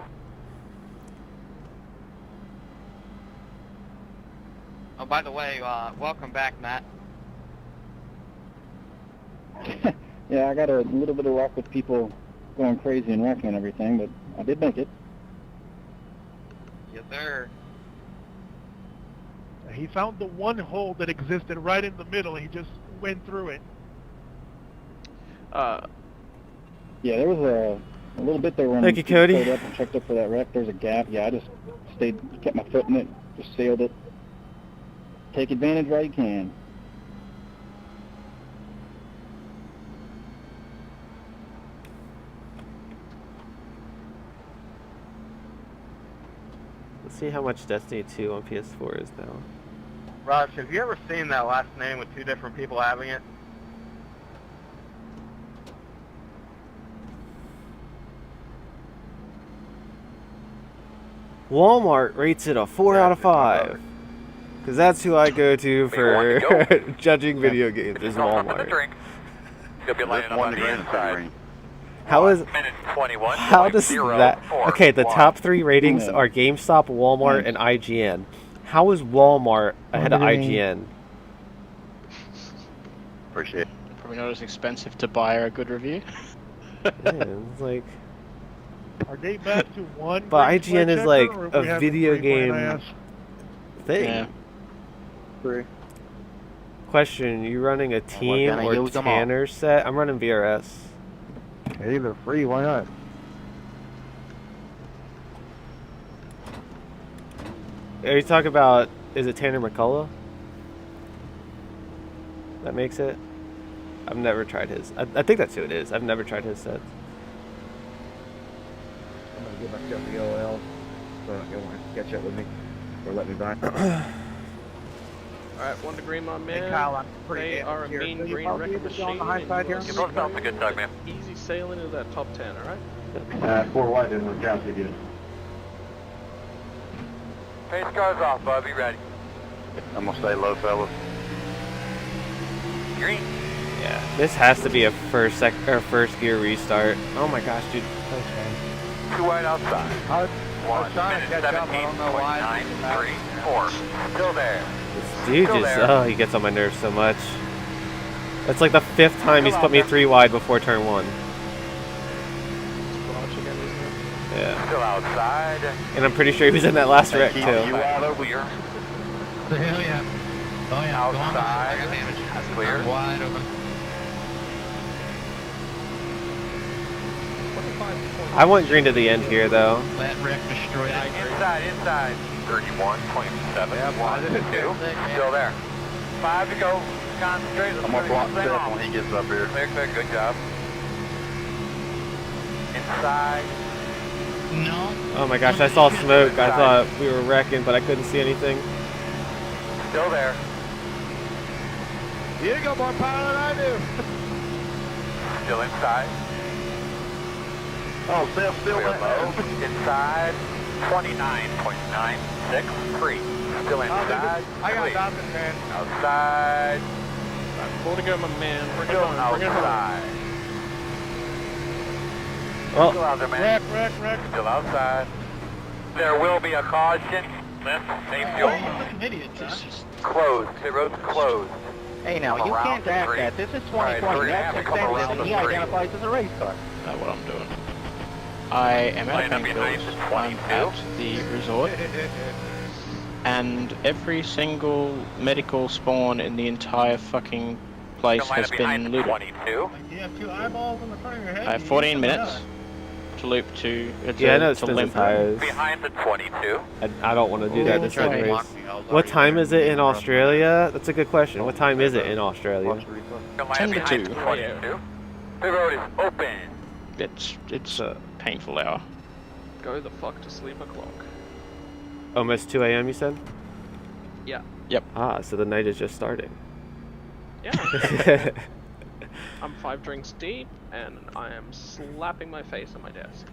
Speaker 6: Oh, by the way, welcome back, Matt.
Speaker 12: Yeah, I got a little bit of luck with people going crazy and wrecking and everything, but I did make it.
Speaker 3: Yes, sir.
Speaker 5: He found the one hole that existed right in the middle. He just went through it.
Speaker 12: Yeah, there was a little bit there when
Speaker 4: Thank you, Cody.
Speaker 12: pulled up and checked up for that wreck. There's a gap. Yeah, I just kept my foot in it, just sailed it. Take advantage while you can.
Speaker 4: Let's see how much Destiny 2 on PS4 is now.
Speaker 3: Rush, have you ever seen that last name with two different people having it?
Speaker 4: Walmart rates it a 4 out of 5. Because that's who I go to for judging video games, is Walmart.
Speaker 7: You'll be lining up on the inside.
Speaker 4: How is...
Speaker 7: Minute 21.
Speaker 4: How does that... Okay, the top 3 ratings are GameStop, Walmart, and IGN. How is Walmart ahead of IGN?
Speaker 3: Appreciate it.
Speaker 11: Probably not as expensive to buy a good review.
Speaker 4: Yeah, it's like...
Speaker 5: Are they back to one?
Speaker 4: But IGN is like
Speaker 5: checker,
Speaker 4: a video game thing.
Speaker 11: Yeah.
Speaker 12: Three.
Speaker 4: Question, you running a team or Tanner set? I'm running VRS.
Speaker 13: Hey, they're free, why not?
Speaker 4: Are you talking about, is it Tanner McCullough? That makes it? I've never tried his. I think that's who it is. I've never tried his set.
Speaker 13: I'm gonna give myself the OL, so you don't want to catch up with me, or let me by.
Speaker 10: Alright, 1 degree, my man.
Speaker 3: Hey, Kyle, I'm pretty
Speaker 10: They are a
Speaker 3: here.
Speaker 10: mean
Speaker 3: So you
Speaker 10: green
Speaker 3: probably
Speaker 10: wrecking
Speaker 3: either go on
Speaker 10: machine.
Speaker 3: the high side here?
Speaker 10: and
Speaker 7: Give those belts a good tug, man.
Speaker 10: easy sailing into that top 10, alright?
Speaker 14: 4 white didn't work out too good.
Speaker 7: Pace cars off, bud. Be ready.
Speaker 14: I'm gonna stay low, fellas.
Speaker 7: Green.
Speaker 4: Yeah, this has to be a first gear restart. Oh my gosh, dude. Thanks, man.
Speaker 7: 2 white outside.
Speaker 3: I was
Speaker 7: 1
Speaker 3: trying to
Speaker 7: minute
Speaker 3: catch up, I don't know why.
Speaker 7: 17.93. 4. Still there.
Speaker 4: This dude
Speaker 7: Still
Speaker 4: just,
Speaker 7: there.
Speaker 4: oh, he gets on my nerves so much. That's like the 5th time he's put me 3 wide before turn 1. Yeah.
Speaker 7: Still outside.
Speaker 4: And I'm pretty sure he was in that last wreck, too.
Speaker 7: You out over here.
Speaker 6: The hell yeah. Oh yeah,
Speaker 7: Outside.
Speaker 6: I got damage.
Speaker 7: Clear.
Speaker 6: I'm wide open.
Speaker 4: I want green to the end here, though.
Speaker 6: That wreck destroyed.
Speaker 7: Inside. 31.7. 1, 2. Still there. 5 to go. Concentrate.
Speaker 14: I'm gonna block Steph when he gets up here.
Speaker 7: Clear. Good job. Inside.
Speaker 6: No.
Speaker 4: Oh my gosh, I saw smoke. I thought we were wrecking, but I couldn't see anything.
Speaker 7: Still there.
Speaker 3: You got more power than I do.
Speaker 7: Still inside.
Speaker 14: Oh, Steph's still
Speaker 7: Clear
Speaker 14: in
Speaker 7: low.
Speaker 14: there.
Speaker 7: Inside. 29.963. Still inside.
Speaker 3: I got
Speaker 7: Clear.
Speaker 3: nothing, man.
Speaker 7: Outside.
Speaker 10: 4 to go, my man. Bring it
Speaker 7: Still
Speaker 10: home. Bring it home.
Speaker 7: outside.
Speaker 4: Oh.
Speaker 7: Still out there, man.
Speaker 5: Wreck.
Speaker 7: Still outside. There will be a caution. Safe fuel. Closed. The road's closed.
Speaker 2: Hey, now, you can't act that. This is 2020. That's extended, and he identifies as a race car.
Speaker 11: That's what I'm doing. I am at
Speaker 7: Line up behind
Speaker 11: Bengals.
Speaker 7: the
Speaker 11: I'm
Speaker 7: 22.
Speaker 11: at the resort. And every single medical spawn in the entire fucking place
Speaker 7: Line
Speaker 11: has
Speaker 7: up behind
Speaker 11: been
Speaker 7: the
Speaker 11: looted.
Speaker 7: 22.
Speaker 5: You have 2 eyeballs in the front of your head.
Speaker 11: I have 14 minutes to loop to
Speaker 4: Yeah, I know it
Speaker 11: to
Speaker 4: spins
Speaker 11: limp.
Speaker 4: the tires.
Speaker 7: Behind the 22.
Speaker 4: I don't want to do that this
Speaker 2: Tried to
Speaker 4: race.
Speaker 2: block me. I was
Speaker 4: What
Speaker 2: already
Speaker 4: time
Speaker 2: there.
Speaker 4: is it in Australia? That's a good question. What time is it in Australia?
Speaker 7: Line up
Speaker 11: 10 to
Speaker 7: behind
Speaker 11: 2.
Speaker 7: the 22. The road is open.
Speaker 11: It's a painful hour.
Speaker 10: Go the fuck to sleep o'clock.
Speaker 4: Almost 2 a.m. you said?
Speaker 10: Yeah.
Speaker 11: Yep.
Speaker 4: Ah, so the night is just starting.
Speaker 10: Yeah. I'm 5 drinks deep, and I am slapping my face on my desk.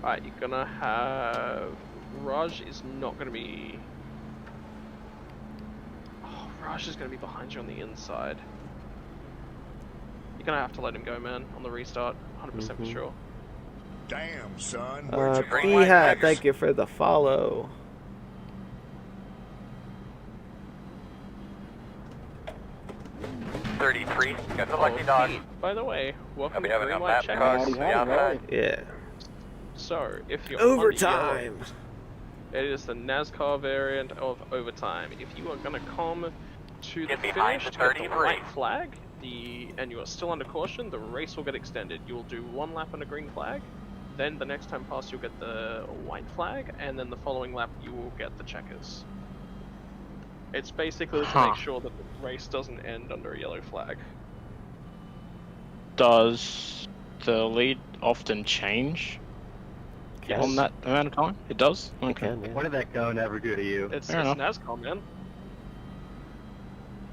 Speaker 10: Alright, you're gonna have... Raj is not gonna be... Oh, Raj is gonna be behind you on the inside. You're gonna have to let him go, man, on the restart. 100% for sure.
Speaker 15: Damn, son.
Speaker 4: D-Hat, thank you for the follow.
Speaker 7: 3, got the lucky dog.
Speaker 10: By the way, welcome to
Speaker 7: Having
Speaker 10: green
Speaker 7: a
Speaker 10: light
Speaker 7: map
Speaker 10: check.
Speaker 7: car to the outside.
Speaker 4: Yeah.
Speaker 10: So, if you're
Speaker 4: Overtime.
Speaker 10: on the yellow, it is the NASCAR variant of overtime. If you are going to come to the
Speaker 7: Get behind
Speaker 10: finish
Speaker 7: the
Speaker 10: to get the
Speaker 7: 33.
Speaker 10: white flag, and you are still under caution, the race will get extended. You will do one lap on a green flag, then the next time past you'll get the white flag, and then the following lap you will get the checkers. It's basically to make sure that the race doesn't end under a yellow flag.
Speaker 11: Does the lead often change on that amount of time? It does? Okay.
Speaker 13: What did that cone ever do to you?
Speaker 10: It's
Speaker 11: Fair enough.
Speaker 10: NASCAR, man.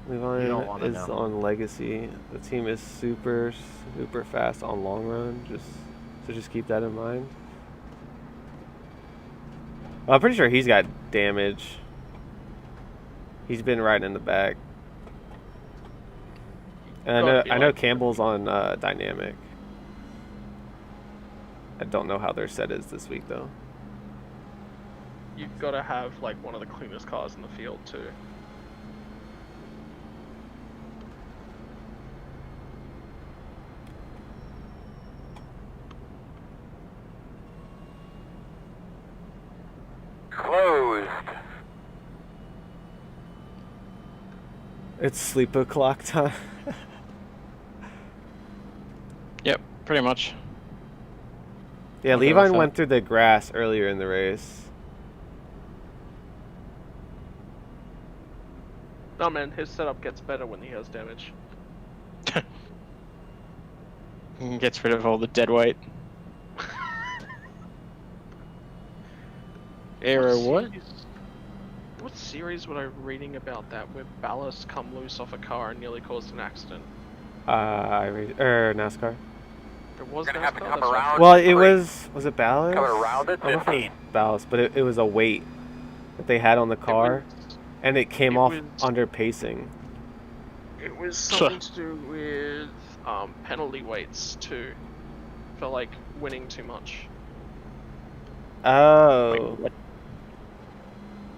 Speaker 4: Levi is on Legacy. The team is super fast on long run. Just keep that in mind. Well, I'm pretty sure he's got damage. He's been right in the back. And I know Campbell's on Dynamic. I don't know how their set is this week though.
Speaker 10: You've got to have like one of the cleanest cars in the field too.
Speaker 7: Closed.
Speaker 4: It's sleep o'clock time.
Speaker 11: Yep, pretty much.
Speaker 4: Yeah, Levi went through the grass earlier in the race.
Speaker 10: Oh man, his setup gets better when he has damage.
Speaker 11: Gets rid of all the dead weight. Error what?
Speaker 10: What series was I reading about that where ballast come loose off a car and nearly caused an accident?
Speaker 4: NASCAR.
Speaker 10: It was
Speaker 7: Gonna have to
Speaker 10: NASCAR?
Speaker 7: come
Speaker 10: That's
Speaker 7: around.
Speaker 4: Well, it was it ballast?
Speaker 7: Coming around at
Speaker 4: I don't know if it
Speaker 7: 15.
Speaker 4: was ballast, but it was a weight that they had on the car, and it came off under pacing.
Speaker 10: It was something to do with penalty weights too, for like winning too much.
Speaker 4: Oh.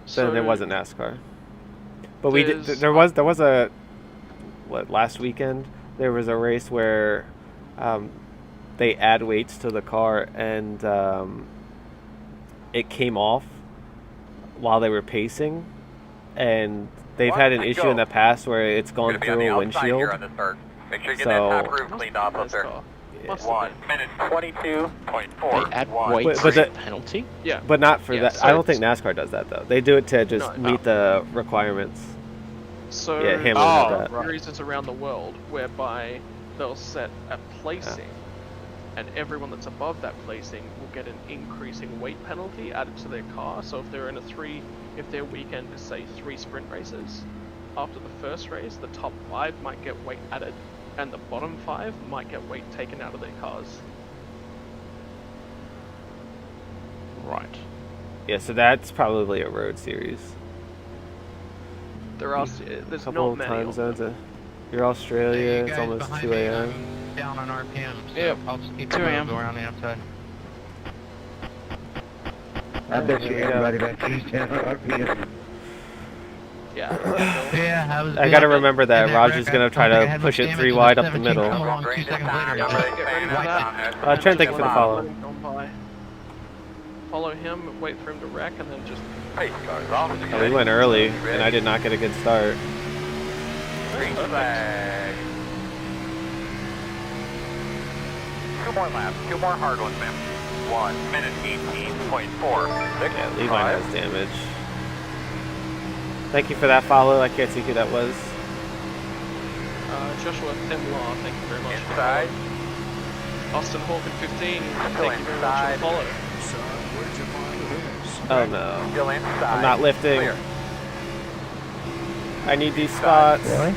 Speaker 10: So
Speaker 4: then it wasn't NASCAR. But we did.
Speaker 10: there's-
Speaker 4: There was a last weekend there was a race where they add weights to the car and it came off while they were pacing, and they've had an issue in the past where it's gone
Speaker 7: Gonna be on the
Speaker 4: through a
Speaker 7: outside here
Speaker 4: windshield.
Speaker 7: on the start. Make sure you get
Speaker 4: So-
Speaker 7: that top roof cleaned off up there. 1 minute 22.4.
Speaker 11: They add
Speaker 7: One.
Speaker 11: weights
Speaker 4: But
Speaker 11: as a
Speaker 4: the-
Speaker 11: penalty?
Speaker 10: Yeah.
Speaker 4: But not for
Speaker 10: Yeah,
Speaker 4: that.
Speaker 10: so
Speaker 4: I don't think
Speaker 10: it's-
Speaker 4: NASCAR does that though. They do it to just
Speaker 10: No,
Speaker 4: meet the requirements.
Speaker 10: So
Speaker 4: Yeah, Hamlin
Speaker 10: there
Speaker 4: did that.
Speaker 10: are reasons around the world whereby they'll set a placing, and everyone that's above that placing will get an increasing weight penalty added to their car. So if they're in if their weekend is say 3 sprint races, after the first race, the top 5 might get weight added, and the bottom 5 might get weight taken out of their cars.
Speaker 11: Right.
Speaker 4: Yeah, so that's probably a road series.
Speaker 10: There are there's
Speaker 4: Couple
Speaker 10: not
Speaker 4: of
Speaker 10: many.
Speaker 4: time
Speaker 10: of them.
Speaker 4: zones. You're Australia. It's almost 2 a.m.
Speaker 3: Down on RPM. So
Speaker 11: Yep.
Speaker 3: I'll just keep
Speaker 11: 2 a.m.
Speaker 3: going around the outside.
Speaker 13: I bet you
Speaker 4: Yeah.
Speaker 13: everybody that used 10 RPM.
Speaker 10: Yeah.
Speaker 3: Yeah,
Speaker 4: I gotta remember that Roger's gonna try to push it 3 wide up the middle.
Speaker 3: Come along 2 seconds later.
Speaker 10: Get ready for that.
Speaker 4: Try and take it for the follow.
Speaker 10: Follow him, wait for him to wreck, and then just...
Speaker 7: Pace cars off.
Speaker 4: Oh, we went early, and I did not get a good start.
Speaker 7: Green flag. 2 more laps. 2 more hard ones, ma'am. 1 minute 18.4.
Speaker 4: Yeah, Levi has damage. Thank you for that follow. I can't see who that was.
Speaker 10: Joshua Thimlaw, thank you very much.
Speaker 7: Inside.
Speaker 10: Austin Hawken 15, thank you very much for the follow.
Speaker 4: Oh no.
Speaker 7: Still inside.
Speaker 4: I'm not lifting.
Speaker 7: Clear.
Speaker 4: I need these spots.
Speaker 13: Really?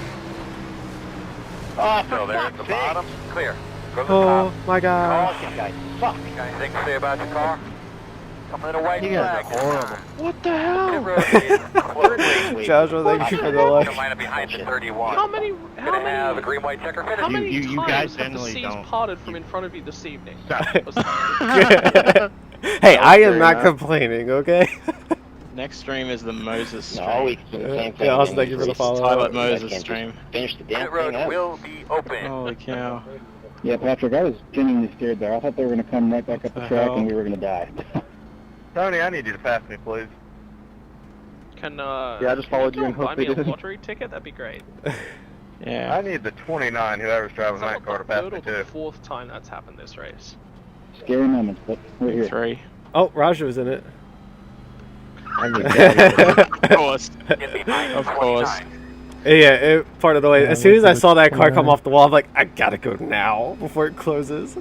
Speaker 7: Oh, still there at the bottom. Clear. Go to the
Speaker 4: Oh
Speaker 7: top.
Speaker 4: my god.
Speaker 13: Fucking guy, fuck.
Speaker 7: Got anything to say about your car? Coming in a white
Speaker 13: You
Speaker 7: flag.
Speaker 13: guys are horrible.
Speaker 10: What the hell?
Speaker 7: Pit road is closed.
Speaker 4: Joshua, thank you for the
Speaker 7: Gonna
Speaker 4: like.
Speaker 7: line up behind the 31.
Speaker 10: How many
Speaker 7: Gonna have a green white checker finish.
Speaker 10: how many
Speaker 2: you
Speaker 10: times
Speaker 2: guys
Speaker 10: have the
Speaker 2: generally
Speaker 10: seas
Speaker 2: don't.
Speaker 10: parted from in front of you this evening?
Speaker 4: Hey, I am not complaining, okay?
Speaker 11: Next stream is the Moses stream.
Speaker 2: No, all week it's the same thing.
Speaker 4: Yeah, Austin, thank you for the
Speaker 11: Tyler
Speaker 4: follow.
Speaker 11: Moses stream.
Speaker 2: Finish the damn
Speaker 7: Pit road
Speaker 2: thing up.
Speaker 7: will be open.
Speaker 11: Holy cow.
Speaker 12: Yeah, Patrick, I was genuinely scared there. I thought they were going to come right back up the
Speaker 11: the
Speaker 12: track
Speaker 11: hell?
Speaker 12: and we were going to die.
Speaker 3: Tony, I need you to pass me, please.
Speaker 10: Can
Speaker 3: Yeah, I just followed you and
Speaker 10: buy
Speaker 3: hoped
Speaker 10: me
Speaker 3: they
Speaker 10: a
Speaker 3: didn't.
Speaker 10: lottery ticket? That'd be great.
Speaker 11: Yeah.
Speaker 3: I need the 29, whoever's driving
Speaker 10: Is that
Speaker 3: that car, to
Speaker 10: the
Speaker 3: pass
Speaker 10: third
Speaker 3: me
Speaker 10: or the
Speaker 3: too.
Speaker 10: fourth time that's happened this race?
Speaker 12: Scary moments, but we're here.
Speaker 11: 3.
Speaker 4: Oh, Raja was in it.
Speaker 11: Of course. Of course.
Speaker 4: Yeah, part of the way.
Speaker 5: Yeah,
Speaker 4: As soon as I
Speaker 5: went to
Speaker 4: saw
Speaker 5: the
Speaker 4: that car come
Speaker 5: 29.
Speaker 4: off the wall, I'm like, I gotta go now before it closes.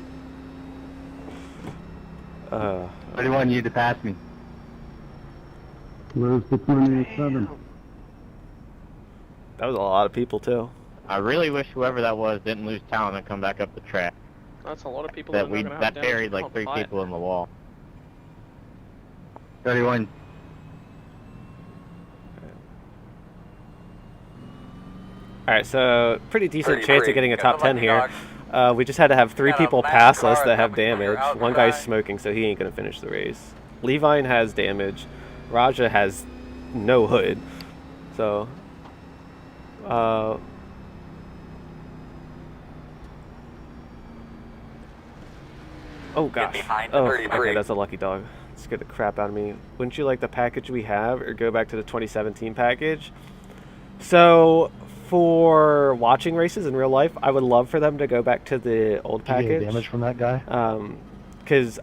Speaker 2: 31, you need to pass me.
Speaker 5: Where's the 28-7?
Speaker 4: That was a lot of people too.
Speaker 2: I really wish whoever that was didn't lose talent and come back up the track.
Speaker 10: That's a lot of people
Speaker 2: That
Speaker 10: are
Speaker 2: we
Speaker 10: not gonna
Speaker 2: that
Speaker 10: have damage
Speaker 2: buried like
Speaker 10: on
Speaker 2: 3
Speaker 10: site.
Speaker 2: people in the wall. 31.
Speaker 4: Alright, so pretty decent
Speaker 7: 33.
Speaker 4: chance of getting a
Speaker 7: Got
Speaker 4: top
Speaker 7: the
Speaker 4: 10
Speaker 7: lucky
Speaker 4: here.
Speaker 7: dog.
Speaker 4: We just had to have 3
Speaker 7: Got a
Speaker 4: people
Speaker 7: black
Speaker 4: pass us
Speaker 7: car
Speaker 4: that have
Speaker 7: coming from your
Speaker 4: damage. One guy's
Speaker 7: outside.
Speaker 4: smoking, so he ain't gonna finish the race. Levine has damage. Raja has no hood. So, oh gosh.
Speaker 7: behind
Speaker 4: Oh,
Speaker 7: 33.
Speaker 4: okay, that's a lucky dog. Scared the crap out of me. Wouldn't you like the package we have, or go back to the 2017 package? So, for watching races in real life, I would love for them to go back to the old
Speaker 13: Did you get
Speaker 4: package.
Speaker 13: damage from that guy?
Speaker 4: Because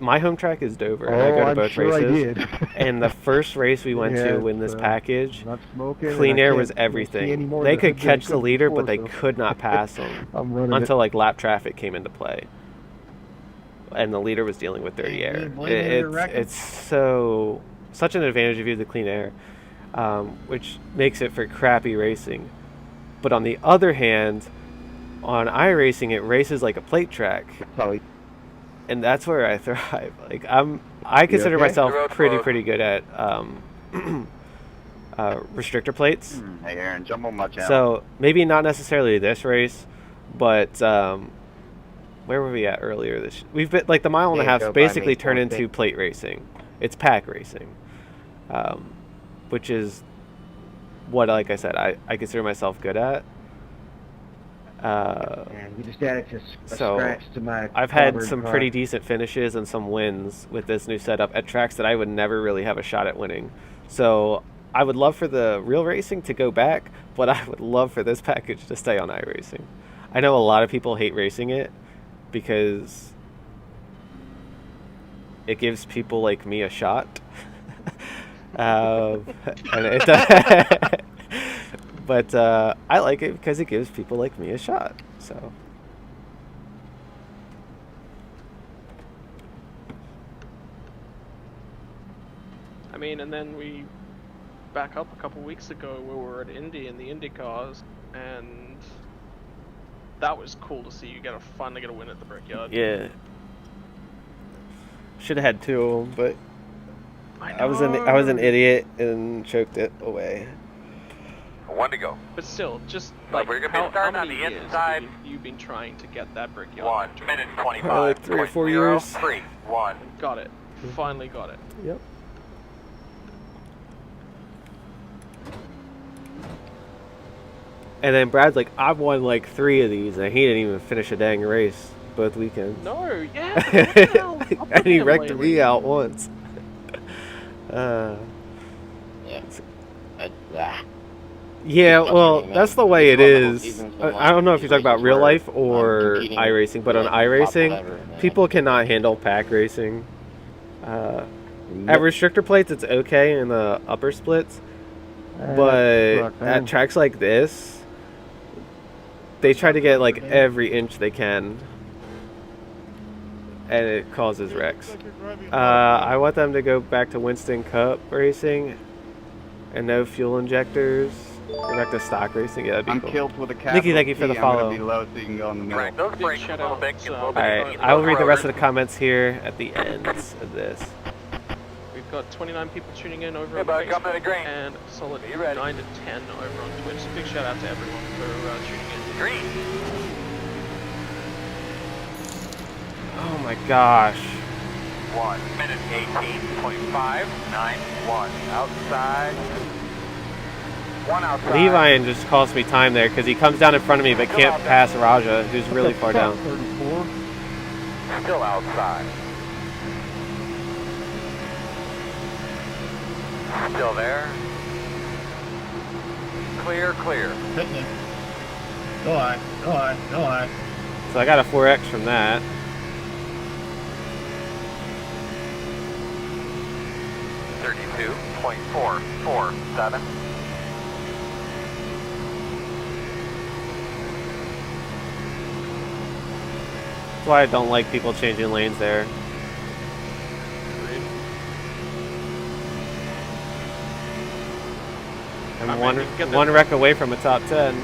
Speaker 4: my home track is Dover, and I go to
Speaker 13: I'm
Speaker 4: both
Speaker 13: sure I
Speaker 4: races.
Speaker 13: did.
Speaker 4: And the first race we went
Speaker 13: Yeah,
Speaker 4: to in this package,
Speaker 13: not smoking, and
Speaker 4: clean
Speaker 13: I
Speaker 4: air
Speaker 13: can't
Speaker 4: was
Speaker 13: see any
Speaker 4: everything.
Speaker 13: more
Speaker 4: They
Speaker 13: than
Speaker 4: could
Speaker 13: I
Speaker 4: catch the
Speaker 13: could
Speaker 4: leader,
Speaker 13: before,
Speaker 4: but they
Speaker 13: so
Speaker 4: could not pass them
Speaker 13: I'm running
Speaker 4: until like lap traffic came into play, and the leader was dealing with dirty air. It's such an advantage if you have the clean air, which makes it for crappy racing. But on the other hand, on iRacing, it races like a plate track, and that's where I thrive. Like I consider myself pretty good at restrictor plates.
Speaker 14: Hey, Aaron, jump on my channel.
Speaker 4: So maybe not necessarily this race, but where were we at earlier this? We've been like the mile and a half basically turned into plate racing. It's pack racing, which is what, like I said, I consider myself good at.
Speaker 13: And we just added just a
Speaker 4: So
Speaker 13: scratch to my
Speaker 4: I've had
Speaker 13: carbon
Speaker 4: some
Speaker 13: car.
Speaker 4: pretty decent finishes and some wins with this new setup at tracks that I would never really have a shot at winning. So I would love for the real racing to go back, but I would love for this package to stay on iRacing. I know a lot of people hate racing it because it gives people like me a shot. And it but I like it because it gives people like me a shot. So
Speaker 10: I mean, and then we back up a couple weeks ago where we were at Indy in the Indy cars, and that was cool to see you finally get a win at the Brickyard.
Speaker 4: yeah, should have had 2 of them, but I was an idiot and choked it away.
Speaker 7: 1 to go.
Speaker 10: But still, just
Speaker 7: Well,
Speaker 10: like
Speaker 7: we're gonna be
Speaker 10: how
Speaker 7: starting on
Speaker 10: many
Speaker 7: the
Speaker 10: years
Speaker 7: inside.
Speaker 10: have you been trying to get that Brickyard?
Speaker 7: 1 minute 25.
Speaker 4: Probably like 3 or 4 years.
Speaker 7: 3, 1.
Speaker 10: Got it. Finally got it.
Speaker 4: Yep. And then Brad's like, I've won like 3 of these, and he didn't even finish a dang race both weekends.
Speaker 10: No, yeah. What the hell? I'll
Speaker 4: And he
Speaker 10: him
Speaker 4: wrecked
Speaker 10: later.
Speaker 4: me out once. Yeah, well, that's the way it is. I don't know if you're talking about real life or iRacing, but on iRacing, people cannot handle pack racing. At restrictor plates, it's okay in the upper splits, but at tracks like this, they try to get like every inch they can, and it causes wrecks. I want them to go back to Winston Cup racing and no fuel injectors. Go back to stock racing. Yeah, that'd be
Speaker 14: I'm
Speaker 4: cool.
Speaker 14: killed with a capital
Speaker 4: Nikki, thank you for the
Speaker 14: T.
Speaker 4: follow.
Speaker 14: I'm gonna be low so you can go in the middle.
Speaker 7: Right, those brakes a little bit, get a little bit
Speaker 4: Alright, I will read the rest of the comments here at the end of this.
Speaker 10: We've got 29 people tuning in over
Speaker 7: Hey,
Speaker 10: on
Speaker 7: bud, come to the
Speaker 10: Facebook
Speaker 7: green.
Speaker 10: and a solid
Speaker 7: Be ready.
Speaker 10: 9 to 10 over on Twitch. So big shout out to everyone for tuning in.
Speaker 7: Green.
Speaker 4: Oh my gosh.
Speaker 7: 1 minute 18.591. Outside. One outside.
Speaker 4: Levian just cost me time there because he comes down in front of me but can't pass Raja, who's really far down.
Speaker 12: 34.
Speaker 7: Still outside. Still there. Clear, clear.
Speaker 2: Go on, go on, go on.
Speaker 4: So I got a 4X from that.
Speaker 7: .447.
Speaker 4: That's why I don't like people changing lanes there. I'm one wreck away from a top 10.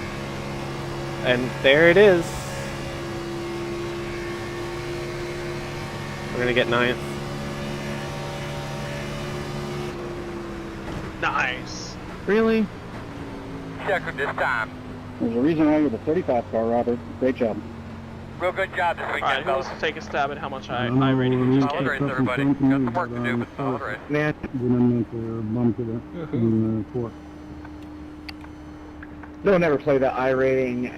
Speaker 4: And there it is. We're gonna get 9th.
Speaker 10: Nice.
Speaker 2: Really?
Speaker 7: Checker this time.
Speaker 12: There's a reason why you're the 35 car, Robert. Great job.
Speaker 7: Real good job this weekend,
Speaker 10: Alright, who wants
Speaker 7: fellas.
Speaker 10: to take a stab at how much I rated you just
Speaker 7: Solid
Speaker 10: gave?
Speaker 7: race, everybody. Got some work to do, but solid race.
Speaker 2: Man.
Speaker 13: Don't ever play the I rating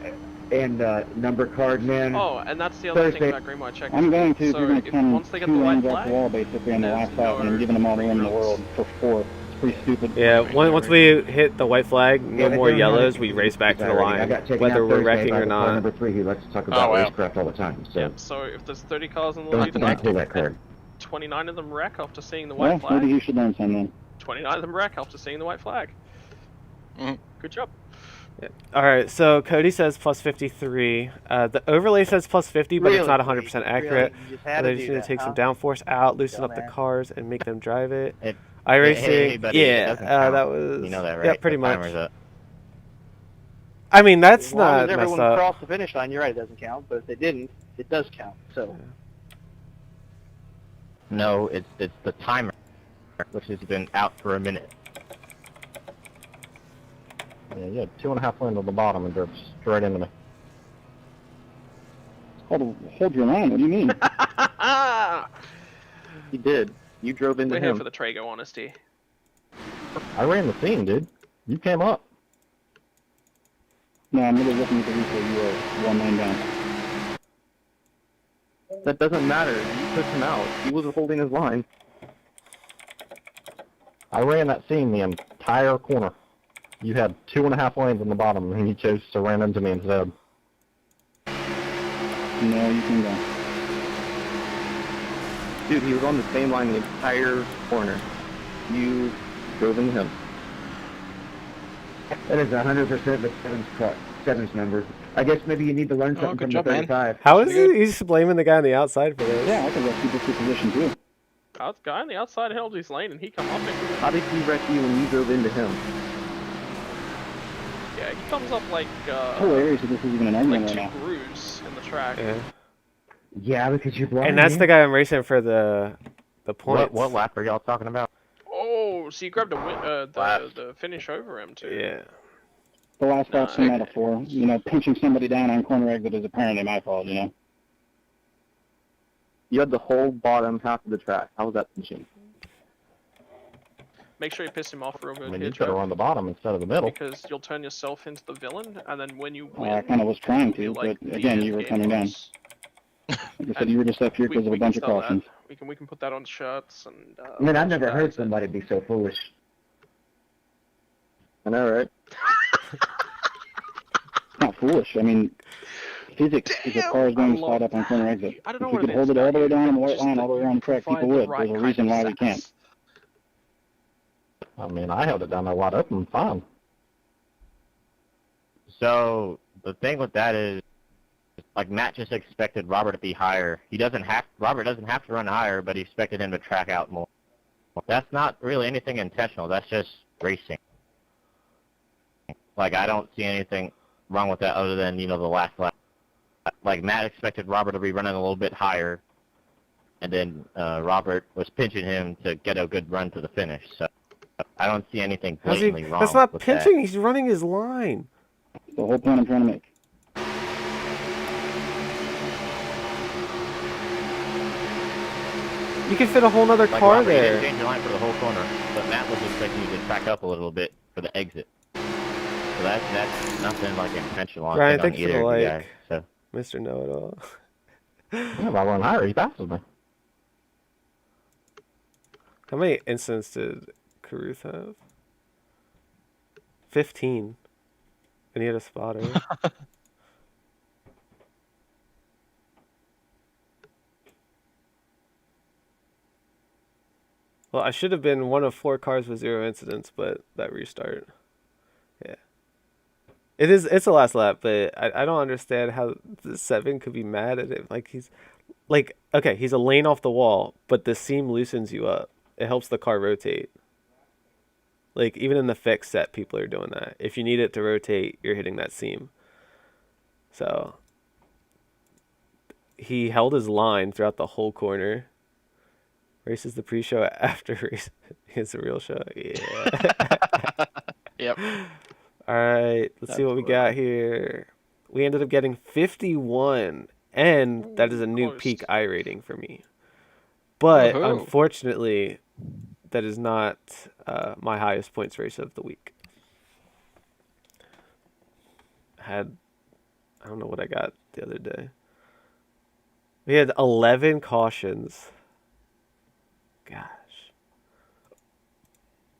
Speaker 13: and number card, man.
Speaker 10: Oh, and that's the other thing
Speaker 13: Thursday.
Speaker 10: about Greenway checkers.
Speaker 12: I'm going to,
Speaker 10: So
Speaker 12: you're going to
Speaker 10: if
Speaker 12: come
Speaker 10: once they get
Speaker 12: 2
Speaker 10: the white
Speaker 12: lanes off
Speaker 10: flag,
Speaker 12: the wall, basically, on the
Speaker 10: there's
Speaker 12: last lap, and I'm giving them all the room in the world for 4th. It's pretty stupid.
Speaker 4: Yeah, once we hit the white flag, no more yellows, we race back to the
Speaker 13: I got
Speaker 4: line,
Speaker 13: taken
Speaker 4: whether
Speaker 13: out
Speaker 4: we're
Speaker 13: Thursday
Speaker 4: wrecking
Speaker 13: by
Speaker 4: or
Speaker 13: the car
Speaker 4: not.
Speaker 13: number 3 who likes to talk about racecraft all the time. So
Speaker 10: yeah, so if there's 30 cars in the
Speaker 13: don't
Speaker 10: lead,
Speaker 13: have to pull that card.
Speaker 10: 29 of them wreck after seeing the
Speaker 12: Well,
Speaker 10: white flag.
Speaker 12: maybe you should learn something.
Speaker 10: 29 of them wreck after seeing the white flag. Good job.
Speaker 4: Yeah. Alright, so Cody says plus 53. The overlay says plus 50, but it's not 100% accurate.
Speaker 3: You just had
Speaker 4: They
Speaker 3: to
Speaker 4: just
Speaker 3: do
Speaker 4: need to
Speaker 3: that,
Speaker 4: take
Speaker 3: huh?
Speaker 4: some downforce out, loosen up the
Speaker 3: Dumbass.
Speaker 4: cars, and make them drive it.
Speaker 2: Hey,
Speaker 4: iRacing,
Speaker 2: buddy, it
Speaker 4: yeah,
Speaker 2: doesn't count.
Speaker 4: that was...
Speaker 2: You know that, right?
Speaker 4: Yeah, pretty
Speaker 2: The
Speaker 4: much.
Speaker 2: timer's up.
Speaker 4: I mean, that's
Speaker 3: As long
Speaker 4: not
Speaker 3: as
Speaker 4: messed
Speaker 3: everyone
Speaker 4: up.
Speaker 3: crossed the finish line, you're right, it doesn't count. But if they didn't, it does count. So
Speaker 2: No, it's the timer, which has been out for a minute.
Speaker 13: Yeah, you had 2.5 lanes on the bottom and drove straight into me.
Speaker 12: It's called hold your line. What do you mean?
Speaker 2: He did. You drove into
Speaker 10: We're here
Speaker 2: him.
Speaker 10: for the Trago honesty.
Speaker 13: I ran the scene, dude. You came up.
Speaker 12: No, I'm really looking at the replay. You were 1 lane down.
Speaker 2: That doesn't matter. You pushed him out. He wasn't holding his line.
Speaker 13: I ran that scene the entire corner. You had 2.5 lanes on the bottom, and you chose to run into me instead.
Speaker 12: No, you can go.
Speaker 2: Dude, he was on the same line the entire corner. You drove into him.
Speaker 13: That is 100% the Seven's number. I guess maybe you need to learn something from the 35.
Speaker 4: How is he? He's blaming the guy on the outside for this.
Speaker 12: Yeah, I think that's super good position too.
Speaker 10: The guy on the outside held his lane and he come up into it.
Speaker 2: How did he wreck you when you drove into him?
Speaker 10: Yeah, he comes up like
Speaker 12: It's hilarious that this is even an argument
Speaker 10: like
Speaker 12: right
Speaker 10: two
Speaker 12: now.
Speaker 10: grooves in the track.
Speaker 4: Yeah.
Speaker 13: Yeah, because you're blind.
Speaker 4: And that's the guy I'm racing for the points.
Speaker 2: What lap are y'all talking about?
Speaker 10: Oh, so you grabbed the finish over him too.
Speaker 4: Yeah.
Speaker 12: The last lap's a metaphor. You know, pinching somebody down on corner exit is apparently my fault, you know?
Speaker 2: You had the whole bottom half of the track. How was that pinching?
Speaker 10: Make sure you piss him off real good
Speaker 13: I mean,
Speaker 10: here,
Speaker 13: you could have
Speaker 10: Joe.
Speaker 13: run the bottom instead of the middle.
Speaker 10: Because you'll turn yourself into the villain, and then when you win,
Speaker 12: Well, I kind of was trying to,
Speaker 10: you'll be like
Speaker 12: but again, you were
Speaker 10: game
Speaker 12: coming down.
Speaker 10: boss.
Speaker 12: Like I said, you were just up here because of a
Speaker 10: we
Speaker 12: bunch
Speaker 10: can
Speaker 12: of
Speaker 10: sell
Speaker 12: cautions.
Speaker 10: that. We can put that on shirts and.
Speaker 13: I mean, I've never heard somebody be so foolish.
Speaker 2: I know, right?
Speaker 12: It's not foolish. I mean, physics is a car is going to slide up on corner exit.
Speaker 10: I don't know
Speaker 12: If we
Speaker 10: what
Speaker 12: could
Speaker 10: it
Speaker 12: hold
Speaker 10: is
Speaker 12: it all the way
Speaker 10: about
Speaker 12: down
Speaker 10: you,
Speaker 12: on the white
Speaker 10: just
Speaker 12: line,
Speaker 10: that
Speaker 12: all the way around the track,
Speaker 10: find
Speaker 12: people
Speaker 10: the
Speaker 12: would.
Speaker 10: right
Speaker 12: There's a
Speaker 10: kind
Speaker 12: reason
Speaker 10: of
Speaker 12: why we can't.
Speaker 10: sass.
Speaker 13: I mean, I held it down there wide open, fine.
Speaker 2: So the thing with that is, like Matt just expected Robert to be higher. Robert doesn't have to run higher, but he expected him to track out more. That's not really anything intentional. That's just racing. Like I don't see anything wrong with that other than the last lap. Like Matt expected Robert to be running a little bit higher, and then Robert was pinching him to get a good run to the finish. So I don't see anything blatantly wrong.
Speaker 4: That's not
Speaker 2: with
Speaker 4: pinching.
Speaker 2: That.
Speaker 4: He's running his line.
Speaker 12: The whole point I'm trying to make.
Speaker 4: You can fit a whole nother
Speaker 2: Like,
Speaker 4: car
Speaker 2: Robert, you
Speaker 4: there.
Speaker 2: didn't change your line for the whole corner, but Matt was expecting you to track up a little bit for the exit. So that's nothing like intentional on,
Speaker 4: Ryan,
Speaker 2: on
Speaker 4: thanks for
Speaker 2: either
Speaker 4: the
Speaker 2: of you
Speaker 4: like,
Speaker 2: guys. So.
Speaker 4: Mr. Know-It-All.
Speaker 2: Yeah, if I run higher, he passes me.
Speaker 4: How many incidents did Caruth have? 15. And he had a spotter. Well, I should have been one of 4 cars with 0 incidents, but that restart. Yeah. It's the last lap, but I don't understand how the 7 could be mad at it. Like, he's like, okay, he's a lane off the wall, but the seam loosens you up. It helps the car rotate. Like, even in the fixed set, people are doing that. If you need it to rotate, you're hitting that seam. So he held his line throughout the whole corner. Races the pre-show after race. It's a real show. Yeah.
Speaker 10: Yep.
Speaker 4: All right. Let's see what we got here. We ended up getting 51, and that is a new peak I rating for me. But unfortunately, that is not my highest points race of the week. I don't know what I got the other day. We had 11 cautions. Gosh.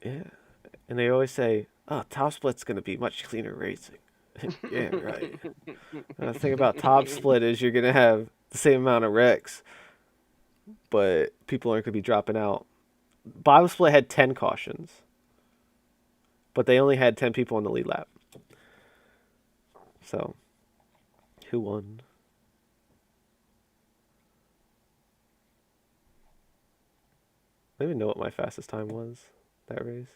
Speaker 4: Yeah. And they always say, oh, top split's going to be much cleaner racing. Yeah, right. The thing about top split is you're going to have the same amount of wrecks, but people aren't going to be dropping out. Bottom split had 10 cautions, but they only had 10 people on the lead lap. So, who won? I don't even know what my fastest time was that race.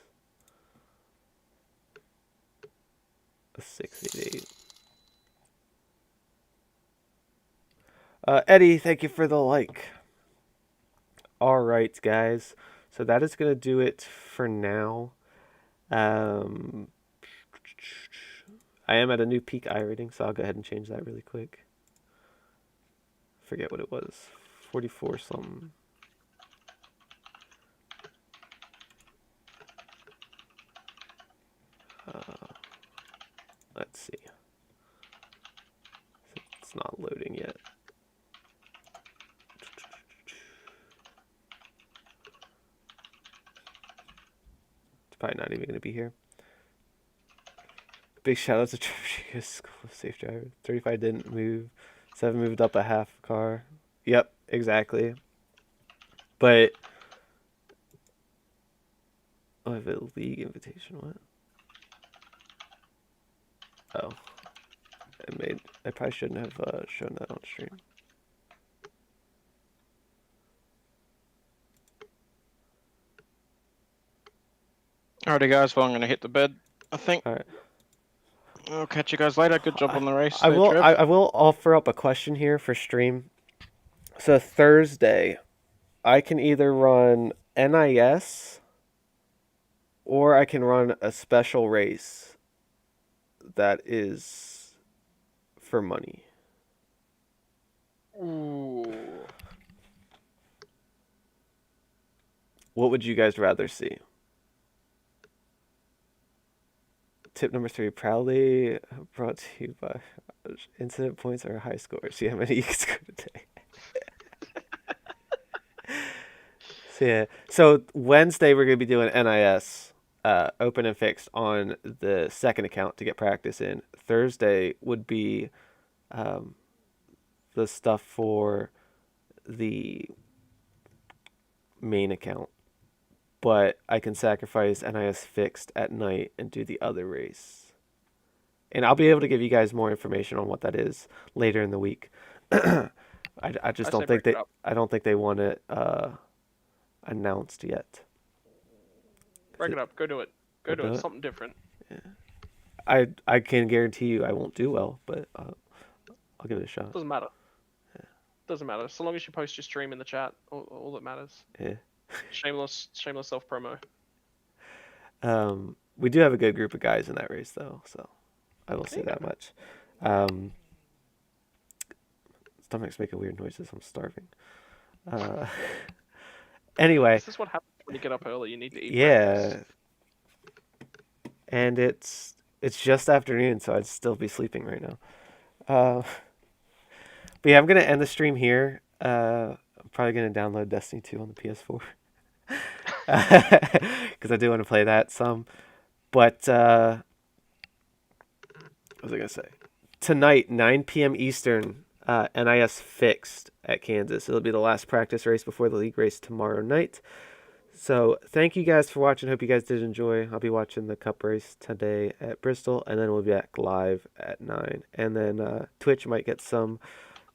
Speaker 4: A 688. Eddie, thank you for the like. All right, guys. So that is going to do it for now. I am at a new peak I rating, so I'll go ahead and change that really quick. Forget what it was. 44 something. Let's see. It's not loading yet. It's probably not even going to be here. Big shout out to Trevor, School of Safe Driver. 35 didn't move. 7 moved up a half car. Yep, exactly. But oh, I have a league invitation. What? Oh, I probably shouldn't have shown that on stream.
Speaker 11: Alrighty, guys. Well, I'm gonna hit the bed, I think.
Speaker 4: All right.
Speaker 11: I'll catch you guys later. Good job on the race.
Speaker 4: I will offer up a question here for stream. So Thursday, I can either run NIS or I can run a special race that is for money.
Speaker 10: Ooh.
Speaker 4: What would you guys rather see? Tip number 3, proudly brought to you by incident points or high scores. See how many you can score today. So Wednesday we're going to be doing NIS open and fixed on the second account to get practice in. Thursday would be the stuff for the main account. But I can sacrifice NIS fixed at night and do the other race. And I'll be able to give you guys more information on what that is later in the week. I just don't think they want it announced yet.
Speaker 10: Break it up. Go do it. Go do it. Something different.
Speaker 4: Yeah. I can guarantee you I won't do well, but I'll give it a shot.
Speaker 10: Doesn't matter. Yeah. Doesn't matter. So long as you post your stream in the chat, all that matters.
Speaker 4: Yeah.
Speaker 10: Shameless self promo.
Speaker 4: We do have a good group of guys in that race, though, so I will say that much. Stomach's making weird noises. I'm starving. Anyway.
Speaker 10: This is what happens when you get up early. You need to eat
Speaker 4: Yeah.
Speaker 10: breakfast.
Speaker 4: And it's just afternoon, so I'd still be sleeping right now. But yeah, I'm gonna end the stream here. I'm probably gonna download Destiny 2 on the PS4 because I do want to play that some. But what was I gonna say? Tonight, 9 p.m. Eastern, NIS fixed at Kansas. It'll be the last practice race before the league race tomorrow night. So thank you guys for watching. Hope you guys did enjoy. I'll be watching the Cup race today at Bristol, and then we'll be back live at 9. And then Twitch might get some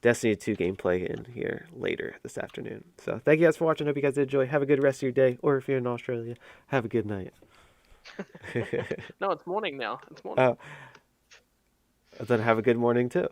Speaker 4: Destiny 2 gameplay in here later this afternoon. So thank you guys for watching. Hope you guys did enjoy. Have a good rest of your day, or if you're in Australia, have a good night.
Speaker 10: No, it's morning now. It's morning.
Speaker 4: Then have a good morning too.